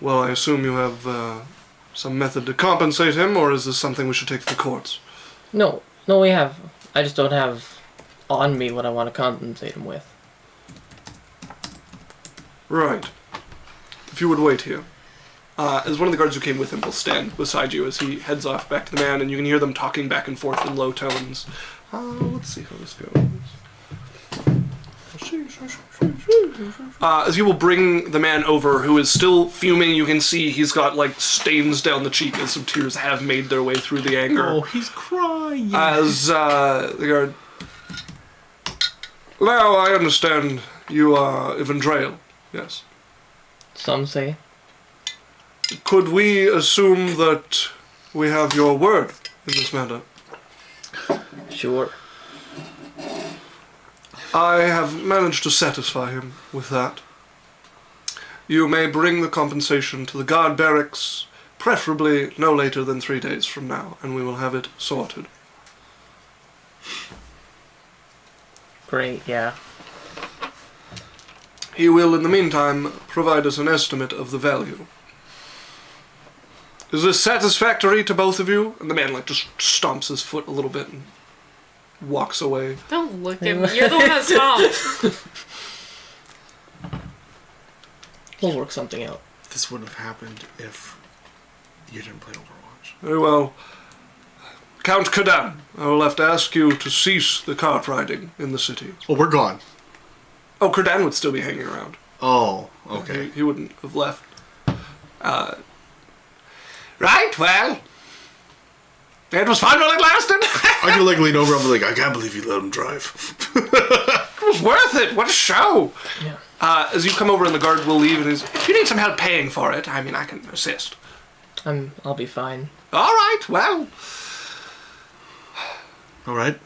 well, I assume you have some method to compensate him, or is this something we should take to the courts? No, we have. I just don't have on me what I want to compensate him with. Right. If you would wait here. As one of the guards who came with him will stand beside you as he heads off back to the man, and you can hear them talking back and forth in low tones. Let's see how this goes. As you will bring the man over, who is still fuming, you can see he's got like stains down the cheek as some tears have made their way through the anger. Oh, he's crying. As the guard... Now, I understand you are Drae. Yes. Some say. Could we assume that we have your word in this matter? Sure. I have managed to satisfy him with that. You may bring the compensation to the guard barracks, preferably no later than 3 days from now, and we will have it sorted. Great, yeah. He will, in the meantime, provide us an estimate of the value. Is this satisfactory to both of you? And the man, just stomps his foot a little bit and walks away. Don't look at me. You're the one that stopped. We'll work something out. This wouldn't have happened if you didn't play Overwatch. Very well. Count Kurdan, I will have to ask you to cease the cart riding in the city. Oh, we're gone. Oh, Kurdan would still be hanging around. Oh, okay. He wouldn't have left. Right, well. It was fun while it lasted. I do lean over. I'm like, I can't believe you let him drive. It was worth it. What a show. Yeah. As you come over and the guard will leave, and if you need some help paying for it, I can assist. I'll be fine. All right, well. All right.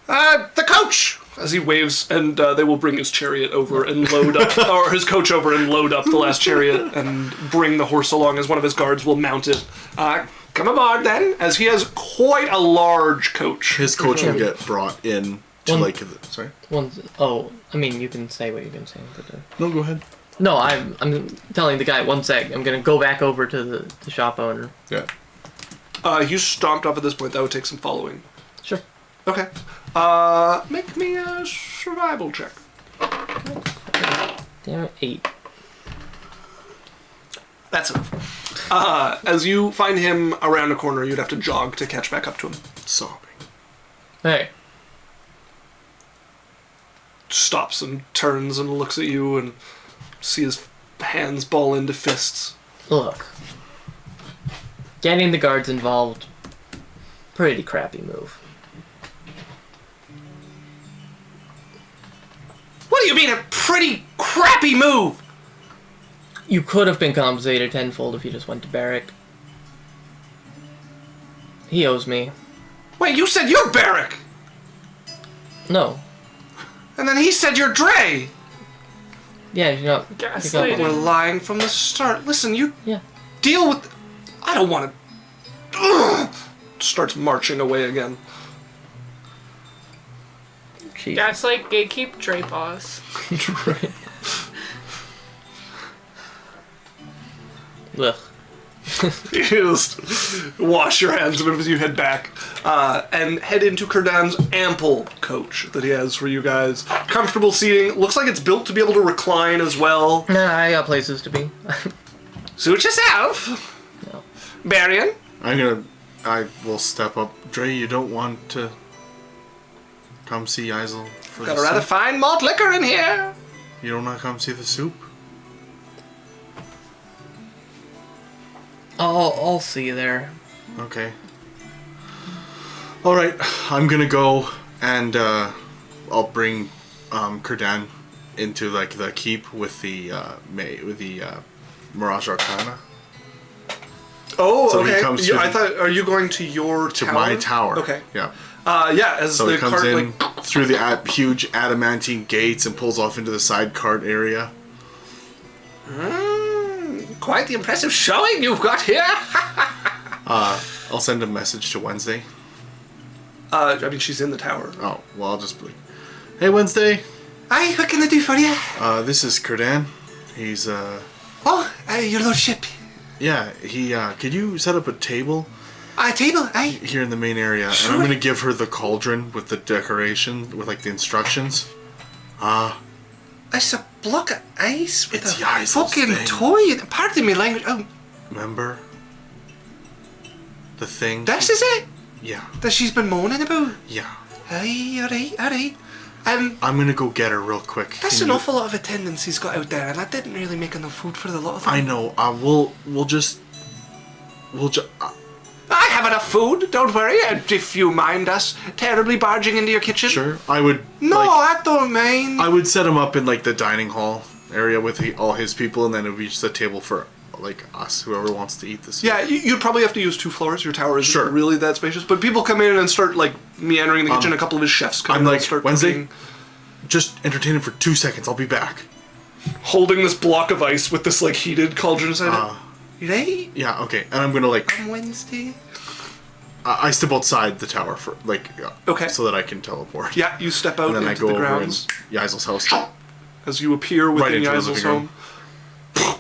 The coach! As he waves, and they will bring his chariot over and load up, or his coach over and load up the last chariot and bring the horse along as one of his guards will mount it. Come aboard then, as he has quite a large coach. His coach will get brought in to sorry? You can say what you can say. But, No, go ahead. No, I'm telling the guy, 1 sec, I'm gonna go back over to the shop owner. Yeah. You stomped off at this point, that would take some following. Sure. Okay. Make me a survival check. Damn it, 8. That's enough. As you find him around a corner, you'd have to jog to catch back up to him. Sobbing. Hey. Stops and turns and looks at you and see his hands ball into fists. Look. Getting the guards involved, pretty crappy move. What do you mean a pretty crappy move? You could have been compensated tenfold if you just went to Barrack. He owes me. Wait, you said you're Barrack! No. And then he said you're Drae! Yeah, you know. Gaslighting. We're lying from the start. Listen, you Yeah. deal with... I don't want to... Starts marching away again. Jeez. Gaslight, gatekeep, Drae boss. Right. Ugh. You just wash your hands of it as you head back and head into Kurdan's ample coach that he has for you guys. Comfortable seating. Looks like it's built to be able to recline as well. Nah, I got places to be. Suit yourself. No. Berrian. I will step up. Drae, you don't want to come see Yaikzal for Got the a rather soup? fine malt liquor in here. You don't want to come see the soup? I'll see you there. Okay. Alright, I'm gonna go and I'll bring Kurdan into the keep with the Mirage Arcana. Oh, So he okay. comes to I the- thought, are you going to your To tower? my tower. Okay. Yeah. Yeah, as So the he comes cart, in through the huge adamantine gates and pulls off into the side cart area. Quite the impressive showing you've got here. I'll send a message to Wednesday. She's in the tower. Oh, well, I'll just be like, hey, Wednesday. Aye, what can I do for you? This is Kurdan. He's, Your lordship. yeah, he, could you set up a table A table, aye. here in the main area? Sure. And I'm gonna give her the cauldron with the decoration, with, the instructions. It's a block of ice with It's a Yaikzal's fucking thing. toy. Pardon me language. Oh, Remember? The thing? this is it Yeah, that she's been moaning about. yeah. Aye, alright. I'm gonna go get her real quick. That's Can an you- awful lot of attendance he's got out there, and that didn't really make enough food for the lot of them. I know, we'll just... I have enough food, don't worry. And if you mind us terribly barging into your kitchen. Sure, I would, No, I don't mind. I would set him up in, the dining hall area with all his people, and then it would be just a table for like us, whoever wants to eat this. Yeah, you'd probably have to use 2 floors. Your tower isn't Sure. really that spacious. But people come in and start, like, meandering the kitchen. A couple of his chefs come I'm in like, and start Wednesday, cooking, just entertain him for 2 seconds. I'll be back. holding this block of ice with this, like, heated cauldron inside it. Right? Yeah, okay. And I'm gonna like, Wednesday? I step outside the tower for like, Okay. so that I can teleport. Yeah, you step out And then I into go the over grounds in Yaikzal's house. as you appear within into the Yaikzal's living home.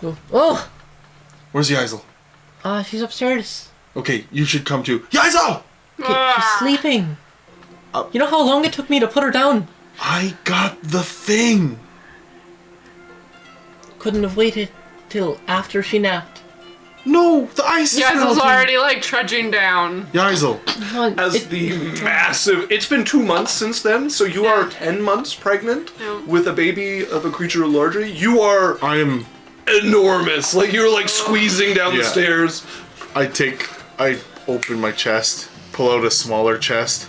room. Oh, Where's Yaikzal? she's upstairs. Okay, you should come too. Yaikzal! She's sleeping. You know how long it took me to put her down? I got the thing. Couldn't have waited till after she napped. No, the ice is Yaikzal's melting. already like trudging down. Yaikzal. Come on, As the massive... It's been 2 months since then, so you are 10 months pregnant Yeah. with a baby of a creature larger. You are I am. enormous. Like, you're, like, squeezing down the Yeah. stairs. I open my chest, pull out a smaller chest.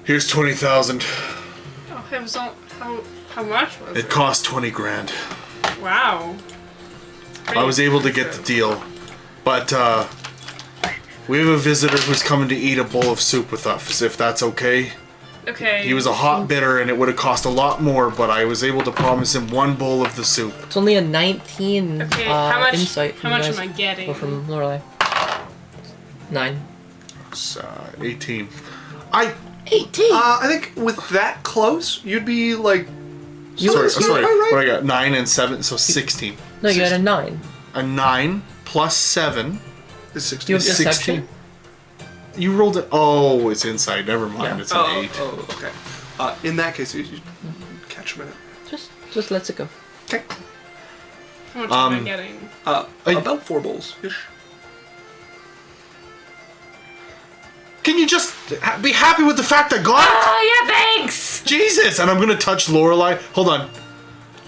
Here's 20,000. Oh, it was all, how much was it? It cost 20 grand. Wow. I was able to get the deal, but we have a visitor who's coming to eat a bowl of soup with us, if that's okay. Okay. He was a hot bitter and it would have cost a lot more, but I was able to promise him 1 bowl of the soup. it's only a 19 Okay, how much? insight. How from much you guys. am I getting? Or from Lorelei. 9. It's 18. 18. I think with that close, you'd be, like... Sorry. right. What I got? 9 and 7, so 16. No, you had a 9. A 9 plus 7 It's 60. Do you have is 16. deception? You rolled it. Oh, it's inside. Never mind. Yeah. It's an 8. Oh, okay. In that case, you catch a minute. Just lets it go. Okay. How much am I getting? About 4 bowls ish. Can you just be happy with the fact I got it? Oh, yeah, thanks! Jesus! And I'm gonna touch Lorelei. Hold on.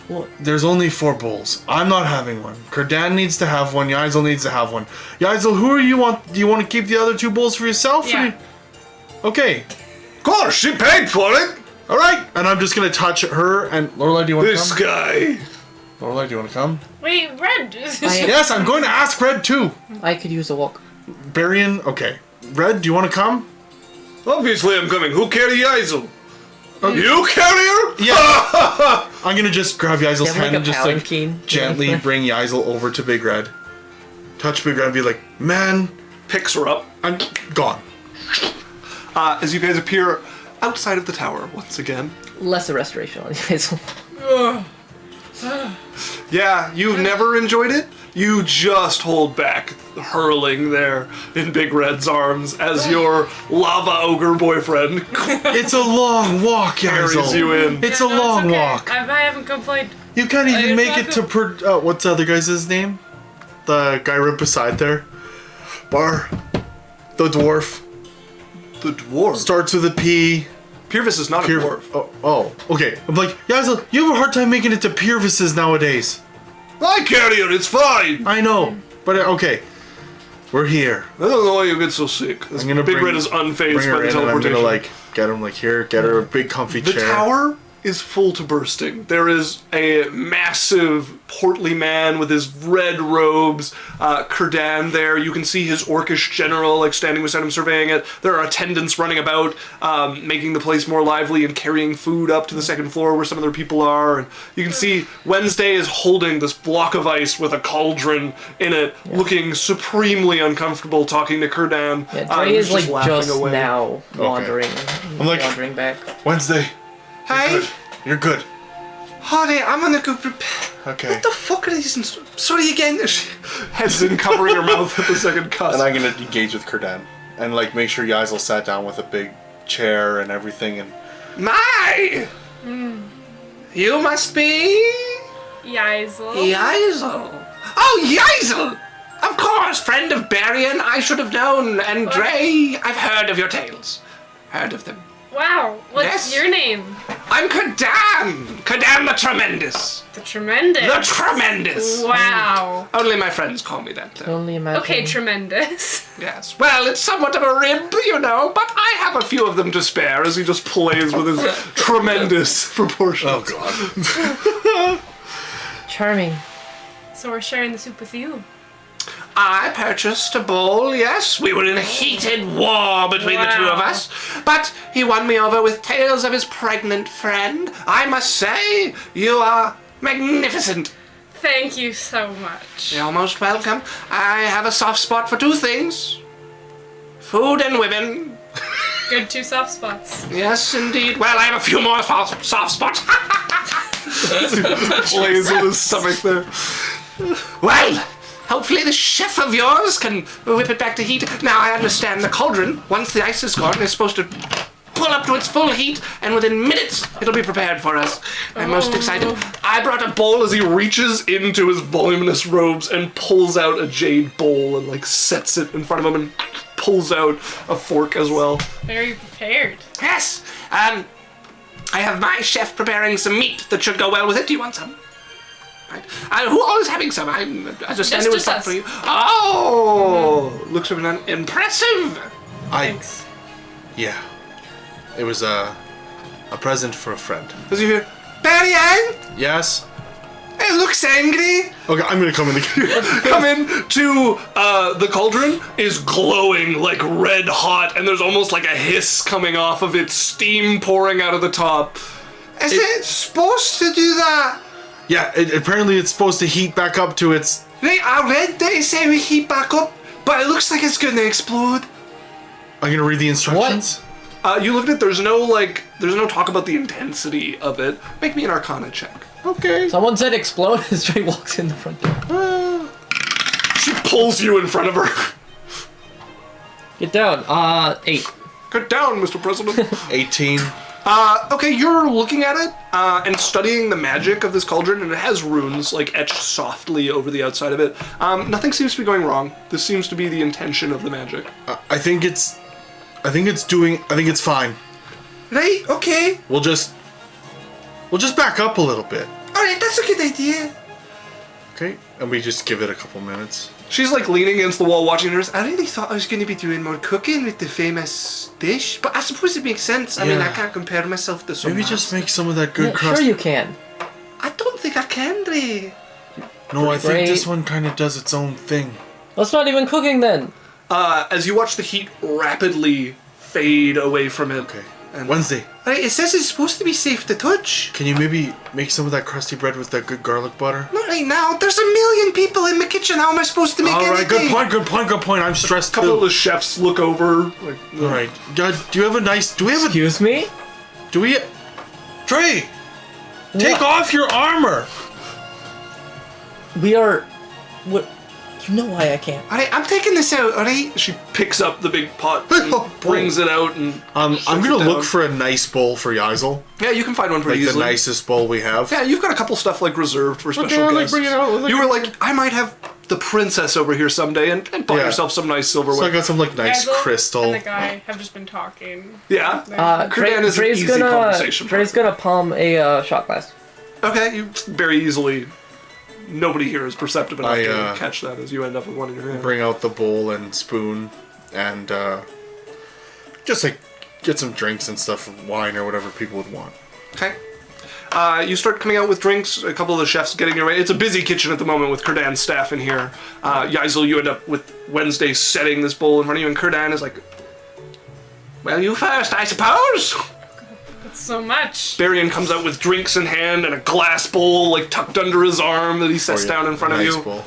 What? There's only 4 bowls. I'm not having one. Kurdan needs to have one. Yaikzal needs to have one. Yaikzal, who are you want? Do you want to keep the other 2 bowls for yourself? Yeah. Okay. Of course, she paid for it! All right. And I'm just gonna touch her. And Lorelei, do you want to This come? guy! Lorelei, do you want to come? Wait, Red. Yes, I'm going to ask Red too. I could use a walk. Berrian, okay. Red, do you want to come? Obviously I'm coming. Who carry Yaikzal? You carry her? Yeah. I'm gonna just grab Yaikzal's You have, hand like, and a just like palanquin. gently bring Yaikzal over to Big Red. Touch Big Red and be like, man, Picks her up. I'm gone. As you guys appear outside of the tower once again. Less a restoration on you guys. Yeah, you've never enjoyed it? You just hold back, hurling there in Big Red's arms as your lava ogre boyfriend It's a long walk, carries Yaikzal. you in. It's a long okay. walk. I haven't complained. You can't even I make it to what's the other guy's name? The guy right beside there. Bar. The dwarf. The dwarf. Starts with a P. Purvis is not a dwarf. Oh, okay. I'm like, Yaikzal, you have a hard time making it to Purvis's nowadays. I carry her, it's fine! I know, but okay. We're here. I don't know why you get so sick. I'm gonna Big bring- Red is unfazed Bring by her the in and I'm teleportation. gonna like get him like here, get her a big comfy The chair. tower is full to bursting. There is a massive, portly man with his red robes, Kurdan there. You can see his orcish general like standing beside him surveying it. There are attendants running about, making the place more lively and carrying food up to the 2nd floor where some other people are. And you can see Wednesday is holding this block of ice with a cauldron in it, looking supremely uncomfortable, talking to Kurdan. Yeah, Drae is who's like laughing just away. now wandering. I'm like- wandering back. Wednesday. Hey, You're good. honey, I'm gonna go prepare. Okay. What the fuck are these? Sorry again. She heads in, covering her mouth at the second cuss. And I'm gonna engage with Kurdan and like make sure Yaikzal sat down with a big chair and everything and My! You must be Yaikzal. Yaikzal. Oh, Yaikzal! Of course, friend of Berrian, I should have known. And Drae, I've heard of your tales. Heard of them. Wow. What's Yes. your name? I'm Kurdan! Kurdan the Tremendous! The Tremendous. The Tremendous! Wow. Only my friends call me that, though. Only imagine. Okay, Tremendous. Yes. Well, it's somewhat of a rib, you know, but I have a few of them to spare as he just plays with his tremendous proportions. oh god. Charming. So we're sharing the soup with you. I purchased a bowl, yes. We were in a heated war between the two of us. But he won me over with tales of his pregnant friend. I must say, you are magnificent. Thank you so much. You're most welcome. I have a soft spot for two things. Food and women. Good 2 soft spots. Yes, indeed. Well, I have a few more soft spots. Plays with his stomach there. Well, hopefully the chef of yours can whip it back to heat. Now, I understand the cauldron, once the ice is gone, is supposed to pull up to its full heat, and within minutes, it'll be prepared for us. I'm most excited. I brought a bowl as he reaches into his voluminous robes and pulls out a jade bowl and, like, sets it in front of him and pulls out a fork as well. Very prepared. Yes, I have my chef preparing some meat that should go well with it. Do you want some? Right. Who all is having some? I understand it was Just not us. for you. Oh, looks impressive. Thanks. Yeah. It was a present for a friend. Does you hear, Berrian? Yes? It looks angry. Okay, I'm gonna come in. Come in to the cauldron is glowing like red hot, and there's almost like a hiss coming off of it, steam pouring out of the top. Is it supposed to do that? Yeah, apparently it's supposed to heat back up to its... Right, I read that it said we heat back up, but it looks like it's gonna explode. I'm gonna read the instructions. You looked at there's no talk about the intensity of it. Make me an Arcana check. Okay. Someone said explode as Drae walks in the front door. She pulls you in front of her. Get down. 8. Get down, Mr. President. 18. Okay, you're looking at it and studying the magic of this cauldron, and it has runes like etched softly over the outside of it. Nothing seems to be going wrong. This seems to be the intention of the magic. I think it's fine. Right? Okay. We'll just back up a little bit. All right, that's a good idea. Okay? And we just give it a couple minutes. She's like leaning against the wall watching hers. I really thought I was going to be doing more cooking with the famous dish, but I suppose it makes sense. I mean, I can't compare myself to some Maybe just make some of that good Yeah, crust. sure you can. I don't think I can, Drae. No, I think Great. this one kind of does its own thing. That's not even cooking then. As you watch the heat rapidly fade away from it. Okay. And Wednesday, All right, it says it's supposed to be safe to touch. can you maybe make some of that crusty bread with that good garlic butter? Not right now. There's a million people in the kitchen. How am I supposed to make All right, anything? good point. I'm stressed A couple of too. the chefs look over. Like, All right. God, do you have a nice... Do we have a... Excuse me? Do we... Drae! Take off your armor! We are... What? You know why I can't. All right, I'm taking this out. All right. She picks up the big pot, and brings it out, and I'm shuts gonna it down. look for a nice bowl for Yaikzal. Yeah, you can find one pretty Like the easily. nicest bowl we have. Yeah, you've got a couple stuff like reserved for special like, guests. bring it out, like- You were like, I might have the princess over here someday, and buy Yeah. yourself some nice silverware. So I got some like nice Yaikzal crystal. and the guy have just been talking. Yeah. Kurdan is an Dre's easy gonna conversation. Dre's gonna palm a shot glass. Okay, you very easily. Nobody here is perceptive enough I, to catch that as you end up with one in your hand. Bring out the bowl and spoon, and just like get some drinks and stuff, wine or whatever people would want. Okay. You start coming out with drinks. A couple of the chefs getting your way. It's a busy kitchen at the moment with Kurdan's staff in here. Yaikzal, you end up with Wednesday setting this bowl in front of you, and Kurdan is like, "Well, you first, I suppose." So much. Berrian comes out with drinks in hand and a glass bowl like tucked under his arm that he sets down in front of Nice you. bowl.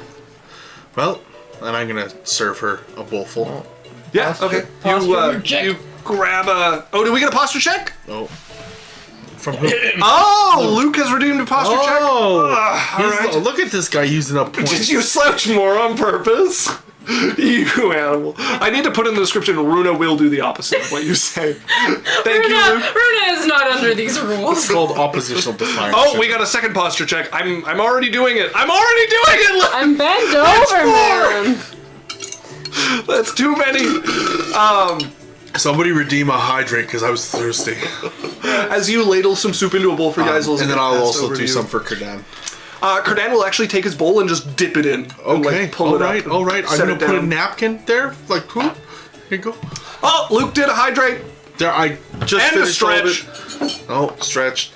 Well, then I'm gonna serve her a bowl full. Yeah. Okay. You grab a. Oh, did we get a posture check? Oh. From who? Oh, Luke has redeemed a posture check. Oh! All right. Look at this guy using up Did points. you slouch more on purpose? You animal. I need to put in the description, Runa will do the opposite of what you say. Thank you, Luke. Runa is not under these rules. It's called oppositional defiance. Oh, we got a second posture check. I'm already doing it. I'm already doing it, Luke! I'm bent over, man. That's too many. Somebody redeem a hydrate because I was thirsty. As you ladle some soup into a bowl for Yaikzal, And then I'll also do some for Kurdan. Kurdan will actually take his bowl and just dip it in. And, Okay, like, pull it up and all right. I'm set gonna it put a down. napkin there, like poop. Here you go. Oh, Luke did a hydrate. There, I just And a finished all of stretch. it. Oh, stretched.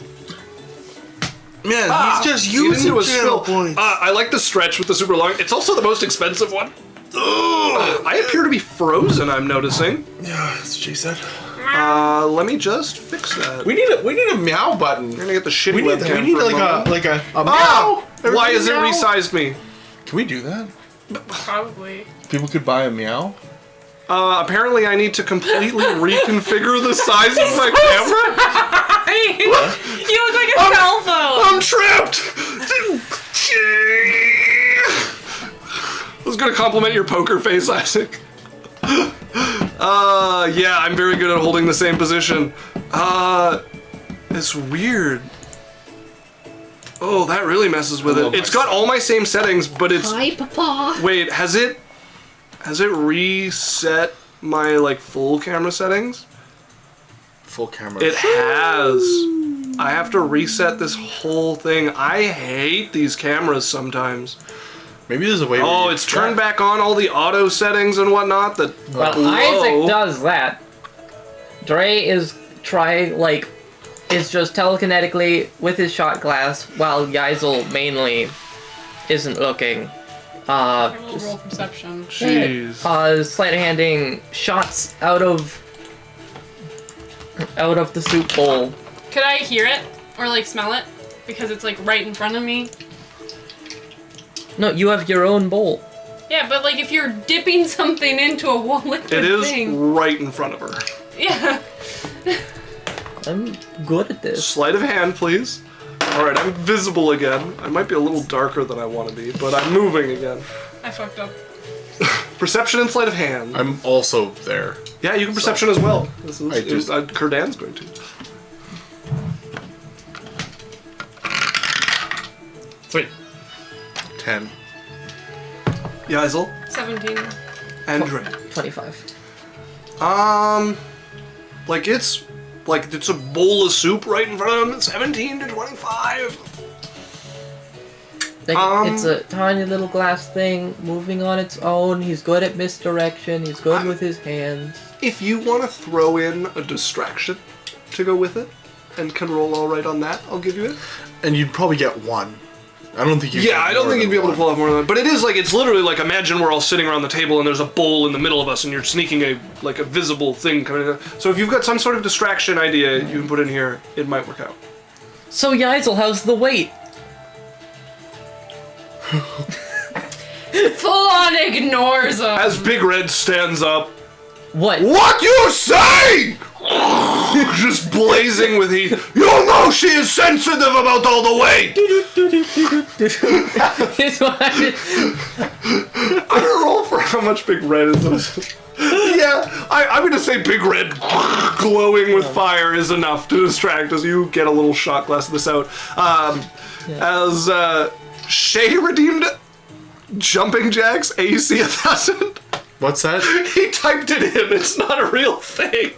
Man, he's just Eat into using a channel spill. points. I like the stretch with the super long. It's also the most expensive one. I appear to be frozen, I'm noticing. Yeah, that's what she said. Let me just fix that. We need a meow button. We're gonna get the shitty We need webcam for a moment. like a meow. Why Everybody has it meow. resized me? Can we do that? Probably. People could buy a meow. Apparently I need to completely reconfigure the size of my camera. You look like a cell phone. I'm trapped! I was gonna compliment your poker face, Isaac. Yeah, I'm very good at holding the same position. It's weird. Oh, that really messes with it. It's got all my same settings, but it's... Hi, Papa. Wait, has it reset my, like, full camera settings? Full camera. It has. I have to reset this whole thing. I hate these cameras sometimes. Maybe there's a way. Oh, where it's turned back on all the auto settings and whatnot. That Well, glow. Isaac does that. Drae is just telekinetically with his shot glass, while Yaikzal mainly isn't looking. I will roll perception. Jeez. Sleight of handing shots out of the soup bowl. Could I hear it or like smell it? Because it's like right in front of me. No, you have your own bowl. Yeah, but like if you're dipping something into a liquid It is thing. right in front of her. Yeah. I'm good at this. Sleight of hand, please. Alright, I'm visible again. I might be a little darker than I want to be, but I'm moving again. I fucked up. Perception and sleight of hand. I'm also there. Yeah, you can perception as well. This I do. is, Kurdan's going to. 3. 10. Yaikzal 17. and Drae. 25. It's a bowl of soup right in front of him. 17 to 25. It's a tiny little glass thing moving on its own. He's good at misdirection. He's good with his hands. If you want to throw in a distraction to go with it, and can roll all right on that, I'll give you it. And you'd probably get one. I don't think you. Yeah, I don't think you'd be able to pull off more than that. But it is like, it's literally like, imagine we're all sitting around the table and there's a bowl in the middle of us and you're sneaking a visible thing coming in. So if you've got some sort of distraction idea you can put in here, it might work out. So Yaikzal, how's the weight? Full on ignores him. As Big Red stands up, What? "What you say?" Just blazing with heat. "You know she is sensitive about all the weight." Here's what I did. I'm gonna roll for how much Big Red is. Yeah, I'm gonna say Big Red glowing with fire is enough to distract as you get a little shot glass of this out. As Shay redeemed jumping jacks AC 1000. What's that? He typed it in. It's not a real thing.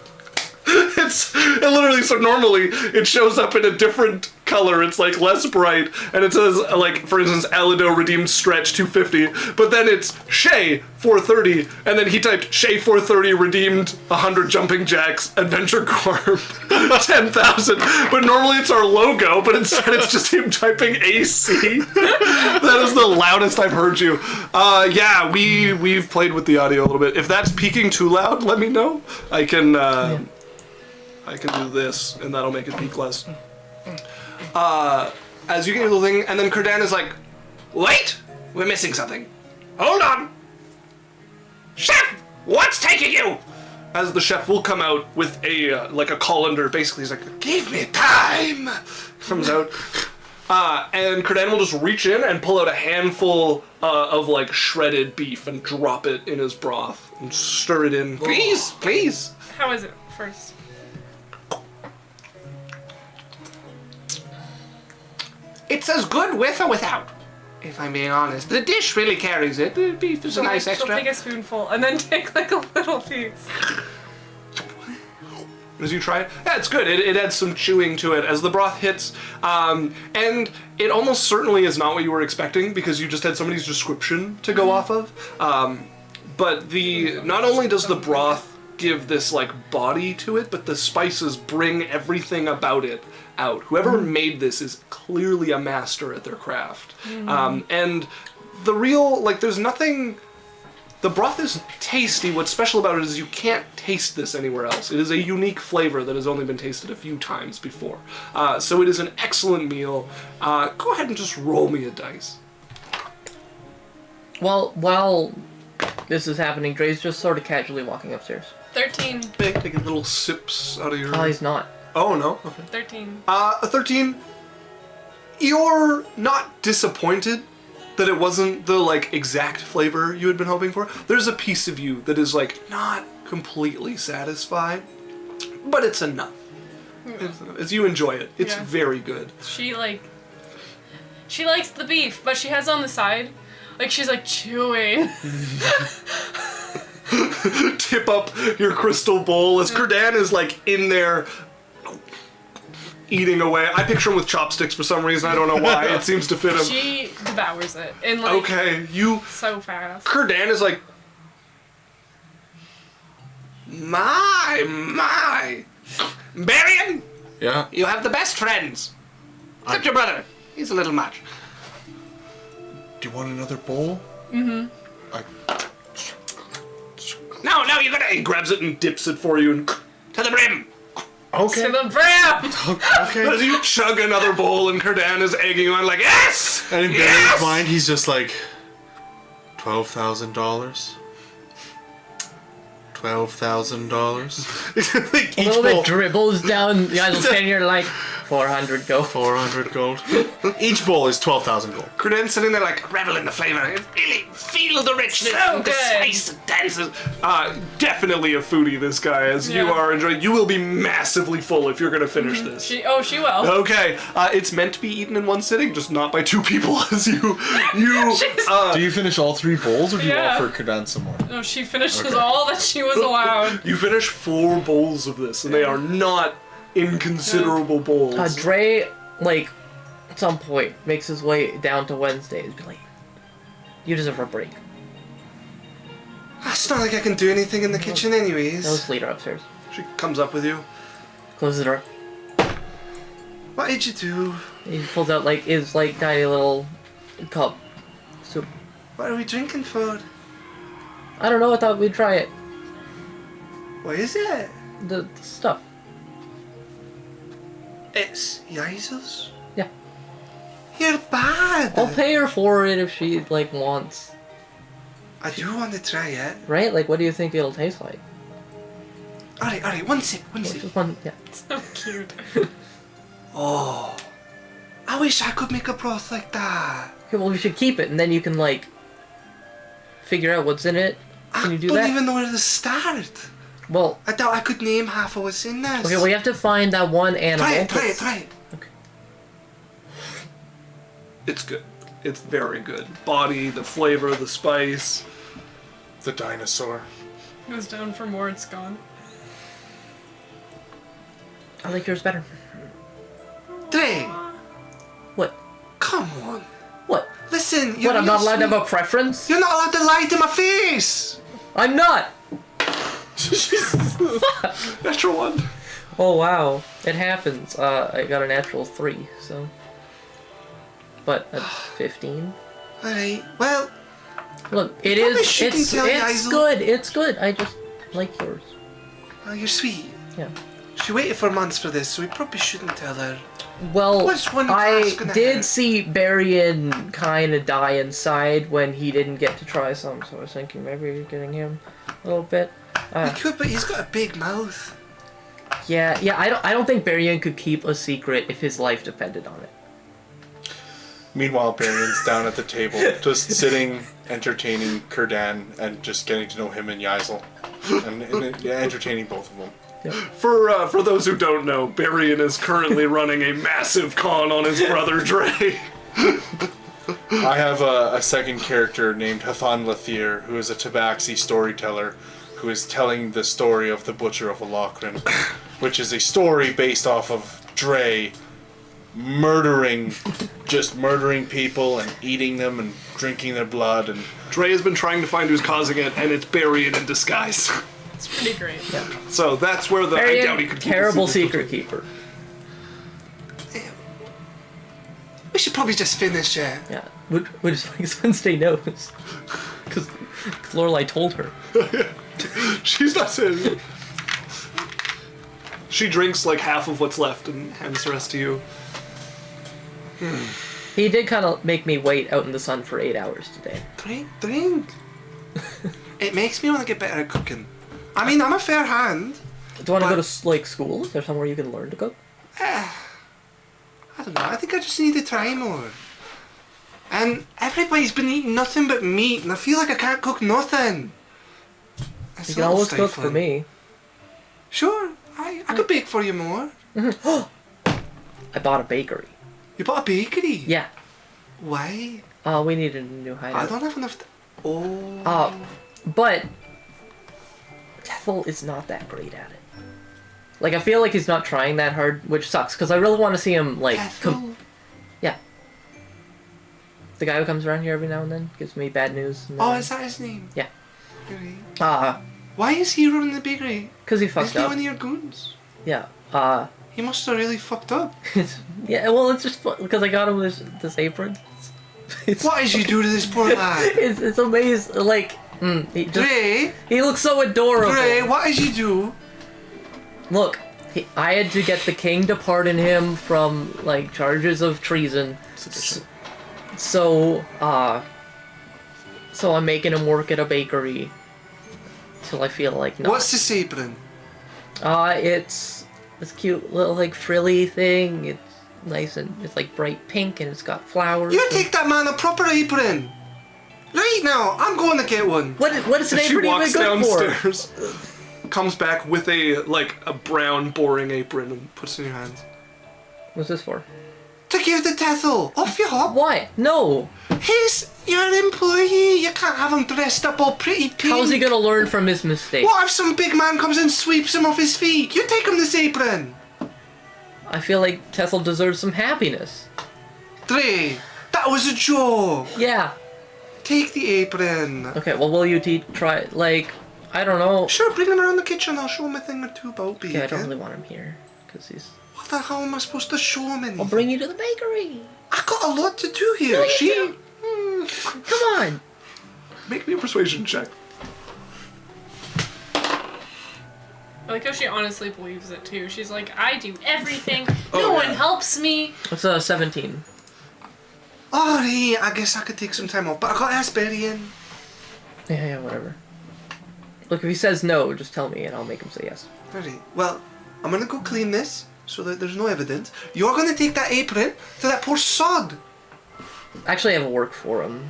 It literally, so normally it shows up in a different color. It's like less bright, and it says like, for instance, Alido redeemed stretch 250, but then it's Shay 430, and then he typed Shay 430 redeemed 100 jumping jacks, Adventure Corp 10,000. But normally it's our logo, but instead it's just him typing AC. That is the loudest I've heard you. Yeah, we've played with the audio a little bit. If that's peaking too loud, let me know. I can do this, and that'll make it peak less. As you get your little thing, and then Kurdan is like, "Wait! We're missing something. Hold on! Chef! What's taking you?" As the chef will come out with a colander, basically he's like, "Give me time!" Comes out. And Kurdan will just reach in and pull out a handful of like shredded beef and drop it in his broth and stir it in. Please, please. How is it first? It's as good with or without, if I'm being honest. The dish really carries it. The beef is a nice She'll extra. take a spoonful and then take like a little piece. As you try it, yeah, it's good. It adds some chewing to it as the broth hits, and it almost certainly is not what you were expecting because you just had somebody's description to go off of. But not only does the broth give this like body to it, but the spices bring everything about it out. Whoever made this is clearly a master at their craft. And the real, like, there's nothing... The broth is tasty. What's special about it is you can't taste this anywhere else. It is a unique flavor that has only been tasted a few times before. So it is an excellent meal. Go ahead and just roll me a dice. Well, while this is happening, Dre's just sort of casually walking upstairs. 13. Taking little sips out of your... Oh, he's not. Oh, no? Okay. 13. A 13. You're not disappointed that it wasn't the, like, exact flavor you had been hoping for. There's a piece of you that is, like, not completely satisfied, but it's enough. As you enjoy it. It's very good. She likes the beef, but she has on the side, like, she's, like, chewing. Tip up your crystal bowl as Kurdan is, like, in there eating away. I picture him with chopsticks for some reason. I don't know why. It seems to fit him. She devours it. And, like, okay, you... so fast. Kurdan is like... My... Berrian! Yeah. You have the best friends. Except your brother. He's a little much. Do you want another bowl? Mm-hmm. No, you gotta... He grabs it and dips it for you and... To the brim! Okay. To the brim! Okay. As you chug another bowl and Kurdan is egging you on like, yes! And in Barry's mind, he's just like, $12,000? $12,000? Like A little bit dribbles down. The guys will stand here like 400 go. 400 gold. Each bowl is 12,000 gold. Kurdan's sitting there like, revel in the flavor. Really feel the richness So and the good. spice and dances. Definitely a foodie, this guy, as you Yeah. are enjoying. You will be massively full if you're gonna finish this. She will. Okay, it's meant to be eaten in one sitting, just not by two people. As you, Do you finish all 3 bowls, or do you Yeah. offer Kurdan some more? No, she finishes all that she was allowed. you finish 4 bowls of this, and they are not inconsiderable bowls. Drae, like, at some point, makes his way down to Wednesday and be like, you deserve a break. It's not like I can do anything in the kitchen anyways. I'll just lead her upstairs. She comes up with you. Closes the door. What did you do? He pulls out, like, his, like, tiny little cup. Soup. What are we drinking for? I don't know, I thought we'd try it. What is it? The stuff. It's Yaikzal's? Yeah. You're bad! I'll pay her for it if she, like, wants. I do want to try it. Right? Like, what do you think it'll taste like? Alright, one sip. Just one, yeah. So cute. Oh. I wish I could make a broth like that. Okay, well, we should keep it, and then you can, like, figure out what's in it. Can you do I don't that? even know where to start. Well, I doubt I could name half of what's in this. okay, well, you have to find that one animal. Try it. Okay. It's good. It's very good. Body, the flavor, the spice. The dinosaur. Goes down for more, it's gone. I like yours better. Drae, What? come on. What? Listen, What, I'm not allowed to have a preference? You're not allowed to lie to my face! I'm not! Natural one. Oh, wow. It happens. I got a natural 3, so... But that's 15. Alright, well, Look, it Probably is... shouldn't It's tell it's Yaikzal. good. It's good. I just like yours. you're sweet. Yeah. She waited for months for this, so we probably shouldn't tell her. Well, What's one I glass gonna did have? see Berrian kind of die inside when he didn't get to try some, so I was thinking maybe getting him a little bit. We could, but he's got a big mouth. Yeah, I don't think Berrian could keep a secret if his life depended on it. Meanwhile, Barion's down at the table, just sitting, entertaining Kurdan, and just getting to know him and Yaikzal. And entertaining both of them. For those who don't know, Berrian is currently running a massive con on his brother Drae. I have a second character named Hathan Lathir, who is a Tabaxi storyteller, who is telling the story of the Butcher of Alokrin, which is a story based off of Drae murdering people and eating them and drinking their blood. And Drae has been trying to find who's causing it, and it's Berrian in disguise. It's pretty great. Yeah. So that's where the I doubt he could keep terrible the secret keeper. We should probably just finish it. Yeah, which is like Wednesday knows, because Lorelei told her. She's not saying. She drinks like half of what's left and hands the rest to you. He did kind of make me wait out in the sun for 8 hours today. Drink. It makes me want to get better at cooking. I mean, I'm a fair hand. Do you want to go to like school? Is there somewhere you can learn to cook? I don't know. I think I just need to try more. And everybody's been eating nothing but meat, and I feel like I can't cook nothing. That's You can always cook for me. Sure, I could bake for you more. I bought a bakery. You bought a bakery? Yeah. Why? We needed a new hideout. I don't have enough. Oh. But Tethel is not that great at it. Like, I feel like he's not trying that hard, which sucks, because I really want to see him, like... Yeah. The guy who comes around here every now and then, gives me bad news. Oh, is that his name? Yeah. Okay. Why is he running the bakery? Because he fucked Isn't he up. one of your goons? Yeah. He must have really fucked up. Yeah, well, it's just because I got him this apron. What did you do to this poor lad? It's amazing. Like, Drae? He looks so adorable. Drae, what did you do? Look, I had to get the king to pardon him from, like, charges of treason. So I'm making him work at a bakery till I feel like no. What's this apron? It's this cute little, like, frilly thing. It's nice and it's, like, bright pink and it's got flowers. You take that man a proper apron! Right now, I'm going to get one. What is an apron even good downstairs, comes back with a brown, boring apron and puts it in your hands. What's this for? To give the Tethel. Off you hop. Why? No. He's your employee. You can't have him dressed up all pretty pink. How's he gonna learn from his mistakes? What if some big man comes and sweeps him off his feet? You take him this apron. I feel like Tethel deserves some happiness. Drae, that was a joke. Yeah. Take the apron. Okay, well, will you try, like, I don't know. Sure, bring him around the kitchen. I'll show him a thing or two about bacon. Yeah, I don't really want him here, because he's... What the hell am I supposed to show him anything? I'll bring you to the bakery. I got a lot to do here. No, you Come on. Make me a persuasion check. I like how she honestly believes it too. She's like, I do everything. No one helps me. It's a 17. Alright, I guess I could take some time off, but I got to ask Berrian. Yeah, whatever. Look, if he says no, just tell me and I'll make him say yes. Alright, well, I'm gonna go clean this so that there's no evidence. You're gonna take that apron to that poor sod. Actually, I have work for him.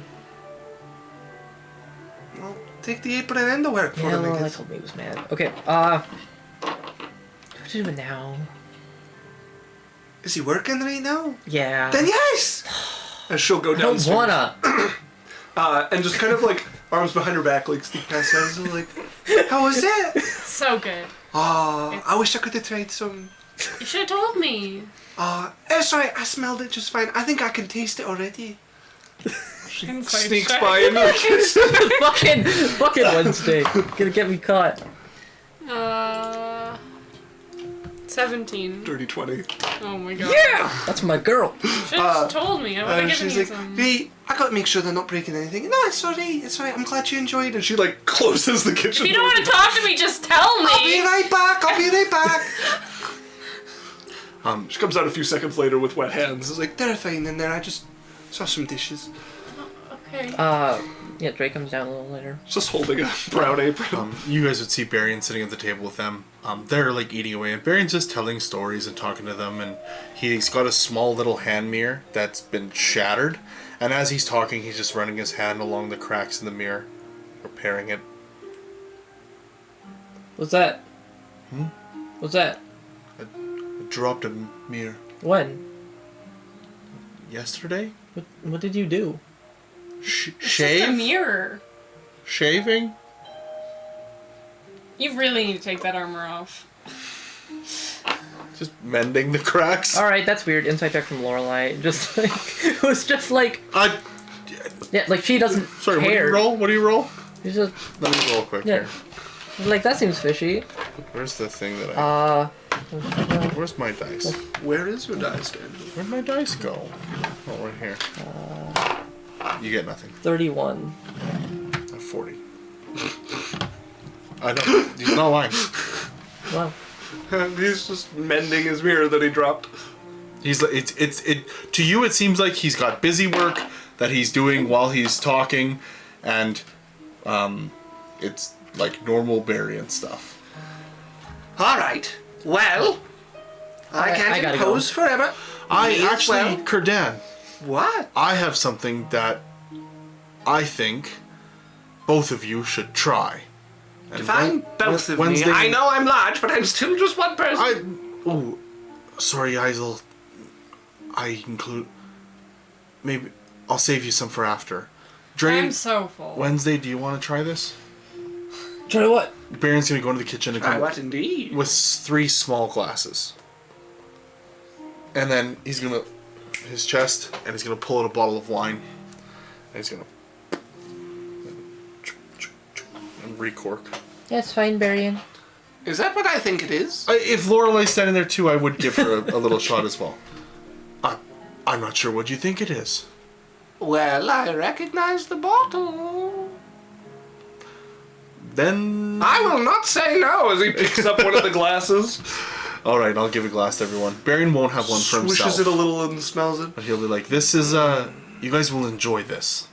Well, take the apron and the work for him, I I guess. told me he was mad. Okay, what do you do now? Is he working right now? Yeah. Then yes! And she'll go I don't downstairs. wanna. And just kind of like, arms behind her back, like sneak past her. So like, how was it? So good. Oh, I wish I could have tried some. You should have told me. It's alright, I smelled it just fine. I think I can taste it already. She Inside sneaks check. by into the kitchen. fucking Wednesday. Gonna get me caught. 17. Dirty 20. Oh my god. Yeah! That's my girl. Should have just told me. I would have given She's you like, some. hey, I gotta make sure they're not breaking anything. No, it's alright. I'm glad you enjoyed. And she like closes the kitchen If you door. don't want to talk to me, just tell me. I'll be right back. She comes out a few seconds later with wet hands. It's like, they're fine in there. I just saw some dishes. Okay. Yeah, Drae comes down a little later. Just holding a brown apron. You guys would see Berrian sitting at the table with them. They're like eating away, and Berrian's just telling stories and talking to them. And he's got a small little hand mirror that's been shattered. And as he's talking, he's just running his hand along the cracks in the mirror, repairing it. What's that? What's that? I dropped a mirror When? yesterday. What did you do? It's just a Shave? mirror. Shaving? You really need to take that armor off. Just mending the cracks. Alright, that's weird. Insight check from Lorelei. Just like, it was just like, yeah, like she doesn't Sorry, care. what do you roll? She's just, Let me roll quick Yeah. here. Like, that seems fishy. Where's the thing that I... Uh, Where's my dice? Where is your dice, Dan? Where'd my dice go? Oh, right here. You get nothing. 31. 40. I know. He's not lying. Wow. He's just mending his mirror that he dropped. He's to you it seems like he's got busy work that he's doing while he's talking, and it's like normal Berrian stuff. All right. Well, I can't gotta impose forever. Me as well. Kurdan, What? I have something that I think both of you should try. And Fine, both of me. Wednesday- I know I'm large, but I'm still just one person. Sorry, Yaikzal. I include. Maybe I'll save you some for after. Drae, I'm so full. Wednesday, do you want to try this? Try what? Berrian's gonna go into the kitchen and Try come what indeed? with 3 small glasses, and then he's gonna his chest, and he's gonna pull out a bottle of wine, and he's gonna and recork. That's fine, Berrian. Is that what I think it is? If Lorelei's standing there too, I would give her a little shot as well. I'm not sure what you think it is. Well, I recognize the bottle. Then I will not say no as he picks up one of the glasses. all right, I'll give a glass to everyone. Berrian won't have one for himself. Swishes it a little and smells it. But he'll be like, "This is you guys will enjoy this."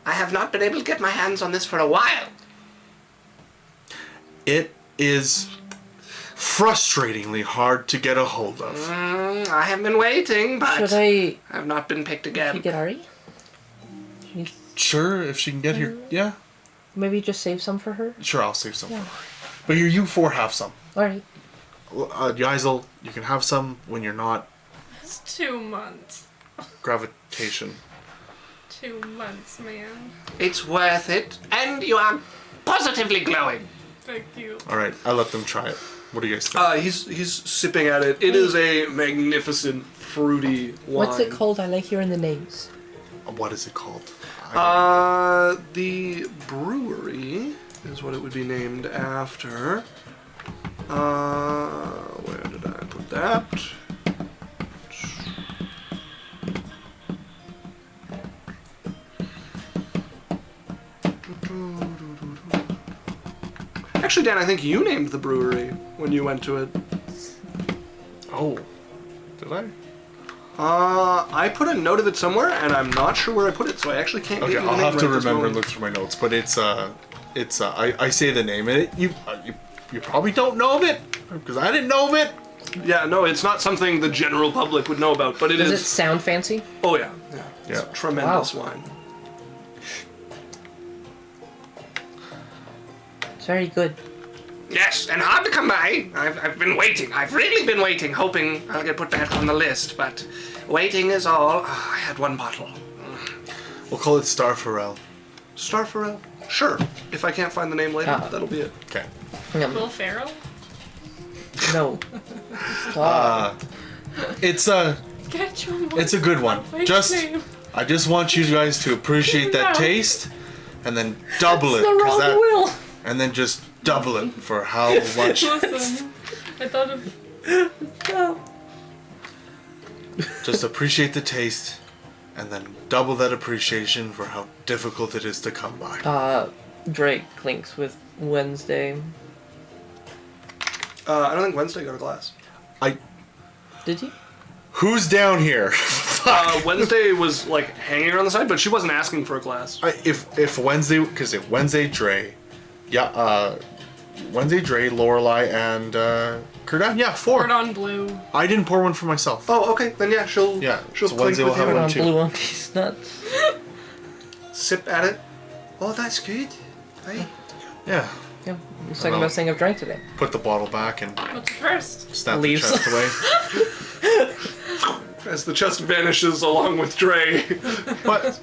I have not been able to get my hands on this for a while. It is frustratingly hard to get a hold of. I have been waiting, but Should I have not been picked again. get Ari? Sure, if she can get here, yeah. Maybe just save some for her? Sure, I'll save some for her. But here, you 4 have some. Alright. Yaikzal, you can have some when you're not It's 2 months. gravitation. 2 months, man. It's worth it, and you are positively glowing. Thank you. All right, I let them try it. What do you guys think? He's sipping at it. It is a magnificent, fruity wine. What's it called? I like hearing the names. What is it called? The brewery is what it would be named after. Where did I put that? Actually, Dan, I think you named the brewery when you went to it. Oh, did I? I put a note of it somewhere, and I'm not sure where I put it, so I actually can't Okay, get the I'll name have to right this remember and moment. look through my notes. But I say the name, and you probably don't know of it because I didn't know of it. Yeah, no, it's not something the general public would know about, but it Does is. it sound fancy? Oh yeah, yeah. It's Yeah. tremendous Wow. wine. It's very good. Yes, and hard to come by. I've been waiting. I've really been waiting, hoping I'll get put back on the list, but waiting is all. Oh, I had one bottle. We'll call it Star Pharrell. Starpharrell? Sure. If I can't find the name later, that'll be it. Okay. Will Ferrell? No. Stop. It's Get your it's a good one. name. I just want you guys to appreciate that No. taste, and then double it, the wrong will. and then just double it for how much. Listen, I thought of... Just appreciate the taste, and then double that appreciation for how difficult it is to come by. Drake clinks with Wednesday. I don't think Wednesday got a glass. Did he? Who's down here? Wednesday was like hanging around the side, but she wasn't asking for a glass. If Wednesday, because if Wednesday, Drae, Wednesday, Drae, Lorelei, and Kurdan, 4. Poured on blue. I didn't pour one for myself. Oh, okay. Then yeah, she'll Yeah, she'll so clink Wednesday will with have you one and too. Blue on these nuts. sip at it. Oh, that's good. Right. Yeah. Yeah. The second best thing I've drank today. Put the bottle back and What's first? snap Leaves. the chest away. As the chest vanishes along with Drae. But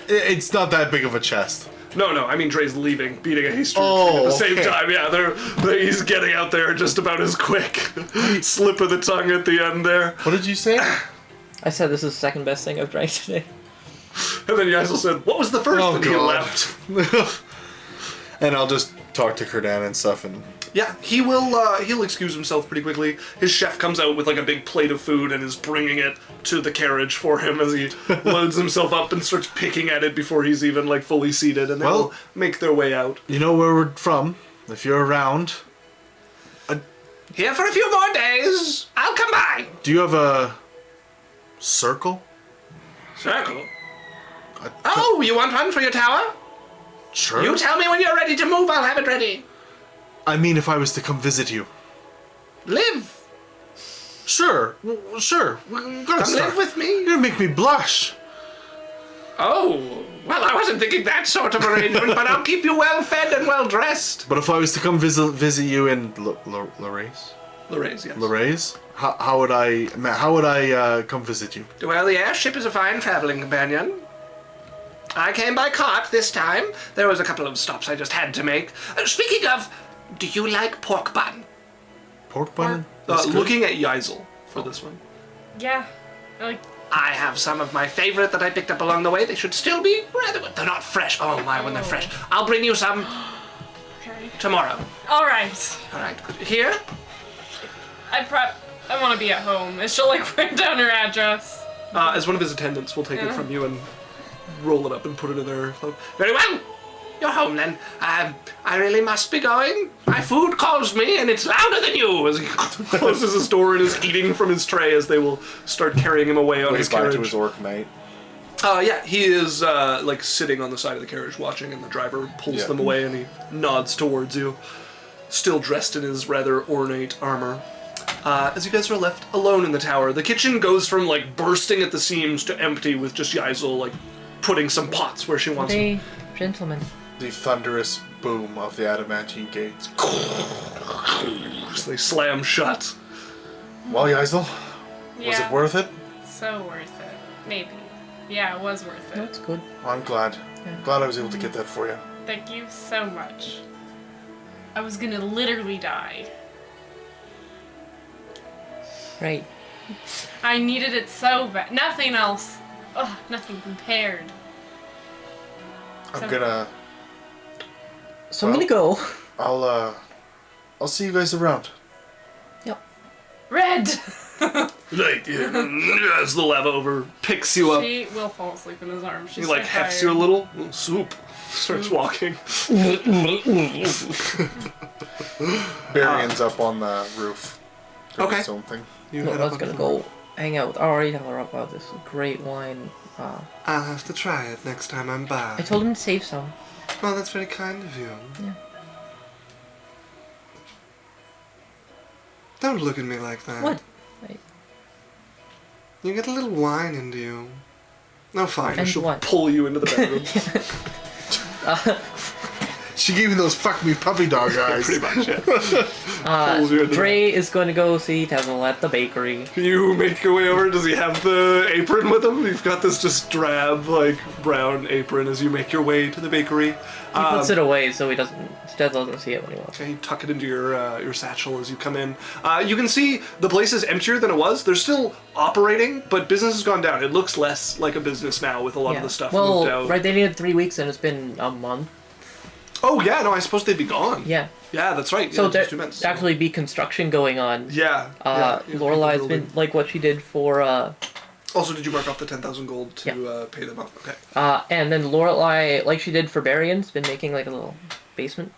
it's not that big of a chest. No, I mean Dre's leaving, beating a haystack Oh, at the same okay. time. Yeah, he's getting out there just about as quick. Slip of the tongue at the end there. What did you say? I said this is the second best thing I've drank today. And then Yaikzal said, "What was the first?" Oh, and he God. left. And I'll just talk to Kurdan and stuff and... Yeah, he'll excuse himself pretty quickly. His chef comes out with like a big plate of food and is bringing it to the carriage for him as he loads himself up and starts picking at it before he's even like fully seated, and they'll make their way out. You know where we're from. If you're around... Here for a few more days. I'll come by. Do you have a... circle? Circle? Oh, you want one for your tower? Sure. You tell me when you're ready to move, I'll have it ready. I mean, if I was to come visit you. Live. Sure. Sure. We're gonna Come live with me. You're gonna make me blush. Oh, well, I wasn't thinking that sort of arrangement, but I'll keep you well fed and well dressed. But if I was to come visit you in Lorelai's? Lorelai's, yes. Lorelai's? How would I come visit you? Well, the airship is a fine traveling companion. I came by cart this time. There was a couple of stops I just had to make. Speaking of, do you like pork bun? Pork bun? That's good. Looking at Yaikzal for this one. Yeah. I have some of my favorite that I picked up along the way. They should still be rather good. They're not fresh. Oh my, when they're fresh. I'll bring you some tomorrow. All right. All right. Here? I want to be at home. Is she like write down her address? As one of his attendants, we'll take it from you and roll it up and put it in their... Very well. You're home then. I really must be going. My food calls me and it's louder than you. As he closes his door and is eating from his tray as they will start carrying him away on his carriage. To his orc mate. Yeah, he is like sitting on the side of the carriage watching, and the driver pulls them away and he nods towards you, still dressed in his rather ornate armor. As you guys are left alone in the tower, the kitchen goes from like bursting at the seams to empty with just Yaikzal like putting some pots where she wants them. Gentlemen. The thunderous boom of the adamantine gates. They slam shut. Well, Yaikzal, was it worth it? So worth it. Maybe. Yeah, it was worth it. That's good. Well, I'm glad. Yeah. Glad I was able to get that for you. Thank you so much. I was gonna literally die. Right. I needed it so bad. Nothing else. Ugh, nothing compared. I'm gonna... So I'm gonna go. I'll see you guys around. Yep. Red! Like, as the lava over picks you up. She will fall asleep in his arms. She's He like so hefts tired. you a little. Soup. Starts walking. Berrian's up on the roof. Doing Okay. his own thing. You No, head I up was onto gonna the go hang out with Ari, tell her about this great wine. I'll have to try it next time I'm by. I told him to save some. Oh, that's very kind of you. Yeah. Don't look at me like that. What? You get a little wine into you. No, fine. And She'll what? pull you into the bedroom. She gave me those fuck me puppy dog eyes. Pretty much, yeah. Pulls you into Drae is going to go see Tethel at the bakery. You make your way over. Does he have the apron with him? You've got this just drab, like, brown apron as you make your way to the bakery. He puts it away so Tethel doesn't see it when he walks. Okay, you tuck it into your satchel as you come in. You can see the place is emptier than it was. They're still operating, but business has gone down. It looks less like a business now with a lot of the stuff moved out. Right, they needed 3 weeks and it's been a month. Oh, yeah, no, I suppose they'd be gone. Yeah. Yeah, that's right. So yeah, there 2 months. actually be construction going on. Yeah. Lorelei's been like what she did for. Also, did you mark off the 10,000 gold to pay them off? Okay. And then Lorelei, like she did for Berrian's, been making like a little basement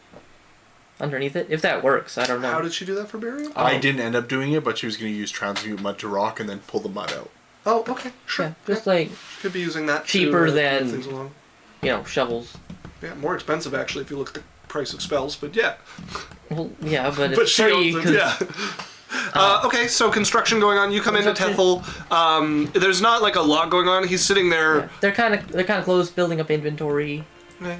underneath it. If that works, I don't know. How did she do that for Berrian? I didn't end up doing it, but she was going to use transmute mud to rock and then pull the mud out. Oh, okay, sure. Yeah, just like Could be using that cheaper to, than move things along. Shovels. Yeah, more expensive actually if you look at the price of spells, but yeah. Well, yeah, but But it's she free. owns it, yeah. Okay, so construction going on. You come into Tethel. There's not like a lot going on. He's sitting there. Yeah, they're kind of close, building up inventory. Okay.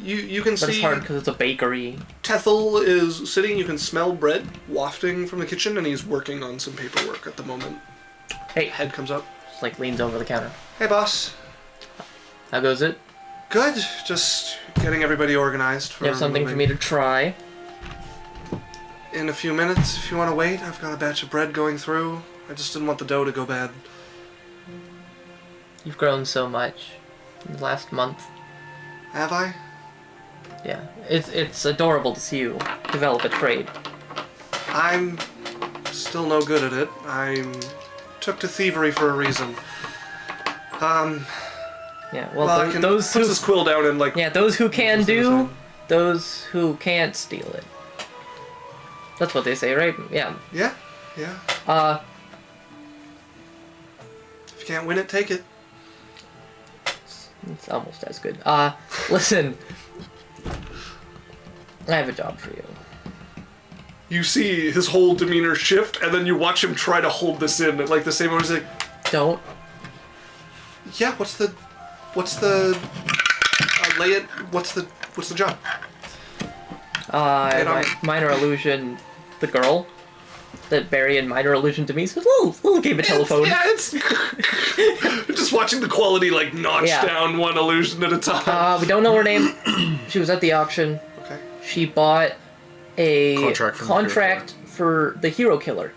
You can But see it's hard because it's a bakery. Tethel is sitting. You can smell bread wafting from the kitchen, and he's working on some paperwork at the moment. Hey, Head comes up. just like leans over the counter. Hey, boss. How goes it? Good. Just getting everybody organized for. You have something for me to try? In a few minutes, if you want to wait. I've got a batch of bread going through. I just didn't want the dough to go bad. You've grown so much in the last month. Have I? Yeah, it's adorable to see you develop a trade. I'm still no good at it. I took to thievery for a reason. Yeah, well, I can those put who this quill down and like. yeah, those who can Those things do, are- those who can't steal it. That's what they say, right? Yeah. Yeah, yeah. If you can't win it, take it. It's almost as good. Listen. I have a job for you. You see his whole demeanor shift, and then you watch him try to hold this in, and like the same way he's like, Don't. yeah, what's the lay it? What's the job? Lay it on me. Minor illusion, the girl. That Berrian minor illusion to me. So little game of telephone. It's just watching the quality like notch Yeah. down one illusion at a time. We don't know her name. She was at the auction. Okay. She bought a Contract for the hero killer.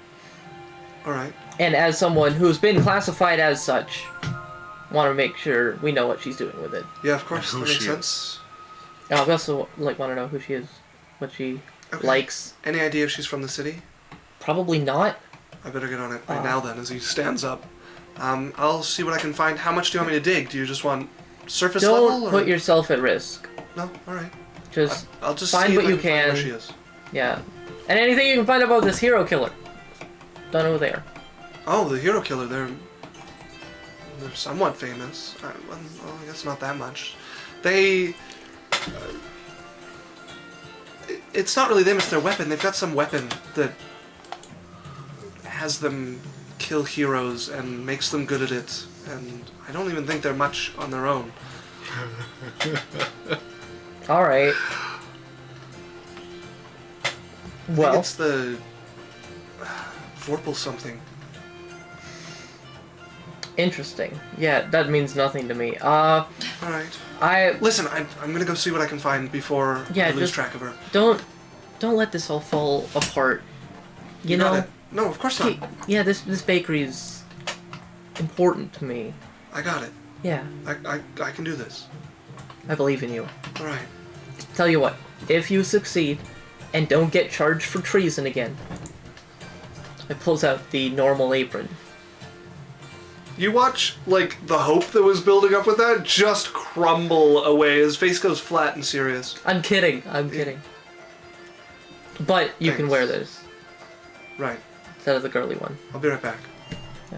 All right. And as someone who's been classified as such, want to make sure we know what she's doing with it. Yeah, of course. That Who makes she sense. We also want to know who she is, what she Okay. likes. Any idea if she's from the city? Probably not. I better get on it right now then, as he stands up. I'll see what I can find. How much do you want me to dig? Do you just want surface level? Don't Or? put yourself at risk. No, all right. Just I'll just find see what if I you can find where can. she is. yeah, and anything you can find about this hero killer. Don't know who they are. Oh, the hero killer. They're somewhat famous. Well, I guess not that much. They. It's not really them. It's their weapon. They've got some weapon that has them kill heroes and makes them good at it. And I don't even think they're much on their own. All right. I think Well, it's the Vorpal something. interesting. Yeah, that means nothing to me. All right. I Listen, I'm gonna go see what I can find before Yeah, I lose just- track of her. don't let this all fall apart. You got know, it. No, of course not. hey, yeah, this bakery is important to me. I got it. Yeah, I can do this. I believe in you. All right. Tell you what, if you succeed and don't get charged for treason again, I pulls out the normal apron. You watch, like, the hope that was building up with that just crumble away. His face goes flat and serious. I'm kidding. I'm kidding. But you can Thanks. wear this Right. instead of the girly one. I'll be right back.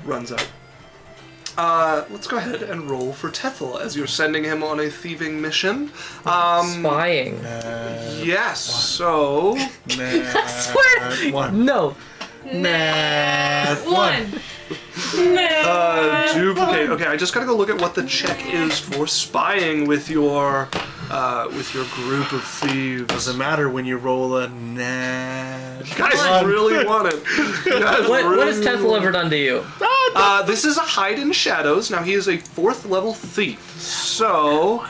Runs out. Let's go ahead and roll for Tethel as you're sending him on a thieving mission. Spying. Yes, so... One. No. One. Duplicate. Okay, I just gotta go look at what the check is for spying with your group of thieves. Doesn't matter when you roll a nat. You guys really want it. You guys What has really Tethel ever done to you? This is a hide in shadows. Now he is a 4th level thief. So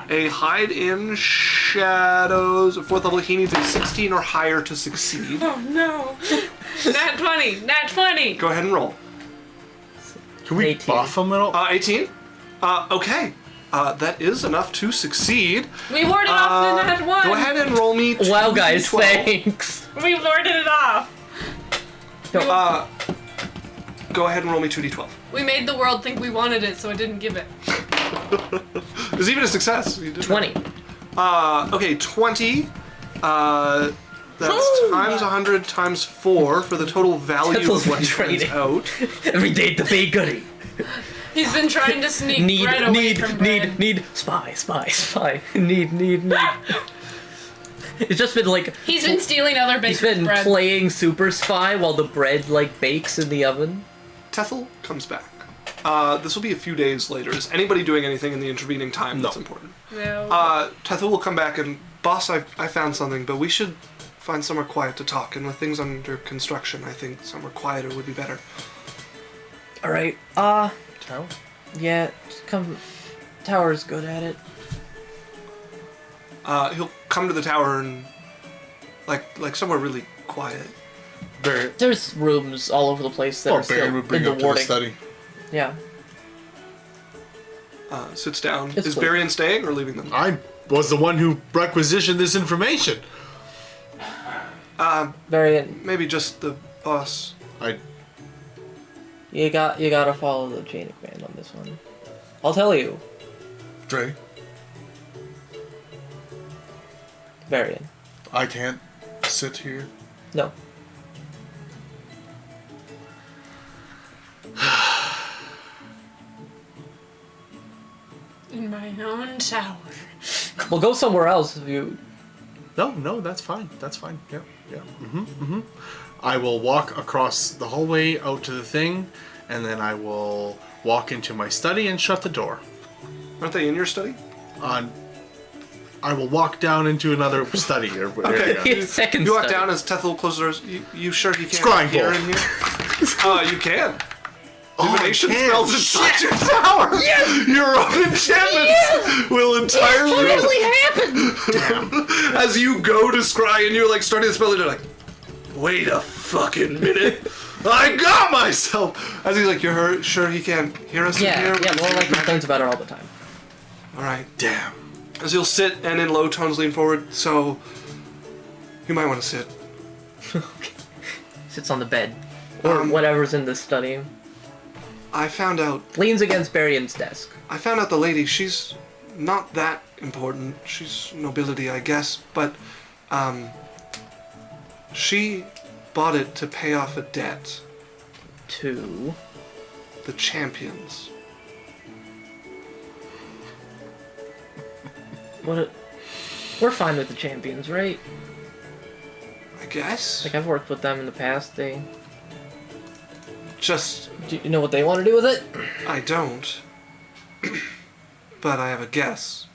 a hide in shadows, 4th level. He needs a 16 or higher to succeed. Oh no. Nat 20. Nat 20. Go ahead and roll. Can we 18. buff him at all? 18. Okay. That is enough to succeed. We warded off the Nat 1. Go ahead and roll me. Wow, guys, 2d12. thanks. We warded it off. Go ahead and roll me 2d12. We made the world think we wanted it, so it didn't give it. It was even a success. You did 20. Okay, 20. That's times 100 times 4 for the total value Tethel's of what been he brings trading. out. Every day at the bakery. He's been trying to sneak Need, bread away from bread. need. Spy. Need. It's just been like, He's been stealing other he's bakers' been bread. playing Super Spy while the bread like bakes in the oven. Tethel comes back. This will be a few days later. Is anybody doing anything in the intervening time that's important? No. Tethel will come back and, boss, I found something, but we should find somewhere quiet to talk. And with things under construction, I think somewhere quieter would be better. Alright, Tower? yeah, just come. Tower's good at it. He'll come to the tower and, like somewhere really quiet. Barry. There's rooms all over the place that are Barry still would bring in the up to the warding. study. Yeah. Sits down. It's Is cool. Berrian staying or leaving them? I was the one who requisitioned this information. Berrian, Maybe just the boss. you gotta follow the chain of command on this one. I'll tell you, Drae, Berrian. I can't sit here. No. In my own tower. We'll go somewhere else if you. No, that's fine. Yeah. I will walk across the hallway out to the thing, and then I will walk into my study and shut the door. Aren't they in your study? I will walk down into another study or whatever. Okay. Second You walk study. down as Tethel closes the doors. You sure you can't Scrying hear bowl. in here? You can. Divination I can. spells inside your tower. Yes! Your own enchantments will entirely happen. As you go to scry and you're like starting to spell it, you're like, wait a fucking minute. I got myself. As he's like, you're sure he can't hear us in Yeah, here? Lorelei complains about it all the time. All right. Damn. As you'll sit and in low tones lean forward, so you might want to sit. Sits on the bed. Or whatever's in the study. I found out Leans against Berrian's desk. the lady, she's not that important. She's nobility, I guess, but she bought it to pay off a debt. To... The champions. We're fine with the champions, right? I guess. Like, I've worked with them in the past. They... Just, Do you know what they want to do with it? I don't. But I have a guess.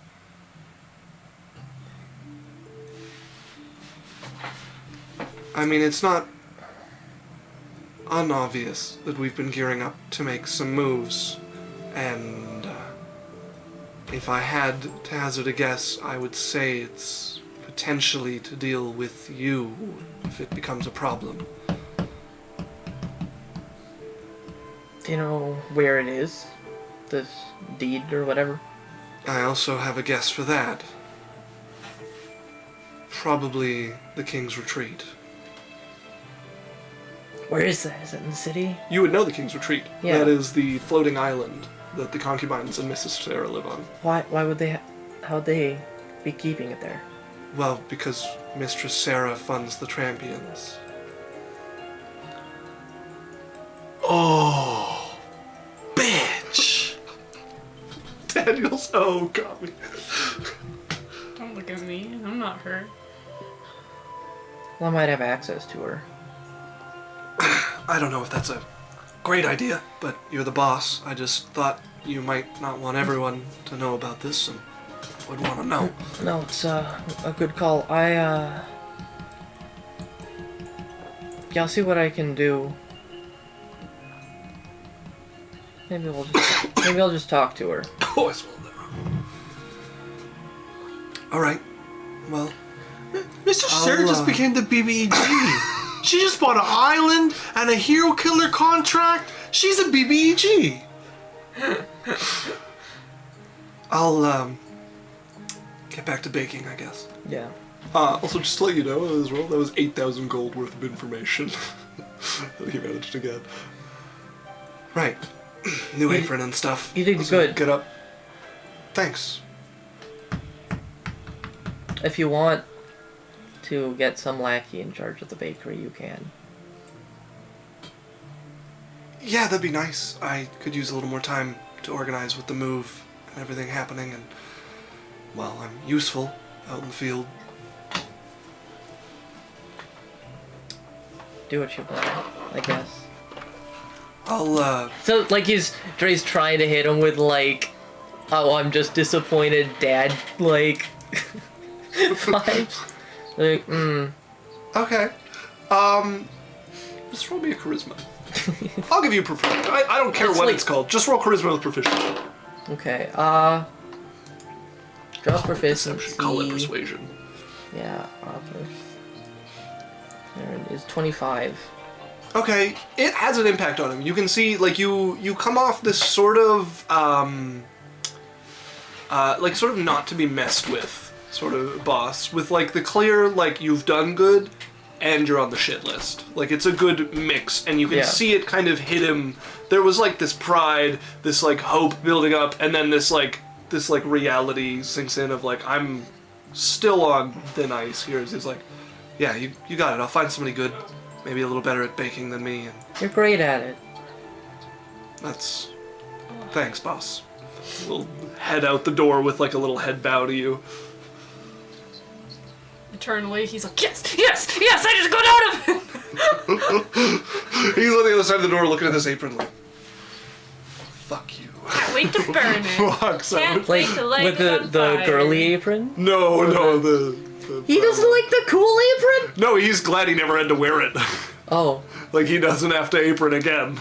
I mean, it's not unobvious that we've been gearing up to make some moves, and if I had to hazard a guess, I would say it's potentially to deal with you if it becomes a problem. Do you know where it is? This deed or whatever? I also have a guess for that. Probably the King's Retreat. Where is that? Is it in the city? You would know the King's Retreat. Yeah. That is the floating island that the concubines and Mrs. Sarah live on. Why would they... How'd they be keeping it there? Well, because Mistress Sarah funds the Trampions. Oh, bitch. Daniel's got me. Don't look at me. I'm not hurt. Well, I might have access to her. I don't know if that's a great idea, but you're the boss. I just thought you might not want everyone to know about this and would want to know. No, it's a good call. Yeah, I'll see what I can do. Maybe I'll just talk to her. Oh, I swallowed that wrong. Alright. Well, Mr. Sarah just became the BBEG. She just bought an island and a hero killer contract. She's a BBEG. I'll get back to baking, I guess. Yeah. Also, just to let you know, as well, that was 8,000 gold worth of information that he managed to get. Right. New apron and stuff. You did Let's good. Get up. Thanks. If you want to get some lackey in charge of the bakery, you can. Yeah, that'd be nice. I could use a little more time to organize with the move and everything happening, and, well, I'm useful out in the field. Do what you want, I guess. I'll, So, like, Drae's trying to hit him with, like, oh, I'm just disappointed, Dad, like, vibes. Like, Okay. Just roll me a charisma. I'll give you proficiency. I don't care It's what like- it's called. Just roll charisma with proficiency. Okay, draw proficiency. Call it persuasion. Yeah, there it is, 25. Okay, it has an impact on him. You can see, like, you come off this sort of, like, sort of not to be messed with sort of boss with like the clear like you've done good and you're on the shit list. Like it's a good mix and you can see it kind of hit him. There was like this pride, this like hope building up, and then this reality sinks in of like I'm still on thin ice here. He's like, yeah, you got it. I'll find somebody good, maybe a little better at baking than me. And You're great at it. that's thanks, boss. We'll head out the door with like a little head bow to you. Eternally, he's like, yes, I just got out of it! He's on the other side of the door looking at this apron like, fuck you. Can't wait to burn it. Walks out. Can't Like, wait to light with it on the fire. girly apron? No, the He doesn't like the cool apron? No, he's glad he never had to wear it. Oh, Like he doesn't have to apron again.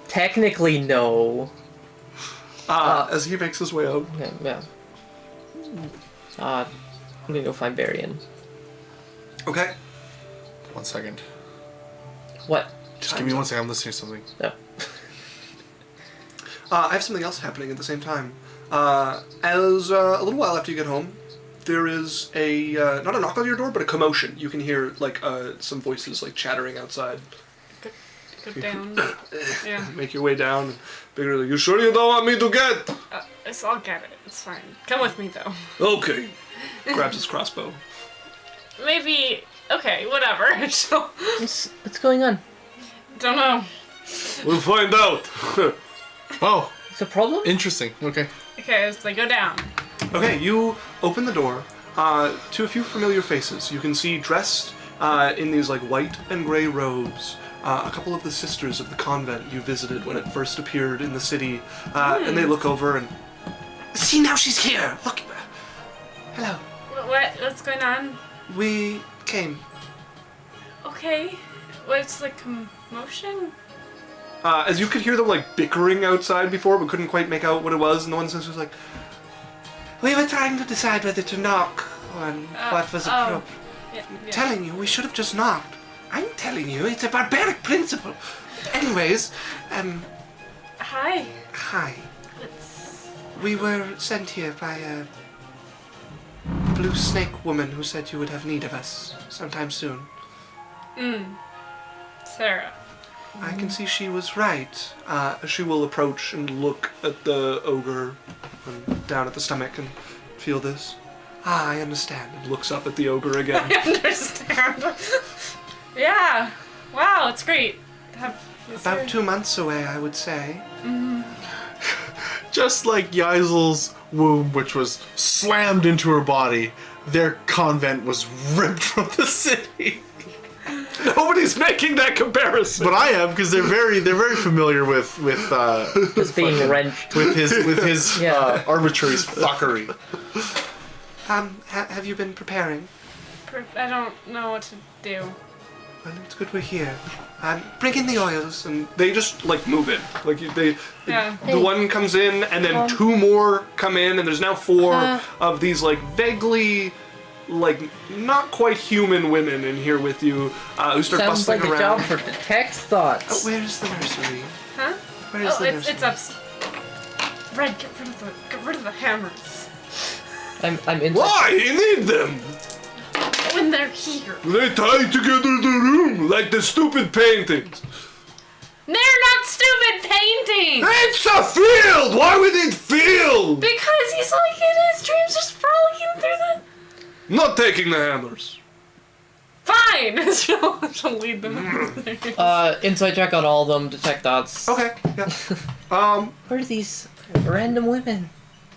technically no. As he makes his way out. Yeah. I'm gonna go find Berrian. Okay. 1 second. What? Just give me 1 second. I'm listening to something. No. I have something else happening at the same time. As a little while after you get home, there is a not a knock on your door, but a commotion. You can hear like some voices like chattering outside. Go down. Yeah. Make your way down. Bigger, like, you sure you don't want me to get? I'll get it. It's fine. Come with me, though. Okay. Grabs his crossbow. Maybe... Okay, whatever. So, What's going on? don't know. We'll find out. Oh, Is a problem? interesting. Okay. Okay, so go down. Okay, you open the door to a few familiar faces. You can see dressed in these like white and gray robes. A couple of the sisters of the convent you visited when it first appeared in the city, and they look over and see, now she's here. Look, hello. What's going on? We came. Okay. What's the commotion? As you could hear them like bickering outside before, but couldn't quite make out what it was, and the one sister was like, "We were trying to decide whether to knock on what was appropriate. Yeah. Telling you, we should have just knocked. I'm telling you, it's a barbaric principle. Anyways, Hi. hi. It's... We were sent here by a blue snake woman who said you would have need of us sometime soon. Sarah. I can see she was right. She will approach and look at the ogre and down at the stomach and feel this. I understand. And looks up at the ogre again. I understand. Yeah. Wow, it's great. About 2 months away, I would say. Just like Yaikzal's womb, which was slammed into her body, their convent was ripped from the city. Nobody's making that comparison. But I am, because they're very familiar with Just being wrenched. with his Yeah. arbitrary fuckery. Have you been preparing? I don't know what to do. Well, it's good we're here. Bring in the oils, and they just like move in. Like they, Yeah. the one comes in, and then 2 more come in, and there's now 4 of these like vaguely, like not quite human women in here with you who start Sounds bustling like a around. job for detective thoughts. Where's the nursery? Huh? Where is the nursery? It's up. Red, get rid of the hammers. I'm inside. Why? You need them. When they're here. They tie together the room like the stupid paintings. They're not stupid paintings! It's a field! Why would it field? Because he's like in his dreams just frolicking through the... Not taking the hammers. Fine! She'll lead them. Inside check on all of them, detect thoughts. Okay, yeah. Where are these random women?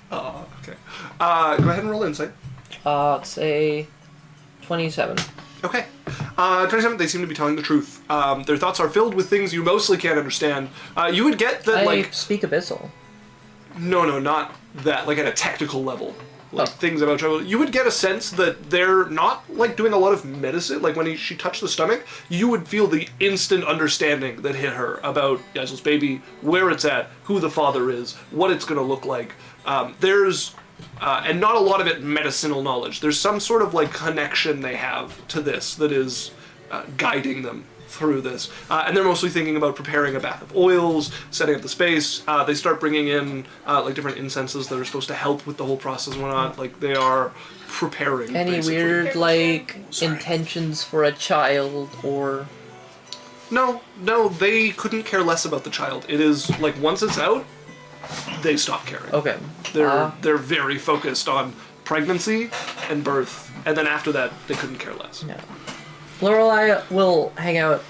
Oh, okay. Go ahead and roll insight. Let's say 27. Okay. 27, they seem to be telling the truth. Their thoughts are filled with things you mostly can't understand. You would get that, I like... speak Abyssal. No, not that. Like, at a tactical level. Like, Oh. things about travel. You would get a sense that they're not, like, doing a lot of medicine. Like, when she touched the stomach, you would feel the instant understanding that hit her about Yaikzal's baby, where it's at, who the father is, what it's going to look like. There's... and not a lot of it medicinal knowledge. There's some sort of like connection they have to this that is guiding them through this. And they're mostly thinking about preparing a bath of oils, setting up the space. They start bringing in like different incenses that are supposed to help with the whole process and whatnot. Like they are preparing. Any basically. weird like intentions for a child or? No, they couldn't care less about the child. It is like once it's out, they stop caring. Okay. They're very focused on pregnancy and birth, and then after that, they couldn't care less. Yeah. Lorelei will hang out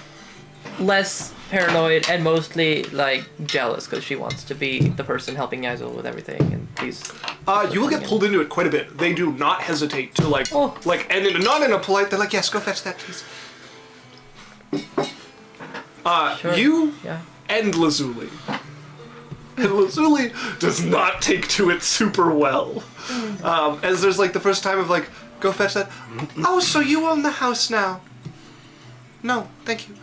less paranoid and mostly like jealous because she wants to be the person helping Yaikzal with everything, and he's. You will get pulled into it quite a bit. They do not hesitate to like, and not in a polite. They're like, yes, go fetch that, please. Sure. You Yeah. and Lazuli. And Lazuli does not take to it super well. As there's like the first time of like, go fetch that. Oh, so you own the house now? No, thank you.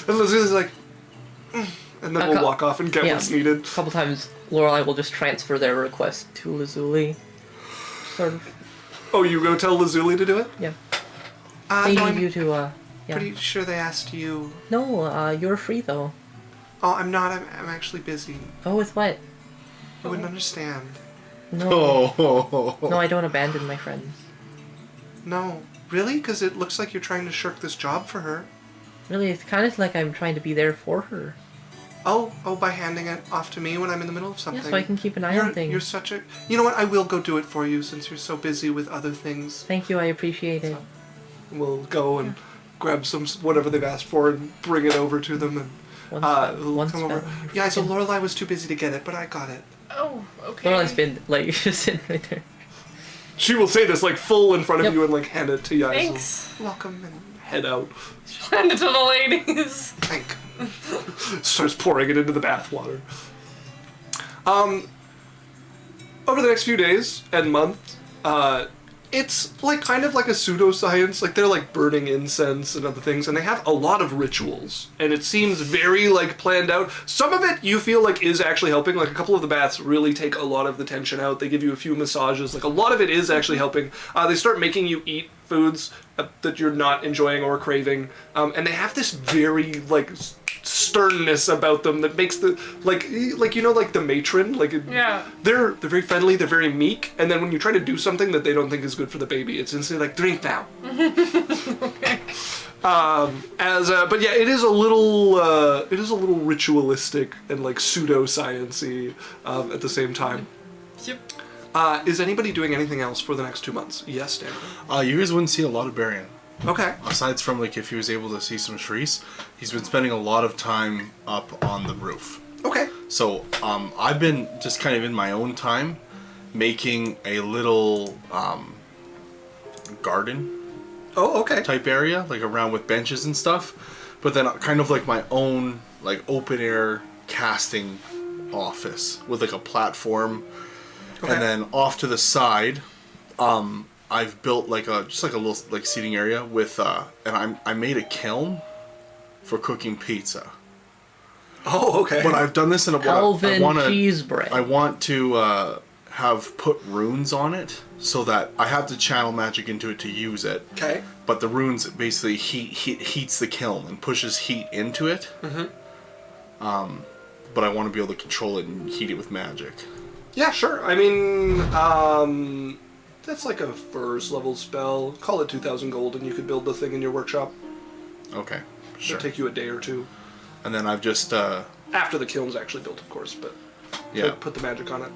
And Lazuli's like, and then we'll walk off and get what's needed. A couple times, Lorelei will just transfer their request to Lazuli. Sort of. Oh, you go tell Lazuli to do it? Yeah. They no, need you to, yeah. Pretty sure they asked you. No, you're free though. Oh, I'm not. I'm actually busy. Oh, with what? You wouldn't understand. No. Oh. No, I don't abandon my friends. No. Really? Because it looks like you're trying to shirk this job for her. Really, it's kind of like I'm trying to be there for her. Oh, by handing it off to me when I'm in the middle of something. Yeah, so I can keep an eye on things. You're such a... You know what? I will go do it for you since you're so busy with other things. Thank you, I appreciate it. We'll go and grab some whatever they've asked for and bring it over to them and we'll come over. Yeah, so Lorelei was too busy to get it, but I got it. Oh, okay. Lorelei's been like just sitting right there. She will say this like full in front of Yep. you and like hand it to Yaikzal. Thanks. Welcome and head out. Hand it to the ladies. Thank. Starts pouring it into the bathwater. Over the next few days and months, it's like kind of like a pseudoscience. Like they're like burning incense and other things, and they have a lot of rituals, and it seems very like planned out. Some of it you feel like is actually helping. Like a couple of the baths really take a lot of the tension out. They give you a few massages. Like a lot of it is actually helping. They start making you eat foods that you're not enjoying or craving, and they have this very like sternness about them that makes the like you know like the matron like Yeah. they're very friendly, they're very meek, and then when you try to do something that they don't think is good for the baby, it's instantly like drink now. Okay. But yeah, it is a little ritualistic and like pseudoscience-y at the same time. Yep. Is anybody doing anything else for the next 2 months? Yes, Dan. You guys wouldn't see a lot of Berrian. Okay. Aside from like if he was able to see some Sharise, he's been spending a lot of time up on the roof. Okay. So I've been just kind of in my own time making a little garden Oh, okay. type area, like around with benches and stuff, but then kind of like my own like open air casting office with like a platform, Okay. and then off to the side, I've built like a little like seating area with and I made a kiln for cooking pizza. Oh, okay. But I've done this in a Elven cheese bread. I want to have put runes on it so that I have to channel magic into it to use it. Okay. But the runes basically heats the kiln and pushes heat into it. Mm-hmm. But I want to be able to control it and heat it with magic. Yeah, sure. I mean, that's like a first level spell. Call it 2,000 gold, and you could build the thing in your workshop. Okay, sure. It'll take you a day or two. And then I've just After the kiln's actually built, of course, but yeah. put the magic on it.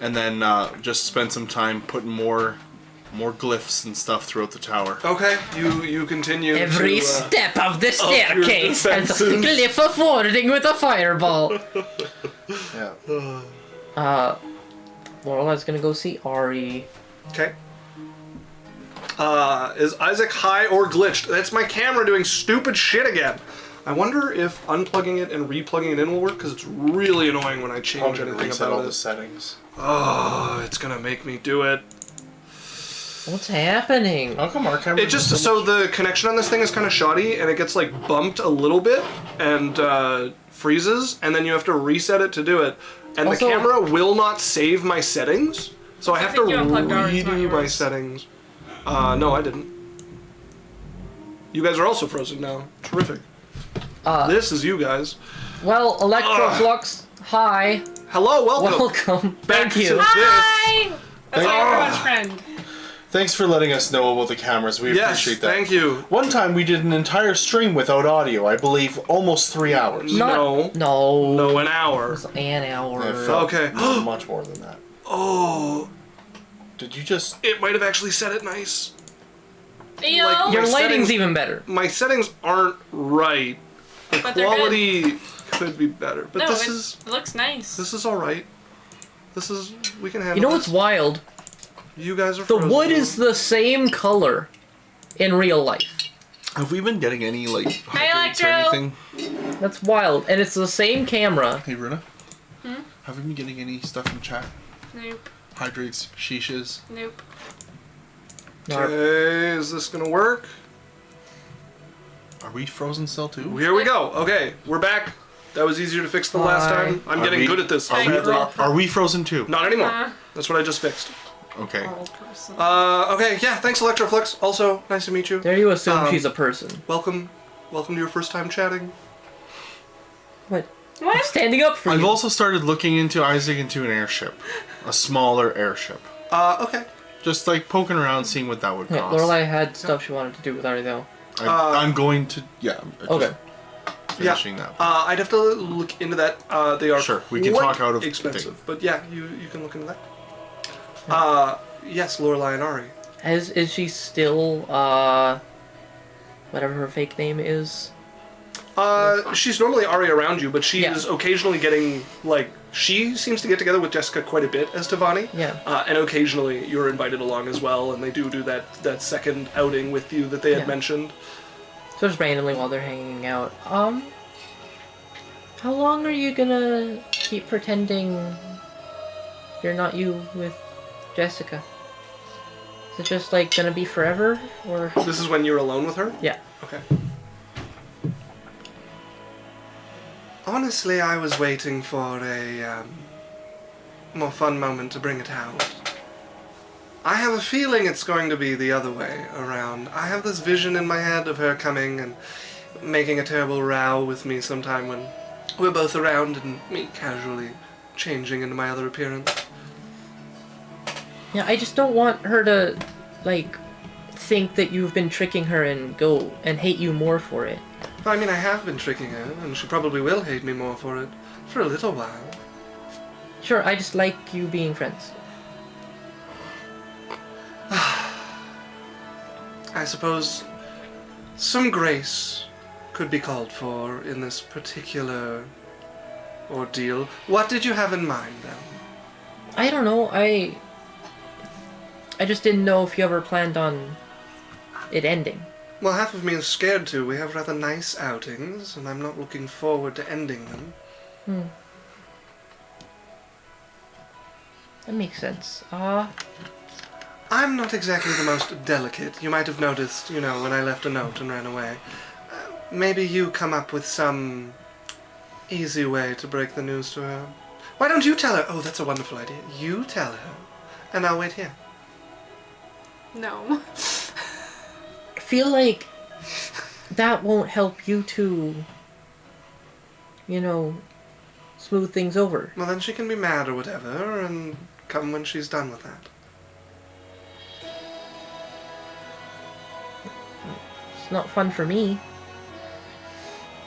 And then just spend some time putting more glyphs and stuff throughout the tower. Okay, you continue Every to, step of the your staircase has a defenses. glyph of warding with a fireball. Yeah. Lorelei's gonna go see Ari. Okay. Is Isaac high or glitched? That's my camera doing stupid shit again. I wonder if unplugging it and replugging it in will work, because it's really annoying when I change anything Reset all about the it. settings. Oh, it's gonna make me do it. What's happening? How come our camera? It just so the connection on this thing is kind of shoddy, and it gets like bumped a little bit and freezes, and then you have to reset it to do it. And Also- the camera will not save my settings, so I have to think you unplugged ours, not redo my yours. settings. No, I didn't. You guys are also frozen now. Terrific. This is you guys. Well, Electroflux, hi. Hello, welcome. Welcome. Back Thank you. to Hi! That's Thank- my best friend. Thanks for letting us know about the cameras. We Yes, appreciate that. thank you. One time we did an entire stream without audio. I believe almost 3 hours. No. No. An hour. It's an hour. It felt Okay. much more than that. Oh, Did you just... it might have actually said it nice. Yo! Like, Your My lighting's settings- even better. My settings aren't right. The But they're quality could be better, but no, this it is looks nice. all right. We can handle. You know what's this. wild? You guys are. The frozen. wood is the same color in real life. Have we been getting any, like, Hey, hydrates or Electro! anything? That's wild. And it's the same camera. Hey, Runa? Have we been getting any stuff from chat? Nope. Hydrates, shishas? Nope. Okay, is this gonna work? Are we frozen still too? Here we go. Okay, we're back. That was easier to fix than last Hi. time. I'm Are getting we- good at this. Are we, sadly. are we frozen too? Not anymore. Uh. That's what I just fixed. Okay. Okay, yeah, thanhanks Electroflux. Also, nice to meet you. There you assume Um, she's a person. Welcome to your first time chatting. What? I'm What? standing up for I've you. also started looking into Isaac into an airship. A smaller airship. Okay. Just like poking around, seeing what that would Yeah, cost. Lorelei had stuff she wanted to do with Ariel. I'm going to, yeah. I'm Okay. just finishing that. I'd have to look into that. They are Sure, we can quite talk out of the expensive, thing. but yeah, you can look into that. Yes, Lorelei and Ari. Is she still whatever her fake name is? She's normally Ari around you, but she Yeah. is occasionally getting she seems to get together with Jessica quite a bit as Tevani. Yeah. And occasionally you're invited along as well, and they do that second outing with you that they had Yeah. mentioned. So just randomly while they're hanging out. How long are you gonna keep pretending you're not you with Jessica? Is it just like gonna be forever, or? This is when you're alone with her? Yeah. Okay. Honestly, I was waiting for a more fun moment to bring it out. I have a feeling it's going to be the other way around. I have this vision in my head of her coming and making a terrible row with me sometime when we're both around and me casually changing into my other appearance. Yeah, I just don't want her to, like, think that you've been tricking her and go and hate you more for it. I mean, I have been tricking her, and she probably will hate me more for it. For a little while. Sure, I just like you being friends. I suppose some grace could be called for in this particular ordeal. What did you have in mind, then? I don't know, I just didn't know if you ever planned on it ending. Well, half of me is scared to. We have rather nice outings, and I'm not looking forward to ending them. That makes sense. I'm not exactly the most delicate. You might have noticed, when I left a note and ran away. Maybe you come up with some easy way to break the news to her. Why don't you tell her? Oh, that's a wonderful idea. You tell her, and I'll wait here. No. I feel like that won't help you to, smooth things over. Well, then she can be mad or whatever, and come when she's done with that. It's not fun for me.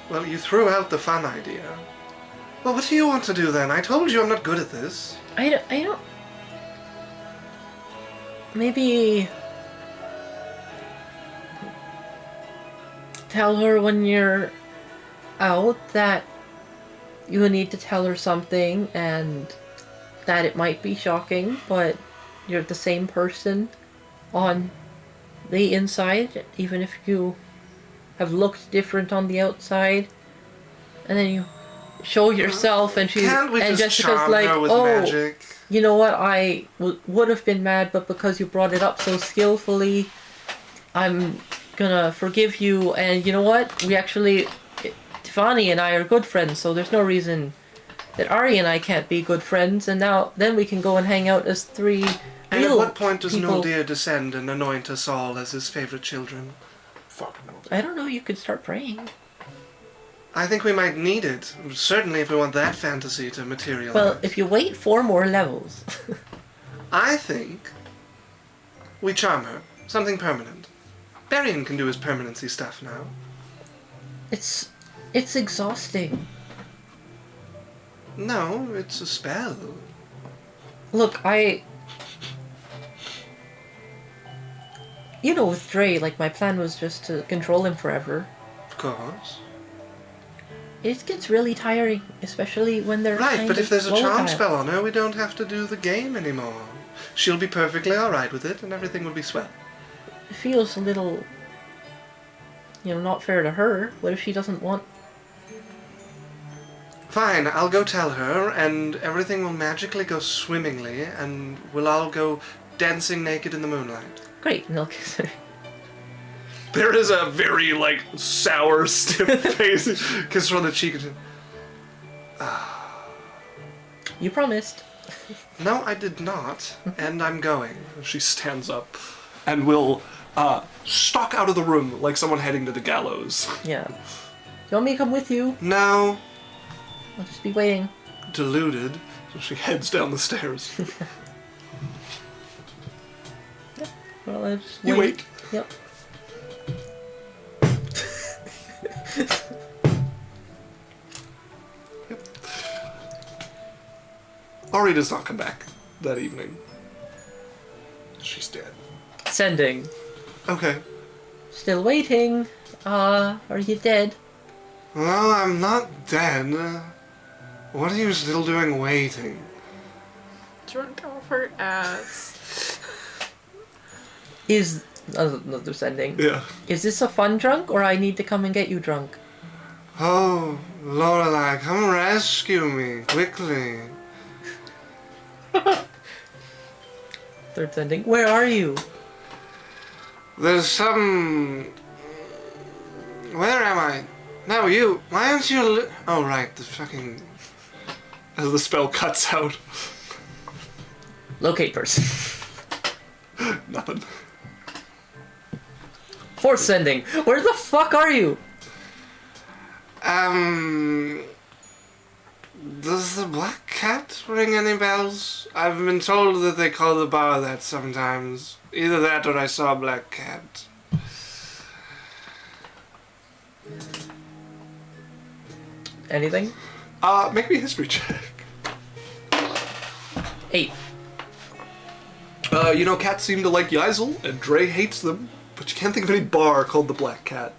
Well, you threw out the fun idea. Well, what do you want to do then? I told you I'm not good at this. I don't... Maybe... tell her when you're out that you need to tell her something and that it might be shocking, but you're the same person on the inside, even if you have looked different on the outside. And then you show yourself and Can't we and just Jessica's charm like, her with oh, magic? you know what, I would have been mad, but because you brought it up so skillfully, I'm gonna forgive you. And you know what, we actually, Tevani and I are good friends, so there's no reason that Ari and I can't be good friends, and then we can go and hang out as three And real at what point does people. Nuldir descend and anoint us all as his favorite children? Fuck knows. I don't know, you could start praying. I think we might need it. Certainly if we want that fantasy to materialize. Well, if you wait 4 more levels. I think we charm her. Something permanent. Berrian can do his permanency stuff now. It's exhausting. No, it's a spell. Look, you know, with Drae, like, my plan was just to control him forever. Of course. It gets really tiring, especially when they're Right, but if there's a charm volatile. spell on her, we don't have to do the game anymore. She'll be perfectly alright with it, and everything will be swell. It feels a little, not fair to her. What if she doesn't want... Fine, I'll go tell her, and everything will magically go swimmingly, and we'll all go dancing naked in the moonlight. Great, and they'll kiss her. There is a very, sour, stiff face. Kiss her on the cheek. You promised. No, I did not, and I'm going. She stands up and will stalk out of the room like someone heading to the gallows. Yeah. You want me to come with you? No. I'll just be waiting. Deluded, so she heads down the stairs. Well, I'll just You wait. Yep. Ari does not come back that evening. She's dead. Sending. Okay. Still waiting. Are you dead? Well, I'm not dead. What are you still doing waiting? Drunk off her ass. Is... Another sending. Yeah. Is this a fun drunk, or I need to come and get you drunk? Oh, Lorelei, come rescue me, quickly. Third sending. Where are you? There's some... Where am I? No, you. Why aren't you... Oh, right, the fucking... As the spell cuts out. Locate person. Nothing. Fourth sending. Where the fuck are you? Does the Black Cat ring any bells? I've been told that they call the bar that sometimes. Either that or I saw a Black Cat. Anything? Make me a history check. 8. Cats seem to like Yaikzal, and Drae hates them, but you can't think of any bar called the Black Cat.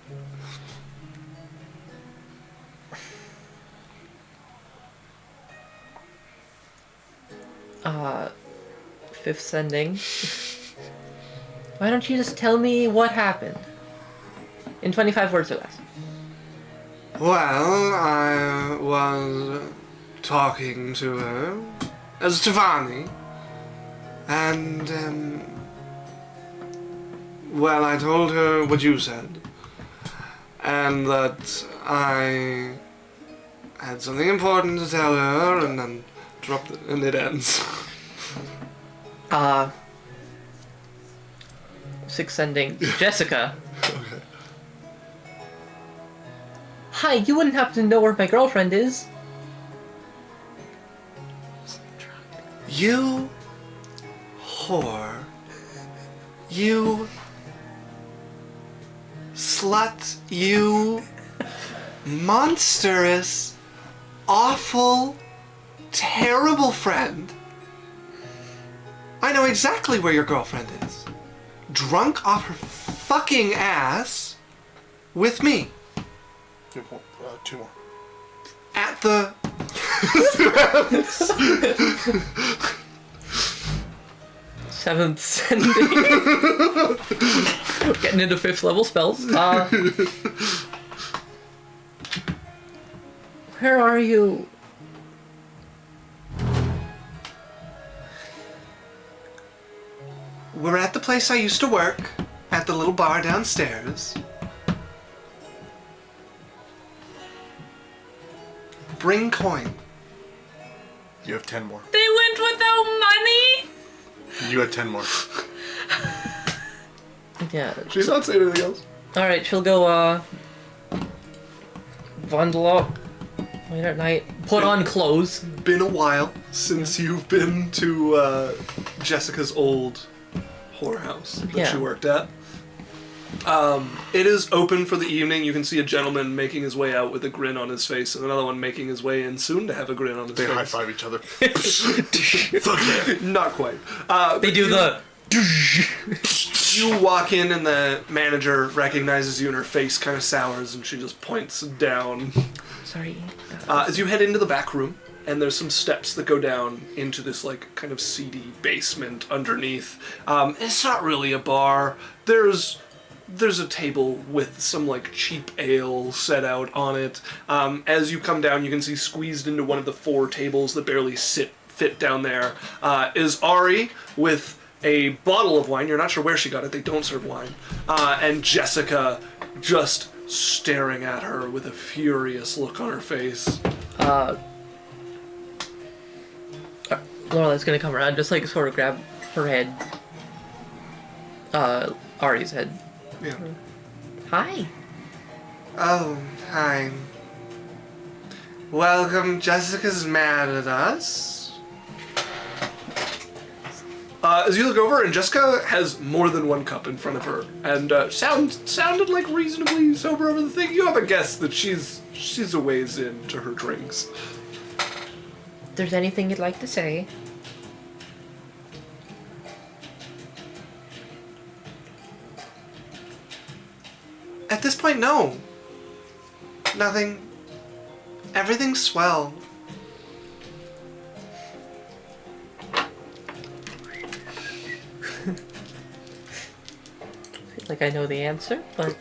Fifth sending. Why don't you just tell me what happened? In 25 words or less. Well, I was talking to her as Tevani, and, I told her what you said, and that I had something important to tell her, and then dropped it, and it ends. Sixth sending. Jessica. Hi, you wouldn't happen to know where my girlfriend is? You whore. You slut. You monstrous, awful, terrible friend. I know exactly where your girlfriend is. Drunk off her fucking ass with me. Two more. At the... Seventh sending. Getting into 5th level spells. Where are you? We're at the place I used to work, at the little bar downstairs. Bring coin. You have 10 more. They went without money? You had 10 more. Yeah. She's not saying anything else. Alright, she'll go, bundle up late at night, put on clothes. Been a while since you've been to Jessica's old whorehouse that she worked at. It is open for the evening. You can see a gentleman making his way out with a grin on his face, and another one making his way in soon to have a grin on his face. They high-five each other. Fuck yeah. Not quite. They do the... You walk in and the manager recognizes you and her face kind of sours and she just points down. Sorry. As you head into the back room, and there's some steps that go down into this like kind of seedy basement underneath. It's not really a bar. There's a table with some like cheap ale set out on it. As you come down, you can see squeezed into one of the 4 tables that barely fit down there is Ari with a bottle of wine. You're not sure where she got it. They don't serve wine. And Jessica just staring at her with a furious look on her face. Lorelei's gonna come around, just like sort of grab her head. Ari's head. Yeah. Hi. Oh, hi. Welcome. Jessica's mad at us. As you look over, and Jessica has more than one cup in front of her, and sounded like reasonably sober over the thing. You have a guess that she's a ways into her drinks. If there's anything you'd like to say. At this point, no. Nothing. Everything's swell. Like I know the answer, but...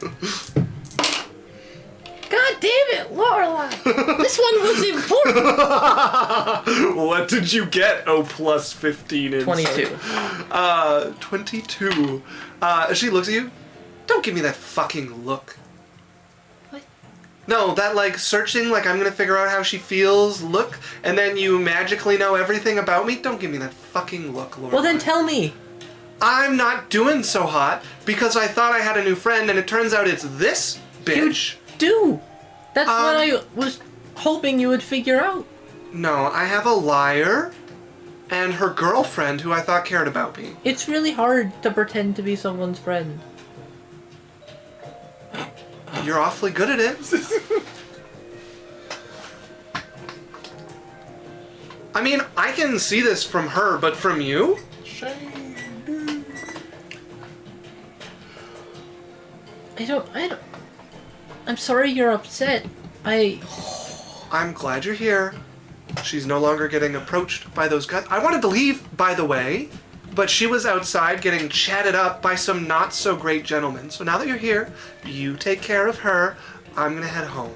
God damn it, Lorelei! This one was important! What did you get? Oh, plus 15 in 22. 22. As she looks at you, don't give me that fucking look. What? No, that like searching, like I'm gonna figure out how she feels look, and then you magically know everything about me? Don't give me that fucking look, Lorelei. Well then tell me! I'm not doing so hot because I thought I had a new friend and it turns out it's this bitch. You do! That's what I was hoping you would figure out. No, I have a liar and her girlfriend who I thought cared about me. It's really hard to pretend to be someone's friend. You're awfully good at it. I mean, I can see this from her, but from you? I don't... I'm sorry you're upset. I'm glad you're here. She's no longer getting approached by those guys. I wanted to leave, by the way, but she was outside getting chatted up by some not-so-great gentlemen. So now that you're here, you take care of her. I'm gonna head home.